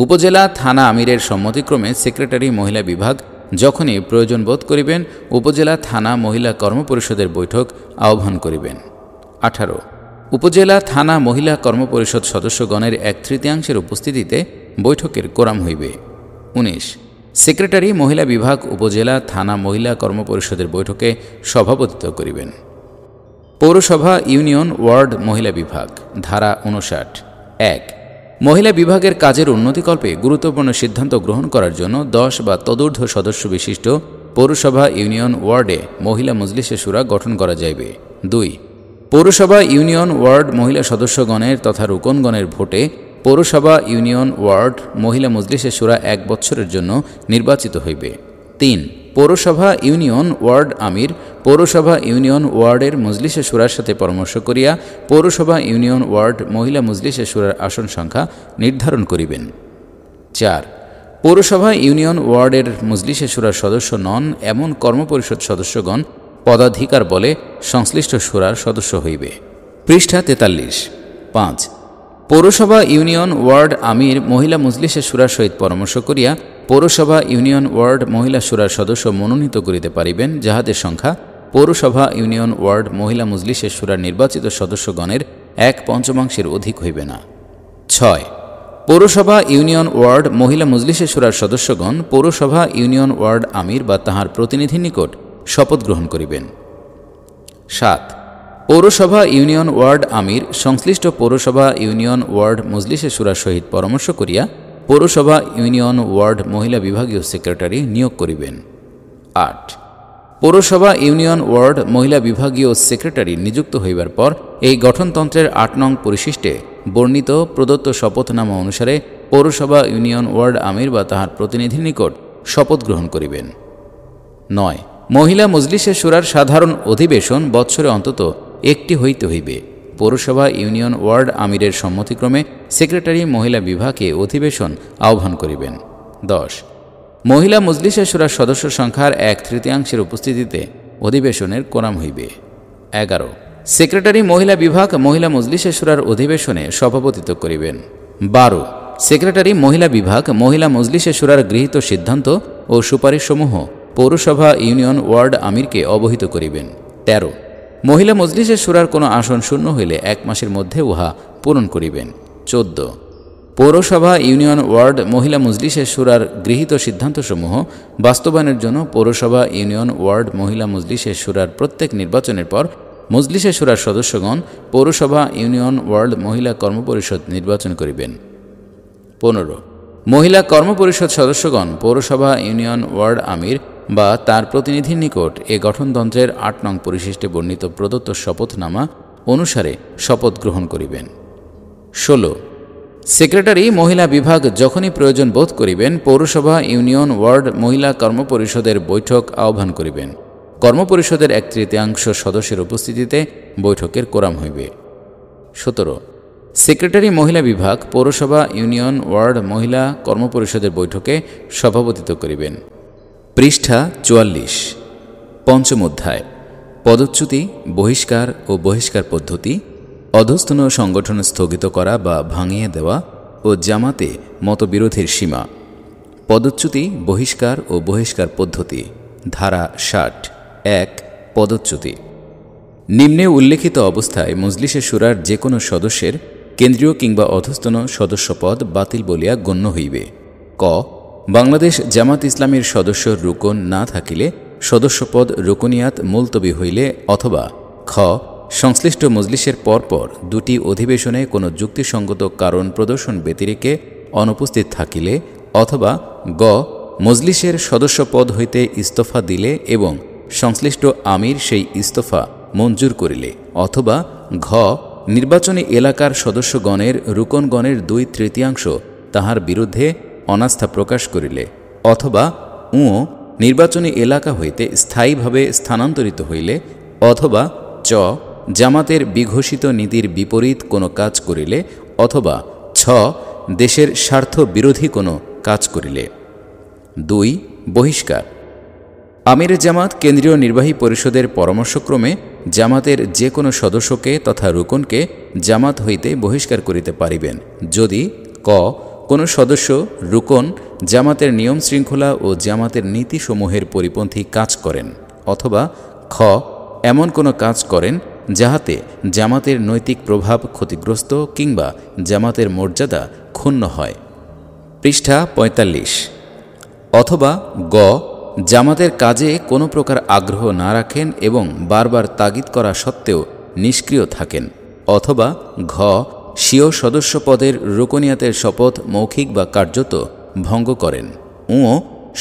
উপজেলা থানা আমিরের সম্মতিক্রমে সেক্রেটারি মহিলা বিভাগ যখনই প্রয়োজন বোধ করিবেন উপজেলা থানা মহিলা কর্মপরিষদের বৈঠক আহ্বান করিবেন। 18 উপজেলা থানা মহিলা কর্মপরিষদ সদস্যগণের 1/3 উপস্থিতিতে বৈঠকের কোরাম হইবে। 19 সেক্রেটারি মহিলা বিভাগ উপজেলা থানা মহিলা কর্মপরিষদের বৈঠকে সভাপতিত্ব করিবেন। পৌরসভা ইউনিয়ন ওয়ার্ড মহিলা বিভাগ ধারা 59। 1 মহিলা বিভাগের কাজের উন্নতিকল্পে গুরুত্বপূর্ণ সিদ্ধান্ত গ্রহণ করার জন্য 10 বা তদূর্ধ্ব সদস্য বিশিষ্ট পৌরসভা ইউনিয়ন ওয়ার্ডে মহিলা মজলিসে শুরা গঠন করা যাইবে। 2 পৌরসভা ইউনিয়ন ওয়ার্ড মহিলা সদস্যগণের তথা রুকনগণের ভোটে পৌরসভা ইউনিয়ন ওয়ার্ড মহিলা মজলিসে শুরা 1 বৎসরের জন্য নির্বাচিত হইবে। 3 পৌরসভা ইউনিয়ন ওয়ার্ড আমির পৌরসভা ইউনিয়ন ওয়ার্ডের মজলিসে শুরার সাথে পরামর্শ করিয়া পৌরসভা ইউনিয়ন ওয়ার্ড মহিলা মজলিসে শুরার আসন সংখ্যা নির্ধারণ করিবেন। 4 পৌরসভা ইউনিয়ন ওয়ার্ডের মজলিসে শুরার সদস্য নন এমন কর্মপরিষদ সদস্যগণ পদাধিকার বলে সংশ্লিষ্ট শুরার সদস্য হইবে। পৃষ্ঠা 43। 5 পৌরসভা ইউনিয়ন ওয়ার্ড আমির মহিলা মজলিসে শুরার সহিত পরামর্শ করিয়া পৌরসভা ইউনিয়ন ওয়ার্ড মহিলা শুরার সদস্য মনোনীত করিতে পারিবেন, যাহাদের সংখ্যা পৌরসভা ইউনিয়ন ওয়ার্ড মহিলা মজলিসে শুরার নির্বাচিত সদস্যগণের 1/5 অধিক হইবে না। 6 পৌরসভা ইউনিয়ন ওয়ার্ড মহিলা মজলিসে শুরার সদস্যগণ পৌরসভা ইউনিয়ন ওয়ার্ড আমির বা তাহার প্রতিনিধির নিকট শপথ গ্রহণ করিবেন। 7 পৌরসভা ইউনিয়ন ওয়ার্ড আমির সংশ্লিষ্ট পৌরসভা ইউনিয়ন ওয়ার্ড মজলিসে শুরার সহিত পরামর্শ করিয়া পৌরসভা ইউনিয়ন ওয়ার্ড মহিলা বিভাগীয় সেক্রেটারি নিয়োগ করিবেন। 8 পৌরসভা ইউনিয়ন ওয়ার্ড মহিলা বিভাগীয় সেক্রেটারি নিযুক্ত হইবার পর এই গঠনতন্ত্রের 8 নং পরিশিষ্টে বর্ণিত প্রদত্ত শপথনামা অনুসারে পৌরসভা ইউনিয়ন ওয়ার্ড আমির বা তাহার প্রতিনিধির নিকট শপথ গ্রহণ করিবেন। 9 মহিলা মজলিসে শুরার সাধারণ অধিবেশন বৎসরে অন্তত একটি হইতে হইবে। পৌরসভা ইউনিয়ন ওয়ার্ড আমিরের সম্মতিক্রমে সেক্রেটারি মহিলা বিভাগে অধিবেশন আহ্বান করিবেন। 10 মহিলা মজলিসে শুরার সদস্য সংখ্যার 1/3 উপস্থিতিতে অধিবেশনের কোরাম হইবে। 11 সেক্রেটারি মহিলা বিভাগ মহিলা মজলিসে শুরার অধিবেশনে সভাপতিত্ব করিবেন। 12 সেক্রেটারি মহিলা বিভাগ মহিলা মজলিসে শুরার গৃহীত সিদ্ধান্ত ও সুপারিশসমূহ পৌরসভা ইউনিয়ন ওয়ার্ড আমিরকে অবহিত করিবেন। 13 মহিলা মজলিসে শুরার কোনো আসন শূন্য হইলে 1 মাসের মধ্যে উহা পূরণ করিবেন। 14 পৌরসভা ইউনিয়ন ওয়ার্ড মহিলা মজলিসে শুরার গৃহীত সিদ্ধান্তসমূহ বাস্তবায়নের জন্য পৌরসভা ইউনিয়ন ওয়ার্ড মহিলা মজলিসে শুরার প্রত্যেক নির্বাচনের পর মজলিসে শুরার সদস্যগণ পৌরসভা ইউনিয়ন ওয়ার্ড মহিলা কর্মপরিষদ নির্বাচন করিবেন। 15 মহিলা কর্মপরিষদ সদস্যগণ পৌরসভা ইউনিয়ন ওয়ার্ড আমির বা তার প্রতিনিধির নিকট এ গঠনতন্ত্রের 8 নং পরিশিষ্টে বর্ণিত প্রদত্ত শপথনামা অনুসারে শপথ গ্রহণ করিবেন। 16 সেক্রেটারি মহিলা বিভাগ যখনই প্রয়োজন বোধ করিবেন পৌরসভা ইউনিয়ন ওয়ার্ড মহিলা কর্মপরিষদের বৈঠক আহ্বান করিবেন। কর্মপরিষদের 1/3 সদস্যের উপস্থিতিতে বৈঠকের কোরাম হইবে। 17 সেক্রেটারি মহিলা বিভাগ পৌরসভা ইউনিয়ন ওয়ার্ড মহিলা কর্মপরিষদের বৈঠকে সভাপতিত্ব করিবেন। পৃষ্ঠা 44 পঞ্চম অধ্যায় পদচ্যুতি, বহিষ্কার ও বহিষ্কার পদ্ধতি, অধস্তন সংগঠন স্থগিত করা বা ভাঙিয়ে দেওয়া ও জামাতে মতবিরোধের সীমা। পদচ্যুতি, বহিষ্কার ও বহিষ্কার পদ্ধতি। ধারা 60 1 পদচ্যুতি। নিম্নে উল্লেখিত অবস্থায় মজলিসে শুরার যে কোনো সদস্যের কেন্দ্রীয় কিংবা অধস্তন সদস্যপদ বাতিল বলিয়া গণ্য হইবে। ক বাংলাদেশ জামাত ইসলামীর সদস্য রুকন না থাকিলে সদস্যপদ রুকনিয়াত মুলতবি হইলে, অথবা খ সংশ্লিষ্ট মজলিসের পরপর 2টি অধিবেশনে কোনো যুক্তিসঙ্গত কারণ প্রদর্শন ব্যতিরেকে অনুপস্থিত থাকিলে, অথবা গ মজলিসের সদস্যপদ হইতে ইস্তফা দিলে এবং সংশ্লিষ্ট আমির সেই ইস্তফা মঞ্জুর করিলে, অথবা ঘ নির্বাচনী এলাকার সদস্যগণের রুকনগণের 2/3 তাহার বিরুদ্ধে অনাস্থা প্রকাশ করিলে, অথবা উ নির্বাচনী এলাকা হইতে স্থায়ীভাবে স্থানান্তরিত হইলে, অথবা চ জামাতের বিঘোষিত নীতির বিপরীত কোনো কাজ করিলে, অথবা ছ দেশের স্বার্থ বিরোধী কোনো কাজ করিলে। 2 বহিষ্কার। আমিরে জামাত কেন্দ্রীয় নির্বাহী পরিষদের পরামর্শক্রমে জামাতের যে কোনো সদস্যকে তথা রুকনকে জামাত হইতে বহিষ্কার করিতে পারিবেন, যদি ক কোনো সদস্য রুকন জামাতের নিয়ম শৃঙ্খলা ও জামাতের নীতিসমূহের পরিপন্থী কাজ করেন, অথবা খ এমন কোনো কাজ করেন যাহাতে জামাতের নৈতিক প্রভাব ক্ষতিগ্রস্ত কিংবা জামাতের মর্যাদা ক্ষুণ্ণ হয়। পৃষ্ঠা 45 অথবা গ জামাতের কাজে কোনো প্রকার আগ্রহ না রাখেন এবং বারবার তাগিদ করা সত্ত্বেও নিষ্ক্রিয় থাকেন, অথবা ঘ স্বীয় সদস্যপদের রুকনিয়াতের শপথ মৌখিক বা কার্যত ভঙ্গ করেন, ও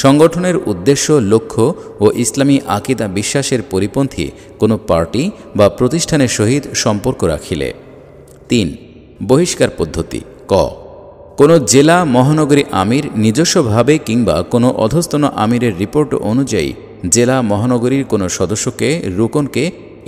সংগঠনের উদ্দেশ্য, লক্ষ্য ও ইসলামী আকিদা বিশ্বাসের পরিপন্থী কোনো পার্টি বা প্রতিষ্ঠানের সহিত সম্পর্ক রাখিলে। 3 বহিষ্কার পদ্ধতি। ক কোনো জেলা মহানগরী আমির নিজস্বভাবে কিংবা কোনো অধস্তন আমিরের রিপোর্ট অনুযায়ী জেলা মহানগরীর কোনো সদস্যকে রুকনকে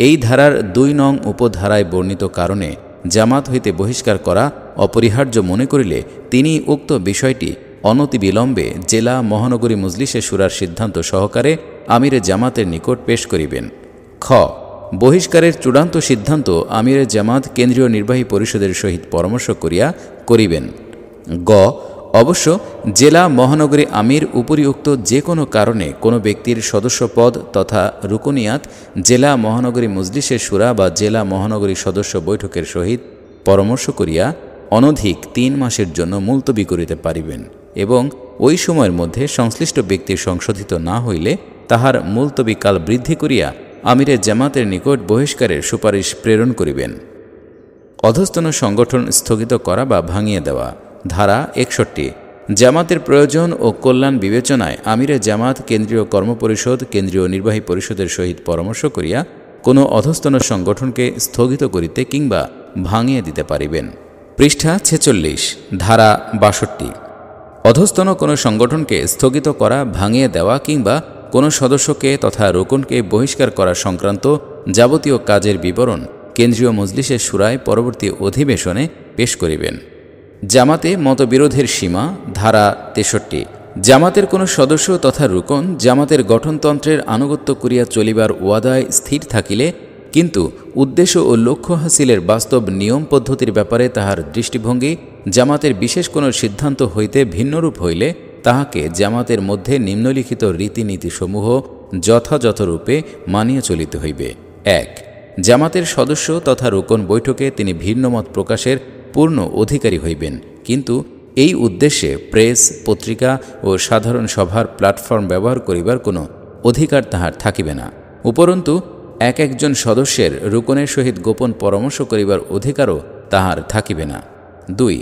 এই ধারার 2 নং উপধারায় বর্ণিত কারণে জামাত হইতে বহিষ্কার করা অপরিহার্য মনে করিলে তিনি উক্ত বিষয়টি অনতিবিলম্বে জেলা মহানগরী মজলিসে শুরার সিদ্ধান্ত সহকারে আমিরে জামাতের নিকট পেশ করিবেন। খ বহিষ্কারের চূড়ান্ত সিদ্ধান্ত আমিরে জামাত কেন্দ্রীয় নির্বাহী পরিষদের সহিত পরামর্শ করিয়া করিবেন। গ অবশ্য জেলা মহানগরী আমির উপরিউক্ত যে কোনো কারণে কোনো ব্যক্তির সদস্যপদ তথা রুকনিয়াত জেলা মহানগরী মজলিসে শুরা বা জেলা মহানগরী সদস্য বৈঠকের সহিত পরামর্শ করিয়া অনধিক 3 মাসের জন্য মুলতবি করিতে পারিবেন এবং ওই সময়ের মধ্যে সংশ্লিষ্ট ব্যক্তির সংশোধিত না হইলে তাহার মুলতবিকাল বৃদ্ধি করিয়া আমিরে জামাতের নিকট বহিষ্কারের সুপারিশ প্রেরণ করিবেন। অধস্তন সংগঠন স্থগিত করা বা ভাঙিয়ে দেওয়া। ধারা 61 জামাতের প্রয়োজন ও কল্যাণ বিবেচনায় আমিরে জামাত কেন্দ্রীয় কর্মপরিষদ কেন্দ্রীয় নির্বাহী পরিষদের সহিত পরামর্শ করিয়া কোনো অধস্তন সংগঠনকে স্থগিত করিতে কিংবা ভাঙিয়ে দিতে পারিবেন। পৃষ্ঠা 46 ধারা 62 অধস্তন কোনো সংগঠনকে স্থগিত করা, ভাঙিয়ে দেওয়া কিংবা কোনো সদস্যকে তথা রুকনকে বহিষ্কার করা সংক্রান্ত যাবতীয় কাজের বিবরণ কেন্দ্রীয় মজলিসের শুরায় পরবর্তী অধিবেশনে পেশ করিবেন। জামাতে মতবিরোধের সীমা ধারা 63। জামাতের কোনো সদস্য তথা রুকন জামাতের গঠনতন্ত্রের আনুগত্য করিয়া চলিবার ওয়াদায় স্থির থাকিলে কিন্তু উদ্দেশ্য ও লক্ষ্য হাসিলের বাস্তব নিয়ম পদ্ধতির ব্যাপারে তাহার দৃষ্টিভঙ্গি জামাতের বিশেষ কোনো সিদ্ধান্ত হইতে ভিন্নরূপ হইলে তাহাকে জামাতের মধ্যে নিম্নলিখিত রীতিনীতিসমূহ যথাযথরূপে মানিয়া চলিতে হইবে। 1. জামাতের সদস্য তথা রুকন বৈঠকে তিনি ভিন্নমত প্রকাশের পূর্ণ অধিকারী হইবেন, কিন্তু এই উদ্দেশ্যে প্রেস, পত্রিকা ও সাধারণ সভার প্ল্যাটফর্ম ব্যবহার করিবার কোনো অধিকার তাহার থাকিবে না। উপরন্তু এক একজন সদস্যের রুকনের সহিত গোপন পরামর্শ করিবার অধিকারও তাহার থাকিবে না। 2.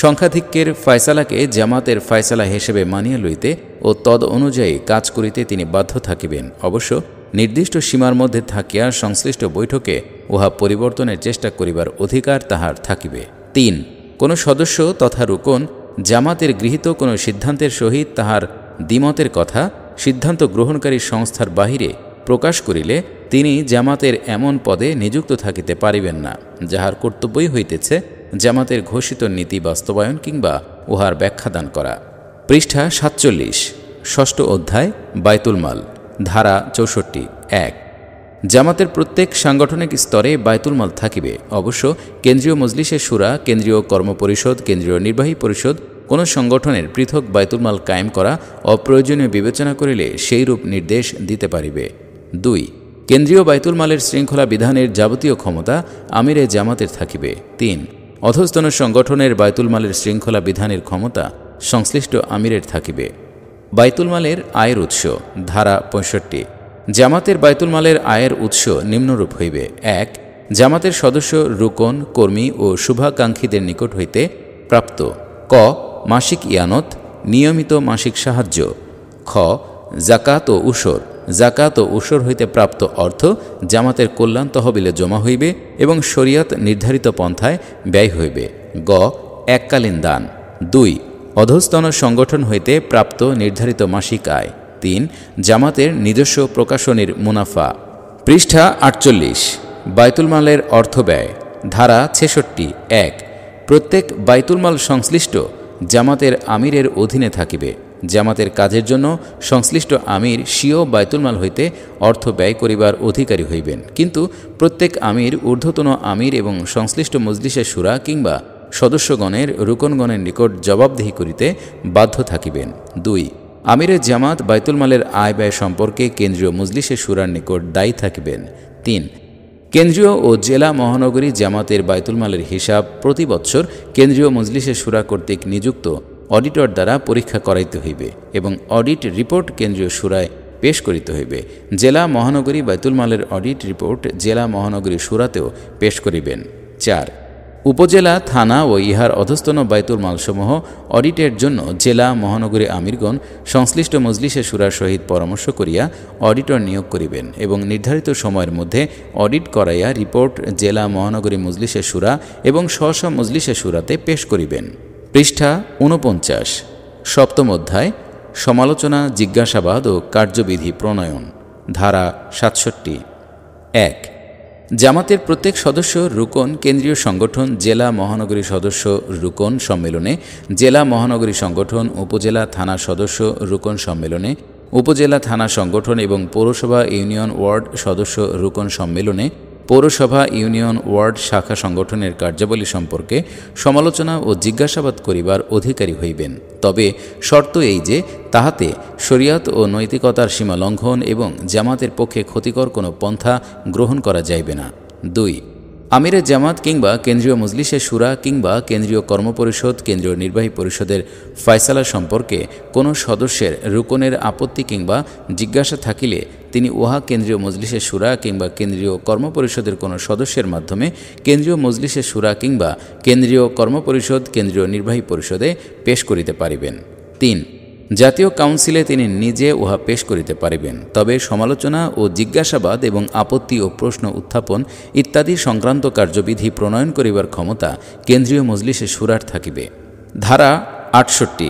সংখ্যাধিক্যের ফয়সালাকে জামাতের ফয়সালা হিসেবে মানিয়া লইতে ও তদ অনুযায়ী কাজ করিতে তিনি বাধ্য থাকিবেন। অবশ্য নির্দিষ্ট সীমার মধ্যে থাকিয়া সংশ্লিষ্ট বৈঠকে উহা পরিবর্তনের চেষ্টা করিবার অধিকার তাহার থাকিবে। 3. কোন সদস্য তথা রুকন জামাতের গৃহীত কোনো সিদ্ধান্তের সহিত তাহার দ্বিমতের কথা সিদ্ধান্ত গ্রহণকারী সংস্থার বাহিরে প্রকাশ করিলে তিনি জামাতের এমন পদে নিযুক্ত থাকিতে পারিবেন না, যাহার কর্তব্যই হইতেছে জামাতের ঘোষিত নীতি বাস্তবায়ন কিংবা উহার ব্যাখ্যাদান করা। পৃষ্ঠা 47, ষষ্ঠ অধ্যায় বায়তুল মাল, ধারা 64। 1. জামাতের প্রত্যেক সাংগঠনিক স্তরে বায়তুল মাল থাকিবে। অবশ্য কেন্দ্রীয় মজলিসের শুরা, কেন্দ্রীয় কর্মপরিষদ, কেন্দ্রীয় নির্বাহী পরিষদ কোনো সংগঠনের পৃথক বায়তুল মাল কায়েম করা অপ্রয়োজনীয় বিবেচনা করিলে সেইরূপ নির্দেশ দিতে পারিবে। 2. কেন্দ্রীয় বায়তুল মালের শৃঙ্খলা বিধানের যাবতীয় ক্ষমতা আমিরে জামাতের থাকিবে। 3. অধস্তন সংগঠনের বায়তুল মালের শৃঙ্খলা বিধানের ক্ষমতা সংশ্লিষ্ট আমিরের থাকিবে। বায়তুল মালের আয়ের উৎস, ধারা 65। জামাতের বায়তুল মালের আয়ের উৎস নিম্নরূপ হইবে। 1. জামাতের সদস্য, রুকন, কর্মী ও শুভাকাঙ্ক্ষীদের নিকট হইতে প্রাপ্ত ক. মাসিক ইয়ানত, নিয়মিত মাসিক সাহায্য। খ. জাকাত ও উসর, জাকাত ও উসর হইতে প্রাপ্ত অর্থ জামাতের কল্যাণ তহবিলে জমা হইবে এবং শরিয়ত নির্ধারিত পন্থায় ব্যয় হইবে। গ. এককালীন দান। 2. অধস্তন সংগঠন হইতে প্রাপ্ত নির্ধারিত মাসিক আয়। 3. জামাতের নিজস্ব প্রকাশনীর মুনাফা। পৃষ্ঠা 48, বায়তুল মালের অর্থ ব্যয়, ধারা 66। 1. প্রত্যেক বায়তুল মাল সংশ্লিষ্ট জামাতের আমিরের অধীনে থাকিবে। জামাতের কাজের জন্য সংশ্লিষ্ট আমির স্বীয় বায়তুল মাল হইতে অর্থ ব্যয় করিবার অধিকারী হইবেন, কিন্তু প্রত্যেক আমির ঊর্ধ্বতন আমির এবং সংশ্লিষ্ট মজলিসের শুরা কিংবা সদস্যগণের রুকনগণের নিকট জবাবদিহি করিতে বাধ্য থাকিবেন। 2. আমিরের জামাত বায়তুল মালের আয় ব্যয় সম্পর্কে কেন্দ্রীয় মজলিসের শুরার নিকট দায়ী থাকিবেন। 3. কেন্দ্রীয় ও জেলা মহানগরী জামাতের বায়তুল মালের হিসাব প্রতি বৎসর কেন্দ্রীয় মজলিসের শুরা কর্তৃক নিযুক্ত অডিটর দ্বারা পরীক্ষা করাইতে হইবে এবং অডিট রিপোর্ট কেন্দ্রীয় শুরায় পেশ করিতে হইবে। জেলা মহানগরী বায়তুল মালের অডিট রিপোর্ট জেলা মহানগরী শুরাতেও পেশ করিবেন। 4. উপজেলা, থানা ও ইহার অধস্তন বায়তুল মালসমূহ অডিটের জন্য জেলা মহানগরী আমিরগণ সংশ্লিষ্ট মজলিসের শুরার সহিত পরামর্শ করিয়া অডিটর নিয়োগ করিবেন এবং নির্ধারিত সময়ের মধ্যে অডিট করাইয়া রিপোর্ট জেলা মহানগরী মজলিসের শুরা এবং স্ব মজলিসের শুরাতে পেশ করিবেন। পৃষ্ঠা 49, সপ্তম অধ্যায় সমালোচনা, জিজ্ঞাসাবাদ ও কার্যবিধি প্রণয়ন, ধারা 67। 1. জামাতের প্রত্যেক সদস্য রুকন কেন্দ্রীয় সংগঠন, জেলা মহানগরী সদস্য রুকন সম্মেলনে, জেলা মহানগরী সংগঠন, উপজেলা থানা সদস্য রুকন সম্মেলনে, উপজেলা থানা সংগঠন এবং পৌরসভা ইউনিয়ন ওয়ার্ড সদস্য রুকন সম্মেলনে পৌরসভা ইউনিয়ন ওয়ার্ড শাখা সংগঠনের কার্যাবলী সম্পর্কে সমালোচনা ও জিজ্ঞাসাবাদ করিবার অধিকারী হইবেন, তবে শর্ত এই যে তাহাতে শরিয়ত ও নৈতিকতার সীমা লঙ্ঘন এবং জামাতের পক্ষে ক্ষতিকর কোনো পন্থা গ্রহণ করা যাইবে না। 2. আমিরের জামাত কিংবা কেন্দ্রীয় মজলিসের শুরা কিংবা কেন্দ্রীয় কর্মপরিষদ, কেন্দ্রীয় নির্বাহী পরিষদের ফয়সালা সম্পর্কে কোনো সদস্যের রুকনের আপত্তি কিংবা জিজ্ঞাসা থাকিলে তিনি উহা কেন্দ্রীয় মজলিসের শুরা কিংবা কেন্দ্রীয় কর্মপরিষদের কোনো সদস্যের মাধ্যমে কেন্দ্রীয় মজলিসের শুরা কিংবা কেন্দ্রীয় কর্মপরিষদ, কেন্দ্রীয় নির্বাহী পরিষদে পেশ করিতে পারিবেন। 3. জাতীয় কাউন্সিলে তিনি নিজে উহা পেশ করিতে পারিবেন, তবে সমালোচনা ও জিজ্ঞাসাবাদ এবং আপত্তি ও প্রশ্ন উত্থাপন ইত্যাদি সংক্রান্ত কার্যবিধি প্রণয়ন করিবার ক্ষমতা কেন্দ্রীয় মজলিসে শুরার থাকিবে। ধারা 68।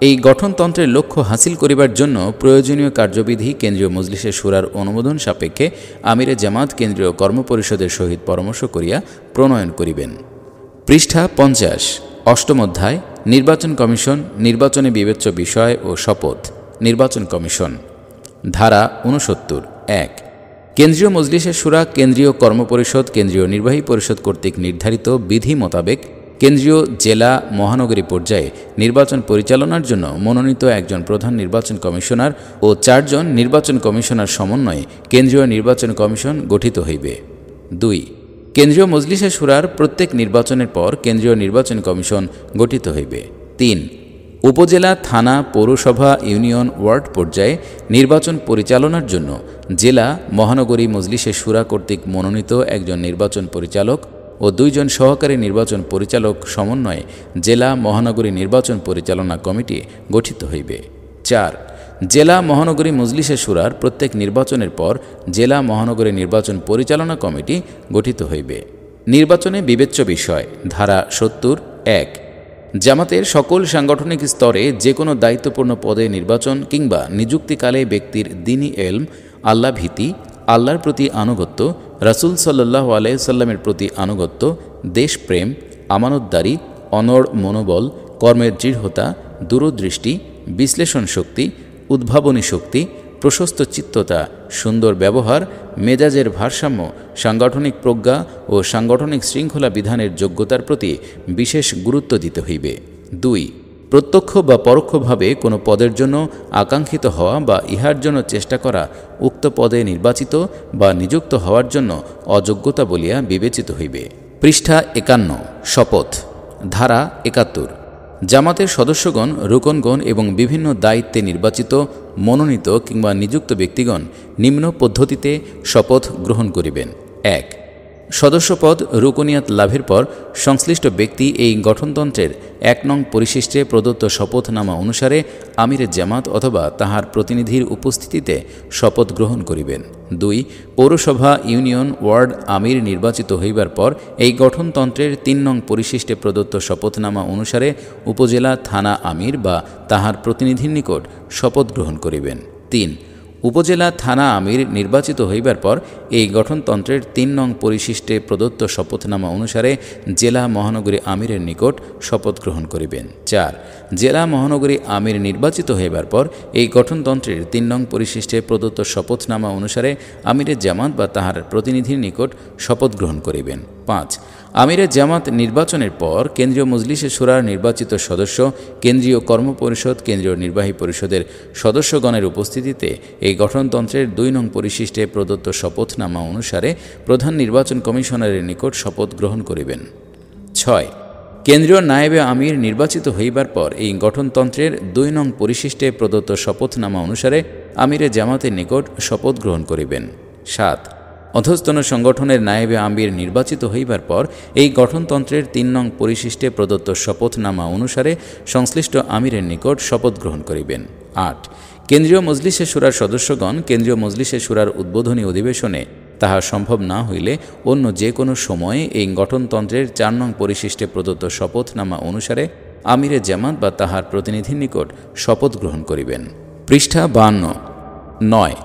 এই গঠনতন্ত্রের লক্ষ্য হাসিল করিবার জন্য প্রয়োজনীয় কার্যবিধি কেন্দ্রীয় মজলিসে শুরার অনুমোদন সাপেক্ষে আমিরে জামাত কেন্দ্রীয় কর্মপরিষদের সহিত পরামর্শ করিয়া প্রণয়ন করিবেন। পৃষ্ঠা 50, অষ্টম অধ্যায় নির্বাচন কমিশন, নির্বাচনে বিবেচ্য বিষয় ও শপথ। নির্বাচন কমিশন। ধারা 69 1। কেন্দ্রীয় মজলিসে শুরা কেন্দ্রীয় কর্মপরিষদ কেন্দ্রীয় নির্বাহী পরিষদ কর্তৃক নির্ধারিত বিধি মোতাবেক কেন্দ্রীয়, জেলা, মহানগরী পর্যায়ে নির্বাচন পরিচালনার জন্য মনোনীত একজন প্রধান নির্বাচন কমিশনার ও 4 জন নির্বাচন কমিশনার সমন্বয়ে কেন্দ্রীয় নির্বাচন কমিশন গঠিত হইবে। 2। কেন্দ্রীয় মজলিসে শুরার প্রত্যেক নির্বাচনের পর কেন্দ্রীয় নির্বাচন কমিশন গঠিত হইবে। 3। উপজেলা, থানা, পৌরসভা, ইউনিয়ন, ওয়ার্ড পর্যায়ে নির্বাচন পরিচালনার জন্য জেলা, মহানগরী মজলিসে শুরা কর্তৃক মনোনীত একজন নির্বাচন পরিচালক ও 2 জন সহকারী নির্বাচন পরিচালক সমন্বয়ে জেলা, মহানগরী নির্বাচন পরিচালনা কমিটি গঠিত হইবে। 4। জেলা, মহানগরী মজলিসে শুরার প্রত্যেক নির্বাচনের পর জেলা, মহানগরী নির্বাচন পরিচালনা কমিটি গঠিত হইবে। নির্বাচনে বিবেচ্য বিষয়। ধারা 70 1। জামাতের সকল সাংগঠনিক স্তরে যে কোনো দায়িত্বপূর্ণ পদে নির্বাচন কিংবা নিযুক্তিকালে ব্যক্তির দ্বীনী এলম, আল্লাহ ভীতি, আল্লাহর প্রতি আনুগত্য, রাসূল সাল্লাল্লাহু আলাইহি সাল্লামের প্রতি আনুগত্য, দেশপ্রেম, আমানতদারি, অনড় মনোবল, কর্মের দৃঢ়তা, দূরদৃষ্টি, বিশ্লেষণ শক্তি, উদ্ভাবনী শক্তি, প্রশস্ত চিত্ততা, সুন্দর ব্যবহার, মেজাজের ভারসাম্য, সাংগঠনিক প্রজ্ঞা ও সাংগঠনিক শৃঙ্খলা বিধানের যোগ্যতার প্রতি বিশেষ গুরুত্ব দিতে হইবে। 2। প্রত্যক্ষ বা পরোক্ষভাবে কোনো পদের জন্য আকাঙ্ক্ষিত হওয়া বা ইহার জন্য চেষ্টা করা উক্ত পদে নির্বাচিত বা নিযুক্ত হওয়ার জন্য অযোগ্যতা বলিয়া বিবেচিত হইবে। পৃষ্ঠা 51, শপথ। ধারা 71। জামাতের সদস্যগণ, রুকনগণ এবং বিভিন্ন দায়িত্বে নির্বাচিত, মনোনীত কিংবা নিযুক্ত ব্যক্তিগণ নিম্ন পদ্ধতিতে শপথ গ্রহণ করিবেন। 1। সদস্যপদ রুকনিয়াত লাভের পর সংশ্লিষ্ট ব্যক্তি এই গঠনতন্ত্রের 1 নং পরিশিষ্টে প্রদত্ত শপথনামা অনুসারে আমিরে জামাত অথবা তাহার প্রতিনিধির উপস্থিতিতে শপথ গ্রহণ করিবেন। 2। পৌরসভা, ইউনিয়ন, ওয়ার্ড আমির নির্বাচিত হইবার পর এই গঠনতন্ত্রের 3 নং পরিশিষ্টে প্রদত্ত শপথনামা অনুসারে উপজেলা, থানা আমির বা তাহার প্রতিনিধির নিকট শপথ গ্রহণ করিবেন। 3। উপজেলা, থানা আমির নির্বাচিত হইবার পর এই গঠনতন্ত্রের 3 নং পরিশিষ্টে প্রদত্ত শপথনামা অনুসারে জেলা, মহানগরী আমিরের নিকট শপথ গ্রহণ করিবেন। 4। জেলা, মহানগরী আমির নির্বাচিত হইবার পর এই গঠনতন্ত্রের 3 নং পরিশিষ্টে প্রদত্ত শপথনামা অনুসারে আমিরে জামাত বা তাহার প্রতিনিধির নিকট শপথ গ্রহণ করিবেন। 5। আমিরে জামাত নির্বাচনের পর কেন্দ্রীয় মজলিসে শুরার নির্বাচিত সদস্য, কেন্দ্রীয় কর্মপরিষদ, কেন্দ্রীয় নির্বাহী পরিষদের সদস্যগণের উপস্থিতিতে এই গঠনতন্ত্রের 2 নং পরিশিষ্টে প্রদত্ত শপথনামা অনুসারে প্রধান নির্বাচন কমিশনারের নিকট শপথ গ্রহণ করিবেন। 6। কেন্দ্রীয় নায়েবে আমির নির্বাচিত হইবার পর এই গঠনতন্ত্রের 2 নং পরিশিষ্টে প্রদত্ত শপথনামা অনুসারে আমিরে জামাতের নিকট শপথ গ্রহণ করিবেন। 7। অধস্তন সংগঠনের নায়েবে আমির নির্বাচিত হইবার পর এই গঠনতন্ত্রের 3 নং পরিশিষ্টে প্রদত্ত শপথনামা অনুসারে সংশ্লিষ্ট আমিরের নিকট শপথ গ্রহণ করিবেন। 8। কেন্দ্রীয় মজলিসে শুরার সদস্যগণ কেন্দ্রীয় মজলিসে শুরার উদ্বোধনী অধিবেশনে তাহা সম্ভব না হইলে অন্য যে কোনো সময়ে এই গঠনতন্ত্রের 4 নং পরিশিষ্টে প্রদত্ত শপথনামা অনুসারে আমিরে জামাত বা তাহার প্রতিনিধির নিকট শপথ গ্রহণ করিবেন। পৃষ্ঠা 52। 9।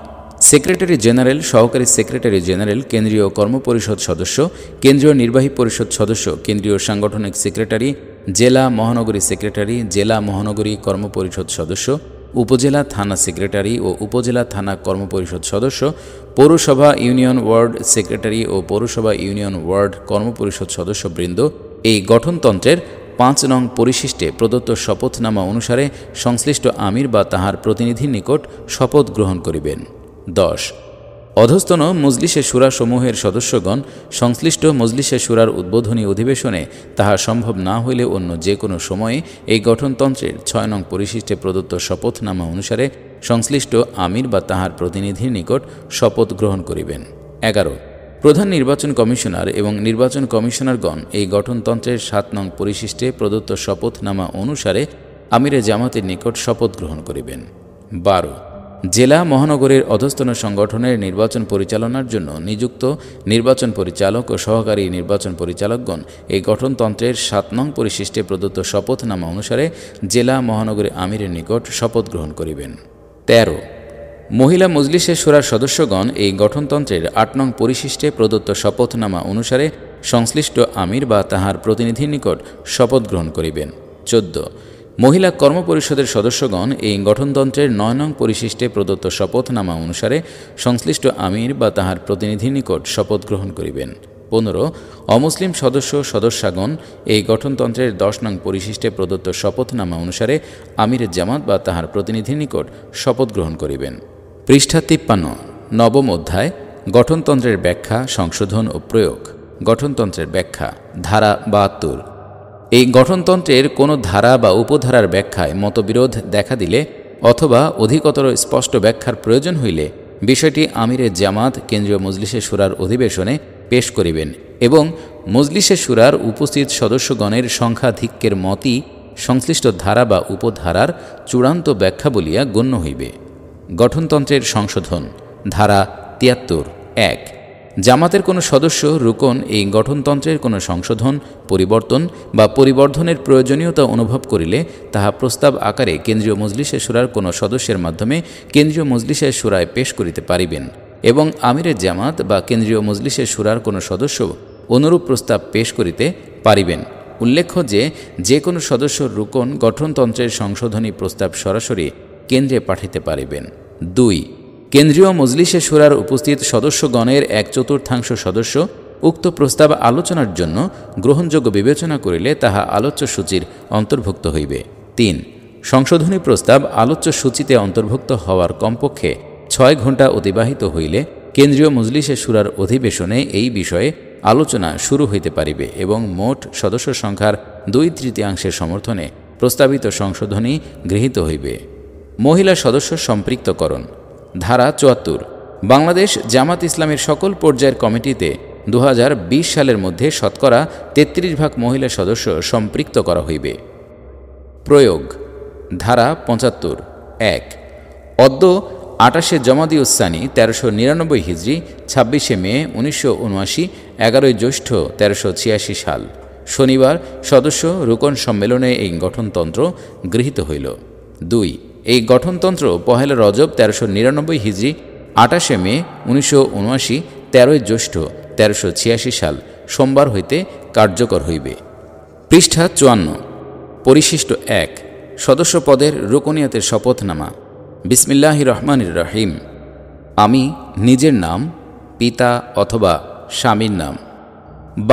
সেক্রেটারি জেনারেল, সহকারী সেক্রেটারি জেনারেল, কেন্দ্রীয় কর্মপরিষদ সদস্য, কেন্দ্রীয় নির্বাহী পরিষদ সদস্য, কেন্দ্রীয় সাংগঠনিক সেক্রেটারি, জেলা, মহানগরী সেক্রেটারি, জেলা, মহানগরী কর্মপরিষদ সদস্য, উপজেলা, থানা সেক্রেটারি ও উপজেলা, থানা কর্মপরিষদ সদস্য, পৌরসভা, ইউনিয়ন, ওয়ার্ড সেক্রেটারি ও পৌরসভা, ইউনিয়ন, ওয়ার্ড কর্মপরিষদ সদস্যবৃন্দ এই গঠনতন্ত্রের 5 নং পরিশিষ্টে প্রদত্ত শপথনামা অনুসারে সংশ্লিষ্ট আমির বা তাহার প্রতিনিধির নিকট শপথ গ্রহণ করিবেন। 10। অধস্তন মজলিসে শুরা সমূহের সদস্যগণ সংশ্লিষ্ট মজলিসে শুরার উদ্বোধনী অধিবেশনে তাহা সম্ভব না হইলে অন্য যে কোনো সময়ে এই গঠনতন্ত্রের 6 নং পরিশিষ্টে প্রদত্ত শপথনামা অনুসারে সংশ্লিষ্ট আমির বা তাহার প্রতিনিধির নিকট শপথ গ্রহণ করিবেন। 11। প্রধান নির্বাচন কমিশনার এবং নির্বাচন কমিশনারগণ এই গঠনতন্ত্রের 7 নং পরিশিষ্টে প্রদত্ত শপথনামা অনুসারে আমিরে জামাতের নিকট শপথ গ্রহণ করিবেন। 12। জেলা মহানগরের অধস্তন সংগঠনের নির্বাচন পরিচালনার জন্য নিযুক্ত নির্বাচন পরিচালক ও সহকারী নির্বাচন পরিচালকগণ এই গঠনতন্ত্রের ৭ নং পরিশিষ্টে প্রদত্ত শপথনামা অনুসারে জেলা মহানগরী আমিরের নিকট শপথ গ্রহণ করিবেন। ১৩ মহিলা মজলিসে শুরার সদস্যগণ এই গঠনতন্ত্রের ৮ নং পরিশিষ্টে প্রদত্ত শপথনামা অনুসারে সংশ্লিষ্ট আমির বা তাহার প্রতিনিধির নিকট শপথ গ্রহণ করিবেন। ১৪ মহিলা কর্মপরিষদের সদস্যগণ এই গঠনতন্ত্রের ৯ নং পরিশিষ্টে প্রদত্ত শপথনামা অনুসারে সংশ্লিষ্ট আমির বা তাহার প্রতিনিধির নিকট শপথ গ্রহণ করিবেন। ১৫ অমুসলিম সদস্যগণ এই গঠনতন্ত্রের ১০ নং পরিশিষ্টে প্রদত্ত শপথনামা অনুসারে আমিরের জামাত বা তাহার প্রতিনিধির নিকট শপথ গ্রহণ করিবেন। পৃষ্ঠা ৫৩ নবম অধ্যায় গঠনতন্ত্রের ব্যাখ্যা, সংশোধন ও প্রয়োগ। গঠনতন্ত্রের ব্যাখ্যা। ধারা ৭২ এই গঠনতন্ত্রের কোনো ধারা বা উপধারার ব্যাখ্যায় মতবিরোধ দেখা দিলে অথবা অধিকতর স্পষ্ট ব্যাখ্যার প্রয়োজন হইলে বিষয়টি আমিরের জামাত কেন্দ্রীয় মজলিসে শুরার অধিবেশনে পেশ করিবেন এবং মজলিসে শুরার উপস্থিত সদস্যগণের সংখ্যাধিক্যের মতই সংশ্লিষ্ট ধারা বা উপধারার চূড়ান্ত ব্যাখ্যা বলিয়া গণ্য হইবে। গঠনতন্ত্রের সংশোধন। ধারা ৭৩ ১ জামাতের কোনো সদস্য রুকন এই গঠনতন্ত্রের কোনো সংশোধন, পরিবর্তন বা পরিবর্ধনের প্রয়োজনীয়তা অনুভব করিলে তাহা প্রস্তাব আকারে কেন্দ্রীয় মজলিসে শুরার কোনো সদস্যের মাধ্যমে কেন্দ্রীয় মজলিসে শুরায় পেশ করিতে পারিবেন এবং আমিরের জামাত বা কেন্দ্রীয় মজলিসে শুরার কোনো সদস্য অনুরূপ প্রস্তাব পেশ করিতে পারিবেন। উল্লেখ্য যে কোনো সদস্য রুকন গঠনতন্ত্রের সংশোধনী প্রস্তাব সরাসরি কেন্দ্রে পাঠাইতে পারিবেন। ২ কেন্দ্রীয় মজলিসে শুরার উপস্থিত সদস্যগণের ১/৪ সদস্য উক্ত প্রস্তাব আলোচনার জন্য গ্রহণযোগ্য বিবেচনা করিলে তাহা আলোচ্য সূচির অন্তর্ভুক্ত হইবে। ৩ সংশোধনী প্রস্তাব আলোচ্য সূচিতে অন্তর্ভুক্ত হওয়ার কমপক্ষে ৬ ঘণ্টা অতিবাহিত হইলে কেন্দ্রীয় মজলিসে শুরার অধিবেশনে এই বিষয়ে আলোচনা শুরু হইতে পারিবে এবং মোট সদস্য সংখ্যার ২/৩ সমর্থনে প্রস্তাবিত সংশোধনী গৃহীত হইবে। মহিলা সদস্য সম্পৃক্তকরণ। ধারা ৭৪ বাংলাদেশ জামাত ইসলামের সকল পর্যায়ের কমিটিতে ২০২০ সালের মধ্যে শতকরা ৩৩ ভাগ মহিলা সদস্য সম্পৃক্ত করা হইবে। প্রয়োগ। ধারা ৭৫ ১ অদ্য ২৮ জমাদিউসসানি ১৩৯৯ হিজরি ২৬ মে ১৯৭৯ ১১ জ্যৈষ্ঠ ১৩৮৬ সাল শনিবার সদস্য রুকন সম্মেলনে এই গঠনতন্ত্র গৃহীত হইল। ২ এই গঠনতন্ত্র ১ রজব ১৩৯৯ হিজরি ২৮ মে ১৯৭৯ ১৩ জ্যৈষ্ঠ ১৩৮৬ সাল সোমবার হইতে কার্যকর হইবে। পৃষ্ঠা ৫৪ পরিশিষ্ট ১ সদস্য পদের রুকনিয়াতের শপথনামা। বিসমিল্লাহির রহমানির রহিম। আমি নিজের নাম, পিতা অথবা স্বামীর নাম।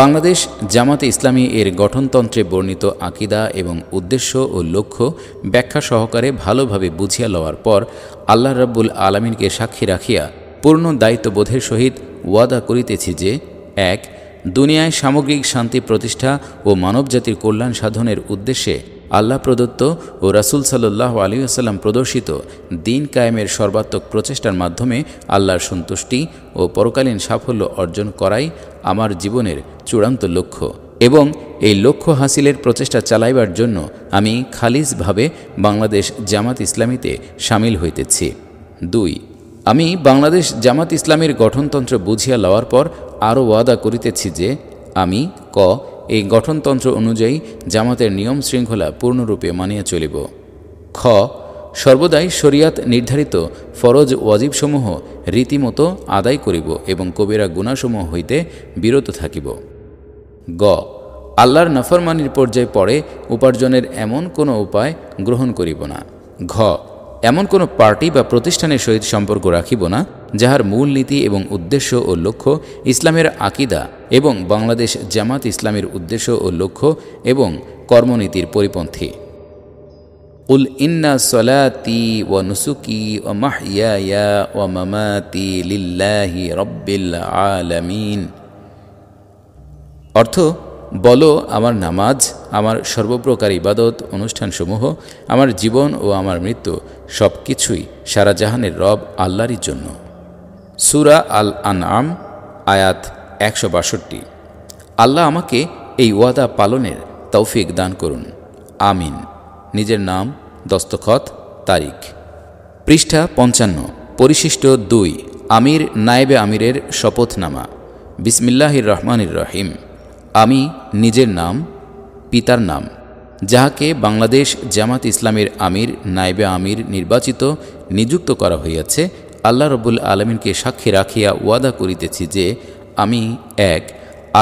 বাংলাদেশ জামাতে ইসলামী এর গঠনতন্ত্রে বর্ণিত আকিদা এবং উদ্দেশ্য ও লক্ষ্য ব্যাখ্যা সহকারে ভালোভাবে বুঝিয়া লওয়ার পর আল্লাহ রাব্বুল আলামিনকে সাক্ষী রাখিয়া পূর্ণ দায়িত্ববোধের সহিত ওয়াদা করিতেছি যে ১ দুনিয়ায় সামগ্রিক শান্তি প্রতিষ্ঠা ও মানবজাতির কল্যাণ সাধনের উদ্দেশ্যে আল্লাহ প্রদত্ত ও রাসূল সাল্লাল্লাহু আলাইহি ওয়াসাল্লাম প্রদর্শিত দ্বীন কায়েমের সর্বাত্মক প্রচেষ্টার মাধ্যমে আল্লাহর সন্তুষ্টি ও পরকালীন সাফল্য অর্জন করাই আমার জীবনের চূড়ান্ত লক্ষ্য এবং এই লক্ষ্য হাসিলের প্রচেষ্টা চালাইবার জন্য আমি খালিসভাবে বাংলাদেশ জামাত ইসলামীতে শামিল হইতেছি। ২ আমি বাংলাদেশ জামাত ইসলামীর গঠনতন্ত্র বুঝিয়া লওয়ার পর আরও ওয়াদা করিতেছি যে আমি ক এই গঠনতন্ত্র অনুযায়ী জামাতের নিয়ম শৃঙ্খলা পূর্ণরূপে মানিয়া চলিব। খ সর্বদাই শরিয়াত নির্ধারিত ফরজ ওয়াজিবসমূহ রীতিমতো আদায় করিব এবং কবিরা গুনাহসমূহ হইতে বিরত থাকিব। গ আল্লাহর নাফরমানির পর্যায়ে পড়ে উপার্জনের এমন কোনো উপায় গ্রহণ করিব না। ঘ এমন কোনো পার্টি বা প্রতিষ্ঠানের সহিত সম্পর্ক রাখিব না যাহার মূল নীতি এবং উদ্দেশ্য ও লক্ষ্য ইসলামের আকিদা এবং বাংলাদেশ জামাত ইসলামের উদ্দেশ্য ও লক্ষ্য এবং কর্মনীতির পরিপন্থী। কুল ইন্না সলাতি ওয়া নুসুকি ওয়া মাহইয়ায়া ওয়া মামাতি লিল্লাহি রাব্বিল আলামিন। অর্থ বলো আমার নামাজ, আমার সর্বপ্রকার ইবাদত অনুষ্ঠানসমূহ, আমার জীবন ও আমার মৃত্যু সব কিছুই সারা জাহানের রব আল্লাহরই জন্য। সূরা আল আনআম আয়াত ১৬২। আল্লাহ আমাকে এই ওয়াদা পালনের তৌফিক দান করুন, আমিন। নিজের নাম, দস্তখত, তারিখ। পৃষ্ঠা ৫৫। পরিশিষ্ট ২, আমির নায়েবে আমিরের শপথনামা। বিসমিল্লাহির রহমানির রহিম। আমি নিজের নাম, পিতার নাম, যাহাকে বাংলাদেশ জামাত ইসলামের আমির নায়েবে আমির নির্বাচিত নিযুক্ত করা হইয়াছে, আল্লাহ রব্বুল আলমিনকে সাক্ষী রাখিয়া ওয়াদা করিতেছি যে আমি এক,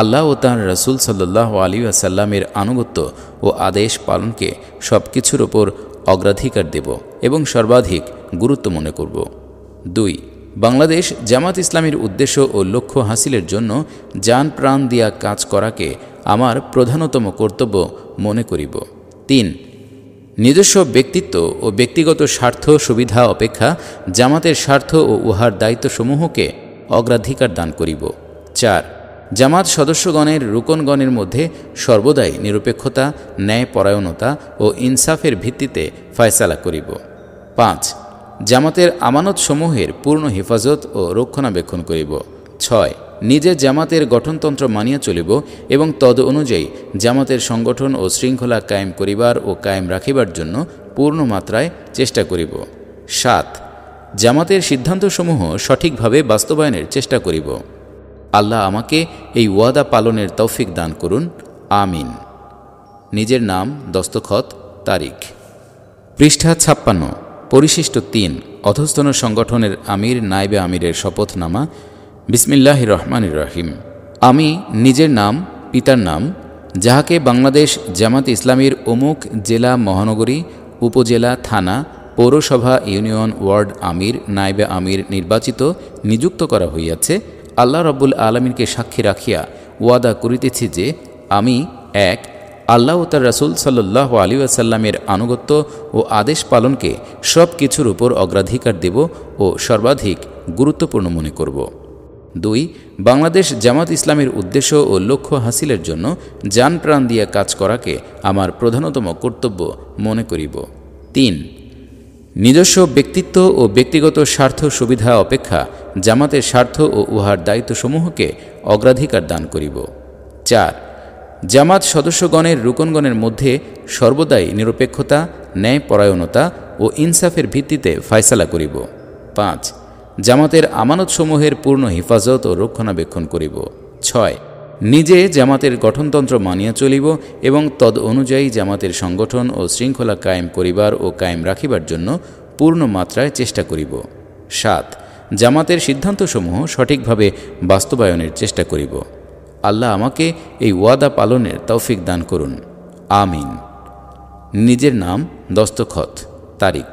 আল্লাহ ও তাঁর রসুল সাল্লাল্লাহু আলাইহি ওয়াসাল্লামের আনুগত্য ও আদেশ পালনকে সব কিছুর ওপর অগ্রাধিকার দেব এবং সর্বাধিক গুরুত্ব মনে করব। ২, বাংলাদেশ জামাত ইসলামের উদ্দেশ্য ও লক্ষ্য হাসিলের জন্য জান প্রাণ দিয়া কাজ করাকে আমার প্রধানতম কর্তব্য মনে করিব। ৩, নিজস্ব ব্যক্তিত্ব ও ব্যক্তিগত স্বার্থ সুবিধা অপেক্ষা জামাতের স্বার্থ ও উহার দায়িত্বসমূহকে অগ্রাধিকার দান করিব। ৪, জামাত সদস্যগণের রুকনগণের মধ্যে সর্বদাই নিরপেক্ষতা, ন্যায়পরায়ণতা ও ইনসাফের ভিত্তিতে ফয়সালা করিব। ৫, জামাতের আমানতসমূহের পূর্ণ হেফাজত ও রক্ষণাবেক্ষণ করিব। ৬, নিজে জামাতের গঠনতন্ত্র মানিয়া চলিব এবং তদ অনুযায়ী জামাতের সংগঠন ও শৃঙ্খলা কায়েম করিবার ও কায়েম রাখিবার জন্য পূর্ণ মাত্রায় চেষ্টা করিব। ৭, জামাতের সিদ্ধান্তসমূহ সঠিকভাবে বাস্তবায়নের চেষ্টা করিব। আল্লাহ আমাকে এই ওয়াদা পালনের তৌফিক দান করুন, আমিন। নিজের নাম, দস্তখত, তারিখ। পৃষ্ঠা ৫৬। পরিশিষ্ট ৩, অধস্তন সংগঠনের আমির নায়েবে আমিরের শপথনামা। বিসমিল্লাহির রহমানির রহিম। আমি নিজের নাম, পিতার নাম, যাহাকে বাংলাদেশ জামাত ইসলামীর অমুক জেলা, মহানগরী, উপজেলা, থানা, পৌরসভা, ইউনিয়ন, ওয়ার্ড আমির নায়েবে আমির নির্বাচিত নিযুক্ত করা হইয়াছে, আল্লাহ রব্বুল আলমিনকে সাক্ষী রাখিয়া ওয়াদা করিতেছি যে আমি এক, আল্লাহ ও তার রাসূল সাল্লাল্লাহু আলাইহি ওয়াসাল্লামের আনুগত্য ও আদেশ পালনকে সব কিছুর উপর অগ্রাধিকার দেব ও সর্বাধিক গুরুত্বপূর্ণ মনে করব। ২, বাংলাদেশ জামাত ইসলামের উদ্দেশ্য ও লক্ষ্য হাসিলের জন্য জান প্রাণ দিয়া কাজ করাকে আমার প্রধানতম কর্তব্য মনে করিব। ৩, নিজস্ব ব্যক্তিত্ব ও ব্যক্তিগত স্বার্থ সুবিধা অপেক্ষা জামাতের স্বার্থ ও উহার দায়িত্বসমূহকে অগ্রাধিকার দান করিব। ৪, জামাত সদস্যগণের রুকনগণের মধ্যে সর্বদাই নিরপেক্ষতা, ন্যায়পরায়ণতা ও ইনসাফের ভিত্তিতে ফয়সালা করিব। ৫, জামাতের আমানতসমূহের পূর্ণ হেফাজত ও রক্ষণাবেক্ষণ করিব। ৬, নিজে জামাতের গঠনতন্ত্র মানিয়া চলিব এবং তদ অনুযায়ী জামাতের সংগঠন ও শৃঙ্খলা কায়েম করিবার ও কায়েম রাখিবার জন্য পূর্ণ মাত্রায় চেষ্টা করিব। ৭, জামাতের সিদ্ধান্তসমূহ সঠিকভাবে বাস্তবায়নের চেষ্টা করিব। আল্লাহ আমাকে এই ওয়াদা পালনের তৌফিক দান করুন, আমিন। নিজের নাম, দস্তখত, তারিখ।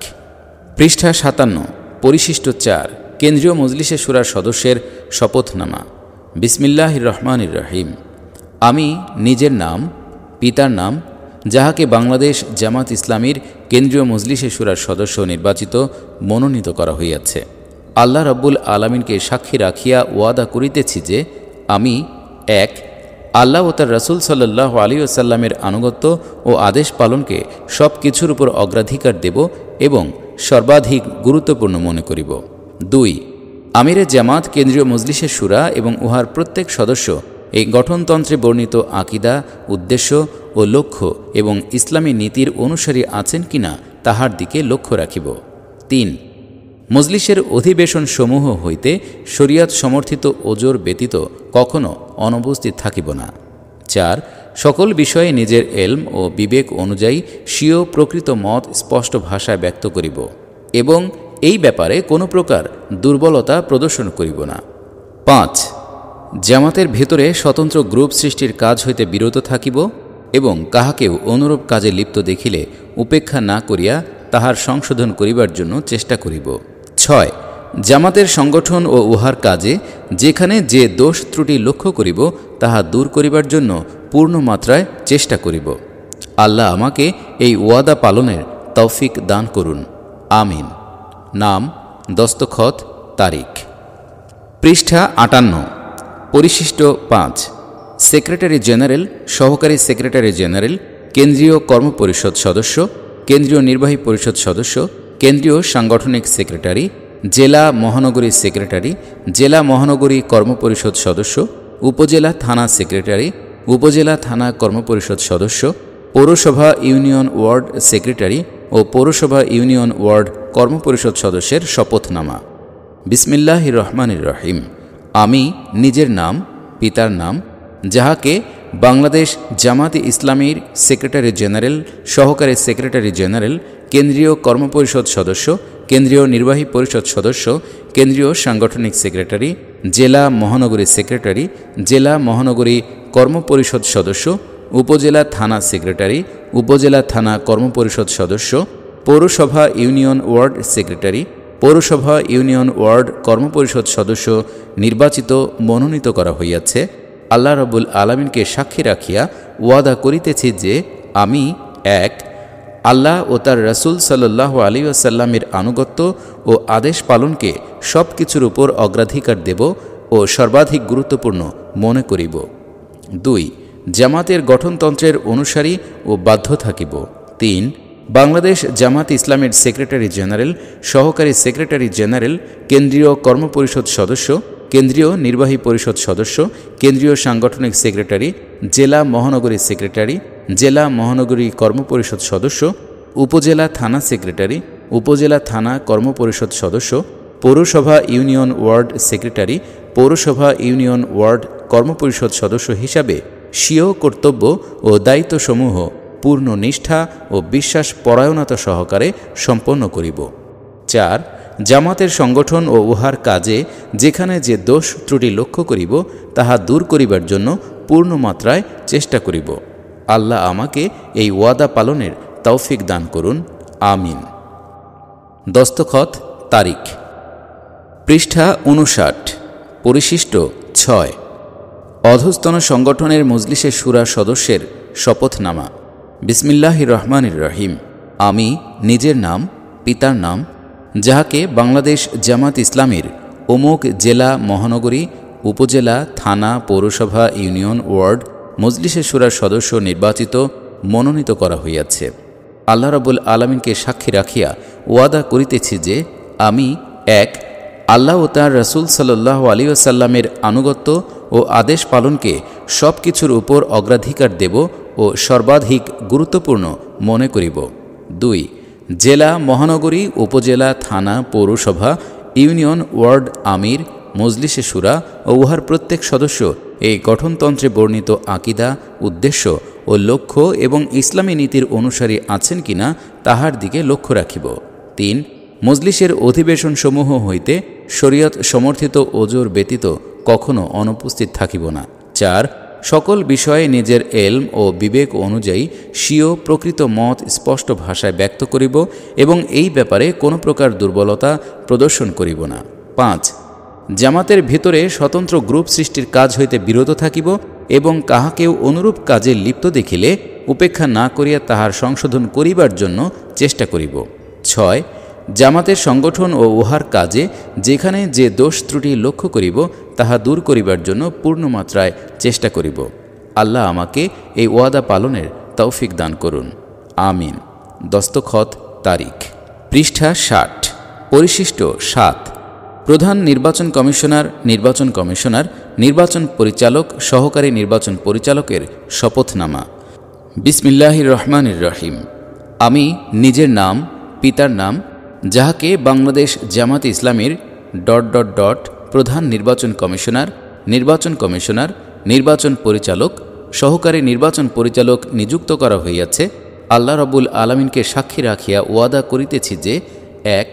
পৃষ্ঠা ৫৭। পরিশিষ্ট ৪, কেন্দ্রীয় মজলিসে শুরার সদস্যের শপথনামা। বিসমিল্লাহির রহমানির রহিম। আমি নিজের নাম, পিতার নাম, যাহাকে বাংলাদেশ জামাত ইসলামীর কেন্দ্রীয় মজলিসে শুরার সদস্য নির্বাচিত মনোনীত করা হইয়াছে, আল্লাহ রব্বুল আলমিনকে সাক্ষী রাখিয়া ওয়াদা করিতেছি যে আমি এক, আল্লাহ ও তার রসুল সাল্লাল্লাহু আলাইহি ওয়াসাল্লামের আনুগত্য ও আদেশ পালনকে সব কিছুর উপর অগ্রাধিকার দেব এবং সর্বাধিক গুরুত্বপূর্ণ মনে করিব। ২, আমিরে জামাত কেন্দ্রীয় মজলিসের শুরা এবং উহার প্রত্যেক সদস্য এই গঠনতন্ত্রে বর্ণিত আকিদা, উদ্দেশ্য ও লক্ষ্য এবং ইসলামী নীতির অনুসারী আছেন কিনা তাহার দিকে লক্ষ্য রাখিব। ৩, মজলিসের অধিবেশন সমূহ হইতে শরিয়াত সমর্থিত ওজর ব্যতীত কখনও অনুপস্থিত থাকিব না। ৪, সকল বিষয়ে নিজের এলম ও বিবেক অনুযায়ী স্বীয় প্রকৃত মত স্পষ্ট ভাষায় ব্যক্ত করিব এবং এই ব্যাপারে কোনো প্রকার দুর্বলতা প্রদর্শন করিব না। ৫, জামাতের ভেতরে স্বতন্ত্র গ্রুপ সৃষ্টির কাজ হইতে বিরত থাকিব এবং কাহাকেও অনুরূপ কাজে লিপ্ত দেখিলে উপেক্ষা না করিয়া তাহার সংশোধন করিবার জন্য চেষ্টা করিব। ৬, জামাতের সংগঠন ও উহার কাজে যেখানে যে দোষ ত্রুটি লক্ষ্য করিব তাহা দূর করিবার জন্য পূর্ণ মাত্রায় চেষ্টা করিব। আল্লাহ আমাকে এই ওয়াদা পালনের তৌফিক দান করুন, আমিন। নাম, দস্তখত, তারিখ। পৃষ্ঠা ৫৮। পরিশিষ্ট ৫, সেক্রেটারি জেনারেল, সহকারী সেক্রেটারি জেনারেল, কেন্দ্রীয় কর্মপরিষদ সদস্য, কেন্দ্রীয় নির্বাহী পরিষদ সদস্য, কেন্দ্রীয় সাংগঠনিক সেক্রেটারি, জেলা মহানগরী সেক্রেটারি, জেলা মহানগরী কর্মপরিষদ সদস্য, উপজেলা থানা সেক্রেটারি, উপজেলা থানা কর্মপরিষদ সদস্য, পৌরসভা ইউনিয়ন ওয়ার্ড সেক্রেটারি ও পৌরসভা ইউনিয়ন ওয়ার্ড কর্মপরিষদ সদস্যের শপথনামা। বিসমিল্লাহির রহমানির রহিম। আমি নিজের নাম, পিতার নাম, যাহাকে বাংলাদেশ জামাতে ইসলামীর সেক্রেটারি জেনারেল, সহকারী সেক্রেটারি জেনারেল, কেন্দ্রীয় কর্মপরিষদ সদস্য, কেন্দ্রীয় নির্বাহী পরিষদ সদস্য, কেন্দ্রীয় সাংগঠনিক সেক্রেটারি, জেলা মহানগরী সেক্রেটারি, জেলা মহানগরী কর্মপরিষদ সদস্য, উপজেলা থানা সেক্রেটারি, উপজেলা থানা কর্মপরিষদ সদস্য, পৌরসভা ইউনিয়ন ওয়ার্ড সেক্রেটারি, পৌরসভা ইউনিয়ন ওয়ার্ড কর্মপরিষদ সদস্য নির্বাচিত মনোনীত করা হইয়াছে। আল্লাহ রাব্বুল আলামিনকে সাক্ষী রাখিয়া ওয়াদা করিতেছি যে আমি এক, আল্লাহ ও তার রাসূল সাল্লাল্লাহু আলাইহি ওয়াসাল্লামের আনুগত্য ও আদেশ পালনকে সব কিছুর উপর অগ্রাধিকার দেব ও সর্বাধিক গুরুত্বপূর্ণ মনে করিব। 2. জামাতের গঠনতন্ত্রের অনুসারী ও বাধ্য থাকিব। 3. বাংলাদেশ জামাত ইসলামের সেক্রেটারি জেনারেল, সহকারী সেক্রেটারি জেনারেল, কেন্দ্রীয় কর্মপরিষদ সদস্য, কেন্দ্রীয় নির্বাহী পরিষদ সদস্য, কেন্দ্রীয় সাংগঠনিক সেক্রেটারি, জেলা মহানগরী সেক্রেটারি, জেলা মহানগরী কর্মপরিষদ সদস্য, উপজেলা থানা সেক্রেটারি, উপজেলা থানা কর্মপরিষদ সদস্য, পৌরসভা ইউনিয়ন ওয়ার্ড সেক্রেটারি, পৌরসভা ইউনিয়ন ওয়ার্ড কর্মপরিষদ সদস্য হিসাবে স্বীয় কর্তব্য ও দায়িত্বসমূহ পূর্ণ নিষ্ঠা ও বিশ্বাস পরায়ণতা সহকারে সম্পন্ন করিব। 4. জামাতের সংগঠন ও উহার কাজে যেখানে যে দোষ ত্রুটি লক্ষ্য করিব তাহা দূর করিবার জন্য পূর্ণ মাত্রায় চেষ্টা করিব। আল্লাহ আমাকে এই ওয়াদা পালনের তৌফিক দান করুন, আমিন। দস্তখত, তারিখ। পৃষ্ঠা 59, পরিশিষ্ট 6। অধস্তন সংগঠনের মজলিসে শুরা সদস্যের শপথনামা। বিসমিল্লাহির রহমানির রহিম। আমি নিজের নাম, পিতার নাম, যাহাকে বাংলাদেশ জামাত ইসলামীর অমুক জেলা মহানগরী, উপজেলা, থানা, পৌরসভা, ইউনিয়ন ওয়ার্ড মজলিসে শুরার সদস্য নির্বাচিত মনোনীত করা হইয়াছে। আল্লাহ রাব্বুল আলামিনকে সাক্ষী রাখিয়া ওয়াদা করিতেছি যে আমি এক, আল্লাহ ও তার রাসূল সাল্লাল্লাহু আলাইহি ওয়াসাল্লামের আনুগত্য ও আদেশ পালনকে সব কিছুর উপর অগ্রাধিকার দেব ও সর্বাধিক গুরুত্বপূর্ণ মনে করিব। 2. জেলা মহানগরী, উপজেলা, থানা, পৌরসভা, ইউনিয়ন ওয়ার্ড আমির, মজলিসে শুরা ও উহার প্রত্যেক সদস্য এই গঠনতন্ত্রে বর্ণিত আকিদা, উদ্দেশ্য ও লক্ষ্য এবং ইসলামী নীতির অনুসারী আছেন কিনা তাহার দিকে লক্ষ্য রাখিব। 3. মজলিসের অধিবেশনসমূহ হইতে শরীয়ত সমর্থিত ওজর ব্যতীত কখনো অনুপস্থিত থাকিব না। 4. সকল বিষয়ে নিজের এলম ও বিবেক অনুযায়ী স্বীয় প্রকৃত মত স্পষ্ট ভাষায় ব্যক্ত করিব এবং এই ব্যাপারে কোনো প্রকার দুর্বলতা প্রদর্শন করিব না। 5. জামাতের ভিতরে স্বতন্ত্র গ্রুপ সৃষ্টির কাজ হইতে বিরত থাকিব এবং কাহাকেও অনুরূপ কাজে লিপ্ত দেখিলে উপেক্ষা না করিয়া তাহার সংশোধন করিবার জন্য চেষ্টা করিব। 6. জামাতের সংগঠন ও উহার কাজে যেখানে যে দোষ ত্রুটি লক্ষ্য করিব তাহা দূর করিবার জন্য পূর্ণমাত্রায় চেষ্টা করিব। আল্লাহ আমাকে এই ওয়াদা পালনের তৌফিক দান করুন, আমিন। দস্তখত, তারিখ। পৃষ্ঠা 60, পরিশিষ্ট 7। প্রধান নির্বাচন কমিশনার, নির্বাচন কমিশনার, নির্বাচন পরিচালক, সহকারী নির্বাচন পরিচালকের শপথনামা। বিসমিল্লাহির রহমানির রহিম। আমি নিজের নাম, পিতার নাম, যাহাকে বাংলাদেশ জামাত ইসলামীর ... প্রধান নির্বাচন কমিশনার, নির্বাচন কমিশনার, নির্বাচন পরিচালক, সহকারী নির্বাচন পরিচালক নিযুক্ত করা হইয়াছে, আল্লাহ রাব্বুল আলামিনকে সাক্ষী রাখিয়া ওয়াদা করিতেছি যে এক,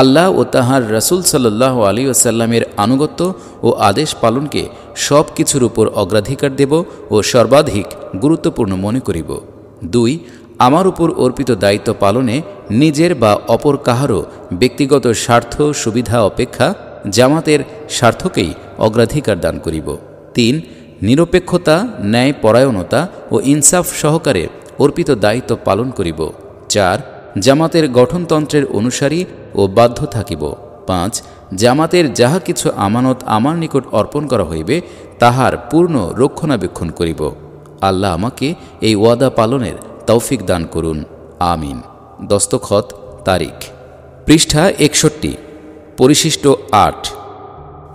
আল্লাহ ও তাহার রাসূল সাল্লাল্লাহু আলাইহি ওয়াসাল্লামের আনুগত্য ও আদেশ পালনকে সব কিছুর উপর অগ্রাধিকার দেব ও সর্বাধিক গুরুত্বপূর্ণ মনে করিব। 2. আমার উপর অর্পিত দায়িত্ব পালনে নিজের বা অপর কাহারও ব্যক্তিগত স্বার্থ সুবিধা অপেক্ষা জামাতের স্বার্থকেই অগ্রাধিকার দান করিব। 3. নিরপেক্ষতা, ন্যায়পরায়ণতা ও ইনসাফ সহকারে অর্পিত দায়িত্ব পালন করিব। 4. জামাতের গঠনতন্ত্রের অনুসারী ও বাধ্য থাকিব। 5. জামাতের যাহা কিছু আমানত আমার নিকট অর্পণ করা হইবে তাহার পূর্ণ রক্ষণাবেক্ষণ করিব। আল্লাহ আমাকে এই ওয়াদা পালনের তৌফিক দান করুন, আমিন। দস্তখত, তারিখ। পৃষ্ঠা 61, পরিশিষ্ট 8।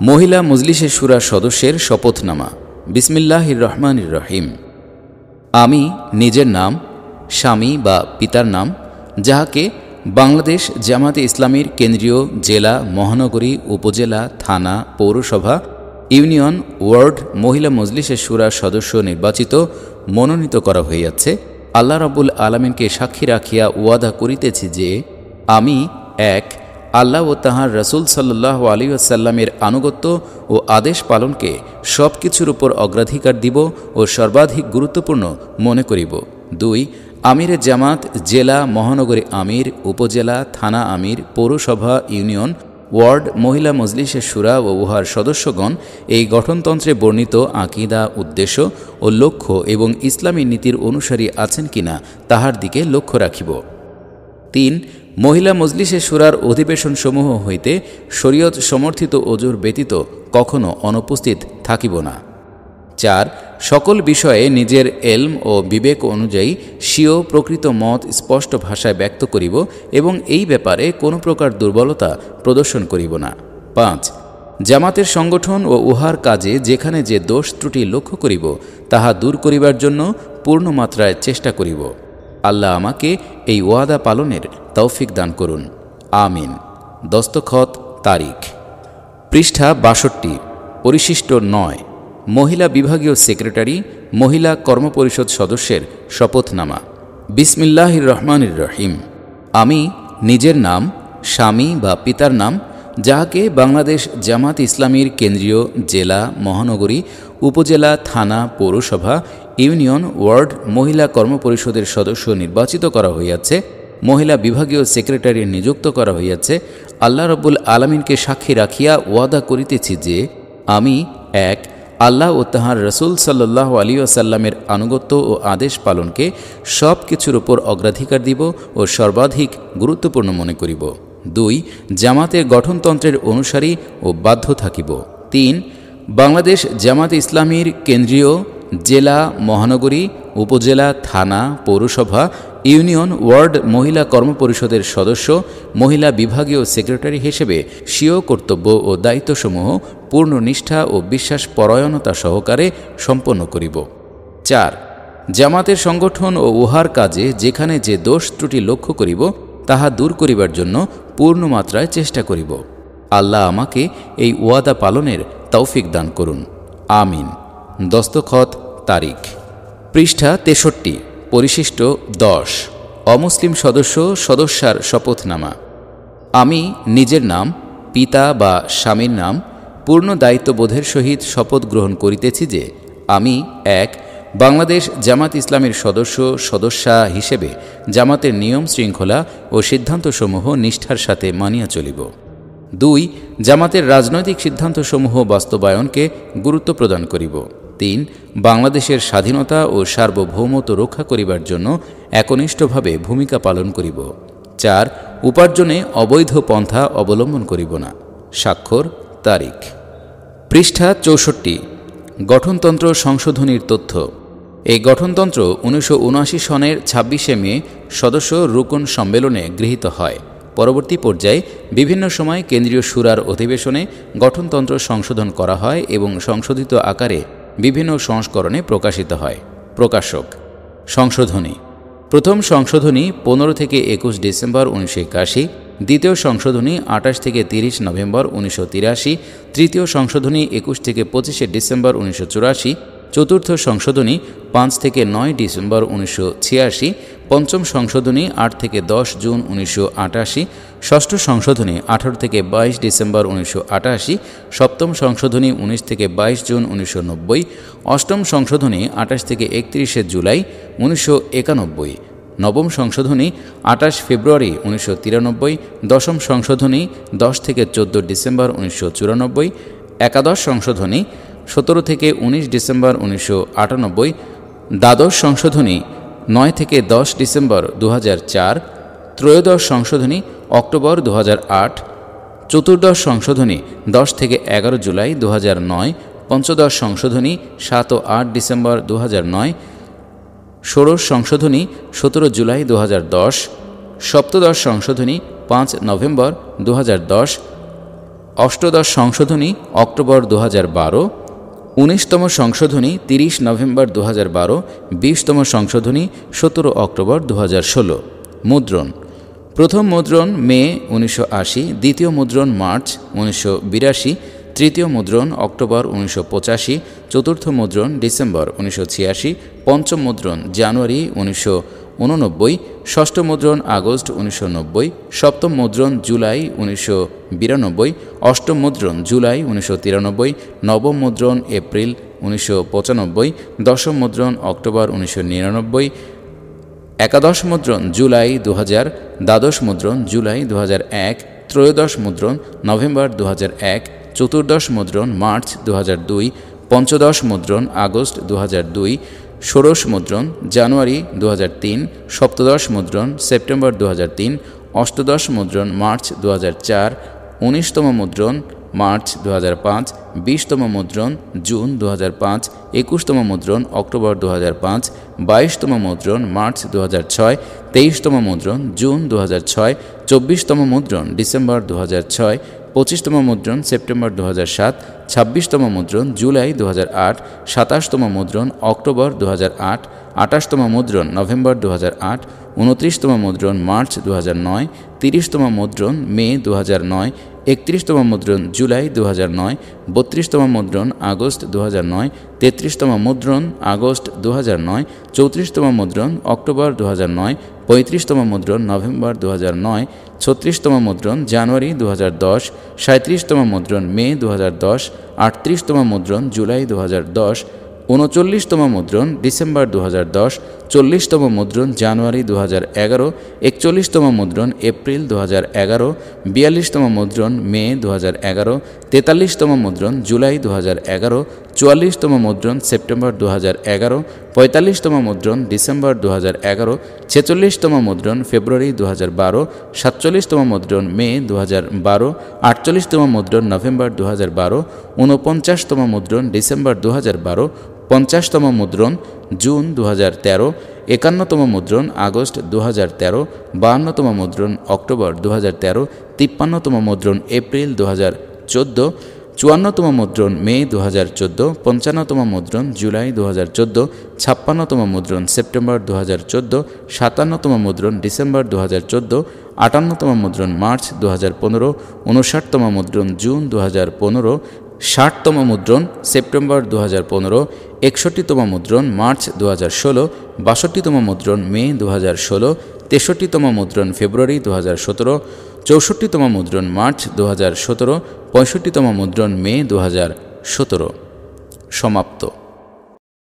মহিলা মজলিসে শুরা সদস্যের শপথনামা। বিসমিল্লাহির রহমানির রহিম। আমি নিজের নাম, স্বামী বা পিতার নাম, যাহাকে বাংলাদেশ জামাতে ইসলামীর কেন্দ্রীয় জেলা, মহানগরী, উপজেলা, থানা, পৌরসভা, ইউনিয়ন, ওয়ার্ড মহিলা মজলিসের শুরার সদস্য নির্বাচিত মনোনীত করা হইয়াছে। আল্লাহ রাব্বুল আলামিনকে সাক্ষী রাখিয়া ওয়াদা করিতেছি যে আমি এক আল্লাহ ও তাঁহার রাসূল সাল্লাল্লাহু আলাইহি ওয়াসাল্লামের আনুগত্য ও আদেশ পালনকে সব কিছুর উপর অগ্রাধিকার দিব ও সর্বাধিক গুরুত্বপূর্ণ মনে করিব। 2 আমিরে জামাত, জেলা, মহানগরী আমির, উপজেলা, থানা আমির, পৌরসভা, ইউনিয়ন, ওয়ার্ড মহিলা মজলিসের শুরা ও উহার সদস্যগণ এই গঠনতন্ত্রে বর্ণিত আকিদা, উদ্দেশ্য ও লক্ষ্য এবং ইসলামী নীতির অনুসারী আছেন কিনা তাহার দিকে লক্ষ্য রাখিব। 3 মহিলা মজলিসের শুরার অধিবেশনসমূহ হইতে শরীয়ত সমর্থিত ওজুর ব্যতীত কখনো অনুপস্থিত থাকিব না। 4 সকল বিষয়ে নিজের এলম ও বিবেক অনুযায়ী স্বীয় প্রকৃত মত স্পষ্ট ভাষায় ব্যক্ত করিব এবং এই ব্যাপারে কোনো প্রকার দুর্বলতা প্রদর্শন করিব না। 5 জামাতের সংগঠন ও উহার কাজে যেখানে যে দোষ ত্রুটি লক্ষ্য করিব তাহা দূর করিবার জন্য পূর্ণমাত্রায় চেষ্টা করিব। আল্লাহ আমাকে এই ওয়াদা পালনের তৌফিক দান করুন, আমিন। দস্তখত, তারিখ। পৃষ্ঠা 62, পরিশিষ্ট 9, মহিলা বিভাগীয় সেক্রেটারি, মহিলা কর্মপরিষদ সদস্যের শপথনামা। বিসমিল্লাহির রহমানির রহিম। আমি নিজের নাম, স্বামী বা পিতার নাম, যাহাকে বাংলাদেশ জামাত ইসলামীর কেন্দ্রীয় জেলা, মহানগরী, উপজেলা, থানা, পৌরসভা, ইউনিয়ন, ওয়ার্ড মহিলা কর্মপরিষদের সদস্য নির্বাচিত করা হইয়াছে, মহিলা বিভাগীয় সেক্রেটারি নিযুক্ত করা হইয়াছে, আল্লাহ রাব্বুল আলামিনকে সাক্ষী রাখিয়া ওয়াদা করিতেছি যে আমি এক আল্লাহ ও তাঁহার রাসূল সাল্লাল্লাহু আলাইহি ওয়াসাল্লামের আনুগত্য ও আদেশ পালনকে সব কিছুর উপর অগ্রাধিকার দিব ও সর্বাধিক গুরুত্বপূর্ণ মনে করিব। 2 জামাতের গঠনতন্ত্রের অনুসারী ও বাধ্য থাকিব। 3 বাংলাদেশ জামাতে ইসলামীর কেন্দ্রীয় জেলা, মহানগরী, উপজেলা, থানা, পৌরসভা, ইউনিয়ন, ওয়ার্ড মহিলা কর্মপরিষদের সদস্য, মহিলা বিভাগীয় সেক্রেটারি হিসেবে স্বীয় কর্তব্য ও দায়িত্বসমূহ পূর্ণ নিষ্ঠা ও বিশ্বাস পরায়ণতা সহকারে সম্পন্ন করিব। 4 জামাতের সংগঠন ও উহার কাজে যেখানে যে দোষ ত্রুটি লক্ষ্য করিব তাহা দূর করিবার জন্য পূর্ণ মাত্রায় চেষ্টা করিব। আল্লাহ আমাকে এই ওয়াদা পালনের তৌফিক দান করুন, আমিন। দস্তখত, তারিখ। পৃষ্ঠা 63, পরিশিষ্ট 10, অমুসলিম সদস্যার শপথনামা। আমি নিজের নাম, পিতা বা স্বামীর নাম, পূর্ণ দায়িত্ববোধের সহিত শপথ গ্রহণ করিতেছি যে আমি এক বাংলাদেশ জামাত ইসলামীর সদস্যা হিসেবে জামাতের নিয়ম শৃঙ্খলা ও সিদ্ধান্তসমূহ নিষ্ঠার সাথে মানিয়া চলিব। 2 জামাতের রাজনৈতিক সিদ্ধান্তসমূহ বাস্তবায়নকে গুরুত্ব প্রদান করিব। 3 বাংলাদেশের স্বাধীনতা ও সার্বভৌমত্ব রক্ষা করিবার জন্য একনিষ্ঠভাবে ভূমিকা পালন করিব। 4 উপার্জনে অবৈধ পন্থা অবলম্বন করিব না। স্বাক্ষর, তারিখ। পৃষ্ঠা 64, গঠনতন্ত্র সংশোধনীর তথ্য। এই গঠনতন্ত্র 1979 সনের 26শে মে সদস্য রুকন সম্মেলনে গৃহীত হয়। পরবর্তী পর্যায়ে বিভিন্ন সময় কেন্দ্রীয় শুরার অধিবেশনে গঠনতন্ত্র সংশোধন করা হয় এবং সংশোধিত আকারে বিভিন্ন সংস্করণে প্রকাশিত হয়। প্রকাশক। সংশোধনী। প্রথম সংশোধনী 15 থেকে 21 ডিসেম্বর 1981, দ্বিতীয় সংশোধনী 28 থেকে 30 নভেম্বর 1983, তৃতীয় সংশোধনী 21 থেকে 25 ডিসেম্বর 1984, চতুর্থ সংশোধনী 5 থেকে 9 ডিসেম্বর 1986, পঞ্চম সংশোধনী 8 থেকে 10 জুন 1988, ষষ্ঠ সংশোধনী 18 থেকে 22 ডিসেম্বর 1988, সপ্তম সংশোধনী 19 থেকে 22 জুন 1990, অষ্টম সংশোধনী 28 থেকে 31 জুলাই 1991, নবম সংশোধনী 28 ফেব্রুয়ারি 1993, দশম সংশোধনী 10 থেকে 14 ডিসেম্বর 1994, একাদশ সংশোধনী 17 থেকে 19 ডিসেম্বর 1998, দ্বাদশ সংশোধনী 9 থেকে 10 ডিসেম্বর 2004, ত্রয়োদশ সংশোধনী অক্টোবর 2008, চতুর্দশ সংশোধনী 10 থেকে 11 জুলাই 2009, পঞ্চদশ সংশোধনী 7 ও 8 ডিসেম্বর 2009, ষোড়শ সংশোধনী 17 জুলাই 2010, সপ্তদশ সংশোধনী 5 নভেম্বর 2010, অষ্টদশ সংশোধনী অক্টোবর 2012, 19তম সংশোধনী 30 নভেম্বর 2012, 20তম সংশোধনী 17 অক্টোবর 2016। মুদ্রণ। প্রথম মুদ্রণ মে 1980, দ্বিতীয় মুদ্রণ মার্চ 1982, তৃতীয় মুদ্রণ অক্টোবর 1985, চতুর্থ মুদ্রণ ডিসেম্বর 1986, পঞ্চম মুদ্রণ জানুয়ারি 1989, ষষ্ঠ মুদ্রণ আগস্ট 1990, সপ্তম মুদ্রণ জুলাই 1992, অষ্টম মুদ্রণ জুলাই 1993, নবম মুদ্রণ এপ্রিল 1995, দশম মুদ্রণ অক্টোবর 1999, একাদশ মুদ্রণ জুলাই 2000, দ্বাদশ মুদ্রণ জুলাই 2001, ত্রয়োদশ মুদ্রণ নভেম্বর 2001, চতুর্দশ মুদ্রণ মার্চ 2002, পঞ্চদশ মুদ্রণ আগস্ট 2002, ষোড়শ মুদ্রণ জানুয়ারি 2003, সপ্তদশ মুদ্রণ সেপ্টেম্বর 2003, অষ্টদশ মুদ্রণ মার্চ 2004, 19তম মুদ্রণ মার্চ 2005, 20তম মুদ্রণ জুন 2005, 21তম মুদ্রণ অক্টোবর 2005, 22তম মুদ্রণ মার্চ 2006, 23তম মুদ্রণ জুন 2006, 24তম মুদ্রণ ডিসেম্বর 2006, 25তম মুদ্রণ সেপ্টেম্বর 2007, 26তম মুদ্রণ জুলাই 2008, 27তম মুদ্রণ অক্টোবর 2008, 28তম মুদ্রণ নভেম্বর 2008, 29তম মুদ্রণ মার্চ 2009, 30তম মুদ্রণ মে 2009, 31তম মুদ্রণ জুলাই 2009, 32তম মুদ্রণ আগস্ট 2009, 33তম মুদ্রণ আগস্ট 2009, 34তম মুদ্রণ অক্টোবর 2009, 35তম মুদ্রণ নভেম্বর 2009, 36তম মুদ্রণ জানুয়ারি 2010, 37তম মুদ্রণ মে 2010, 38তম মুদ্রণ জুলাই 2010, 39তম মুদ্রণ ডিসেম্বর 2010, 40তম মুদ্রণ জানুয়ারি 2011, 41তম মুদ্রণ এপ্রিল 2011, 42তম মুদ্রণ মে 2011, 43তম মুদ্রণ জুলাই 2011, 44তম মুদ্রণ সেপ্টেম্বর 2011, 45তম মুদ্রণ ডিসেম্বর 2011, 46তম মুদ্রণ ফেব্রুয়ারি 2012, 47তম মুদ্রণ মে 2012, 48তম মুদ্রণ নভেম্বর 2012, 49তম মুদ্রণ ডিসেম্বর 2012, 50তম মুদ্রণ জুন 2013, 51তম মুদ্রণ আগস্ট 2013, 52তম মুদ্রণ অক্টোবর 2013, 53তম মুদ্রণ এপ্রিল 2014, 54তম মুদ্রণ মে 2014, 55তম মুদ্রণ জুলাই 2014, 56তম মুদ্রণ সেপ্টেম্বর 2014, 57তম মুদ্রণ ডিসেম্বর 2014, 58তম মুদ্রণ মার্চ 2015, 59তম মুদ্রণ জুন 2015, 60তম মুদ্রণ সেপ্টেম্বর 2015, 61তম মুদ্রণ মার্চ 2016, 62তম মুদ্রণ মে 2016, 63তম মুদ্রণ ফেব্রুয়ারি 2017, 64তম মুদ্রণ মার্চ 2017, 65তম মুদ্রণ মে 2017। সমাপ্ত।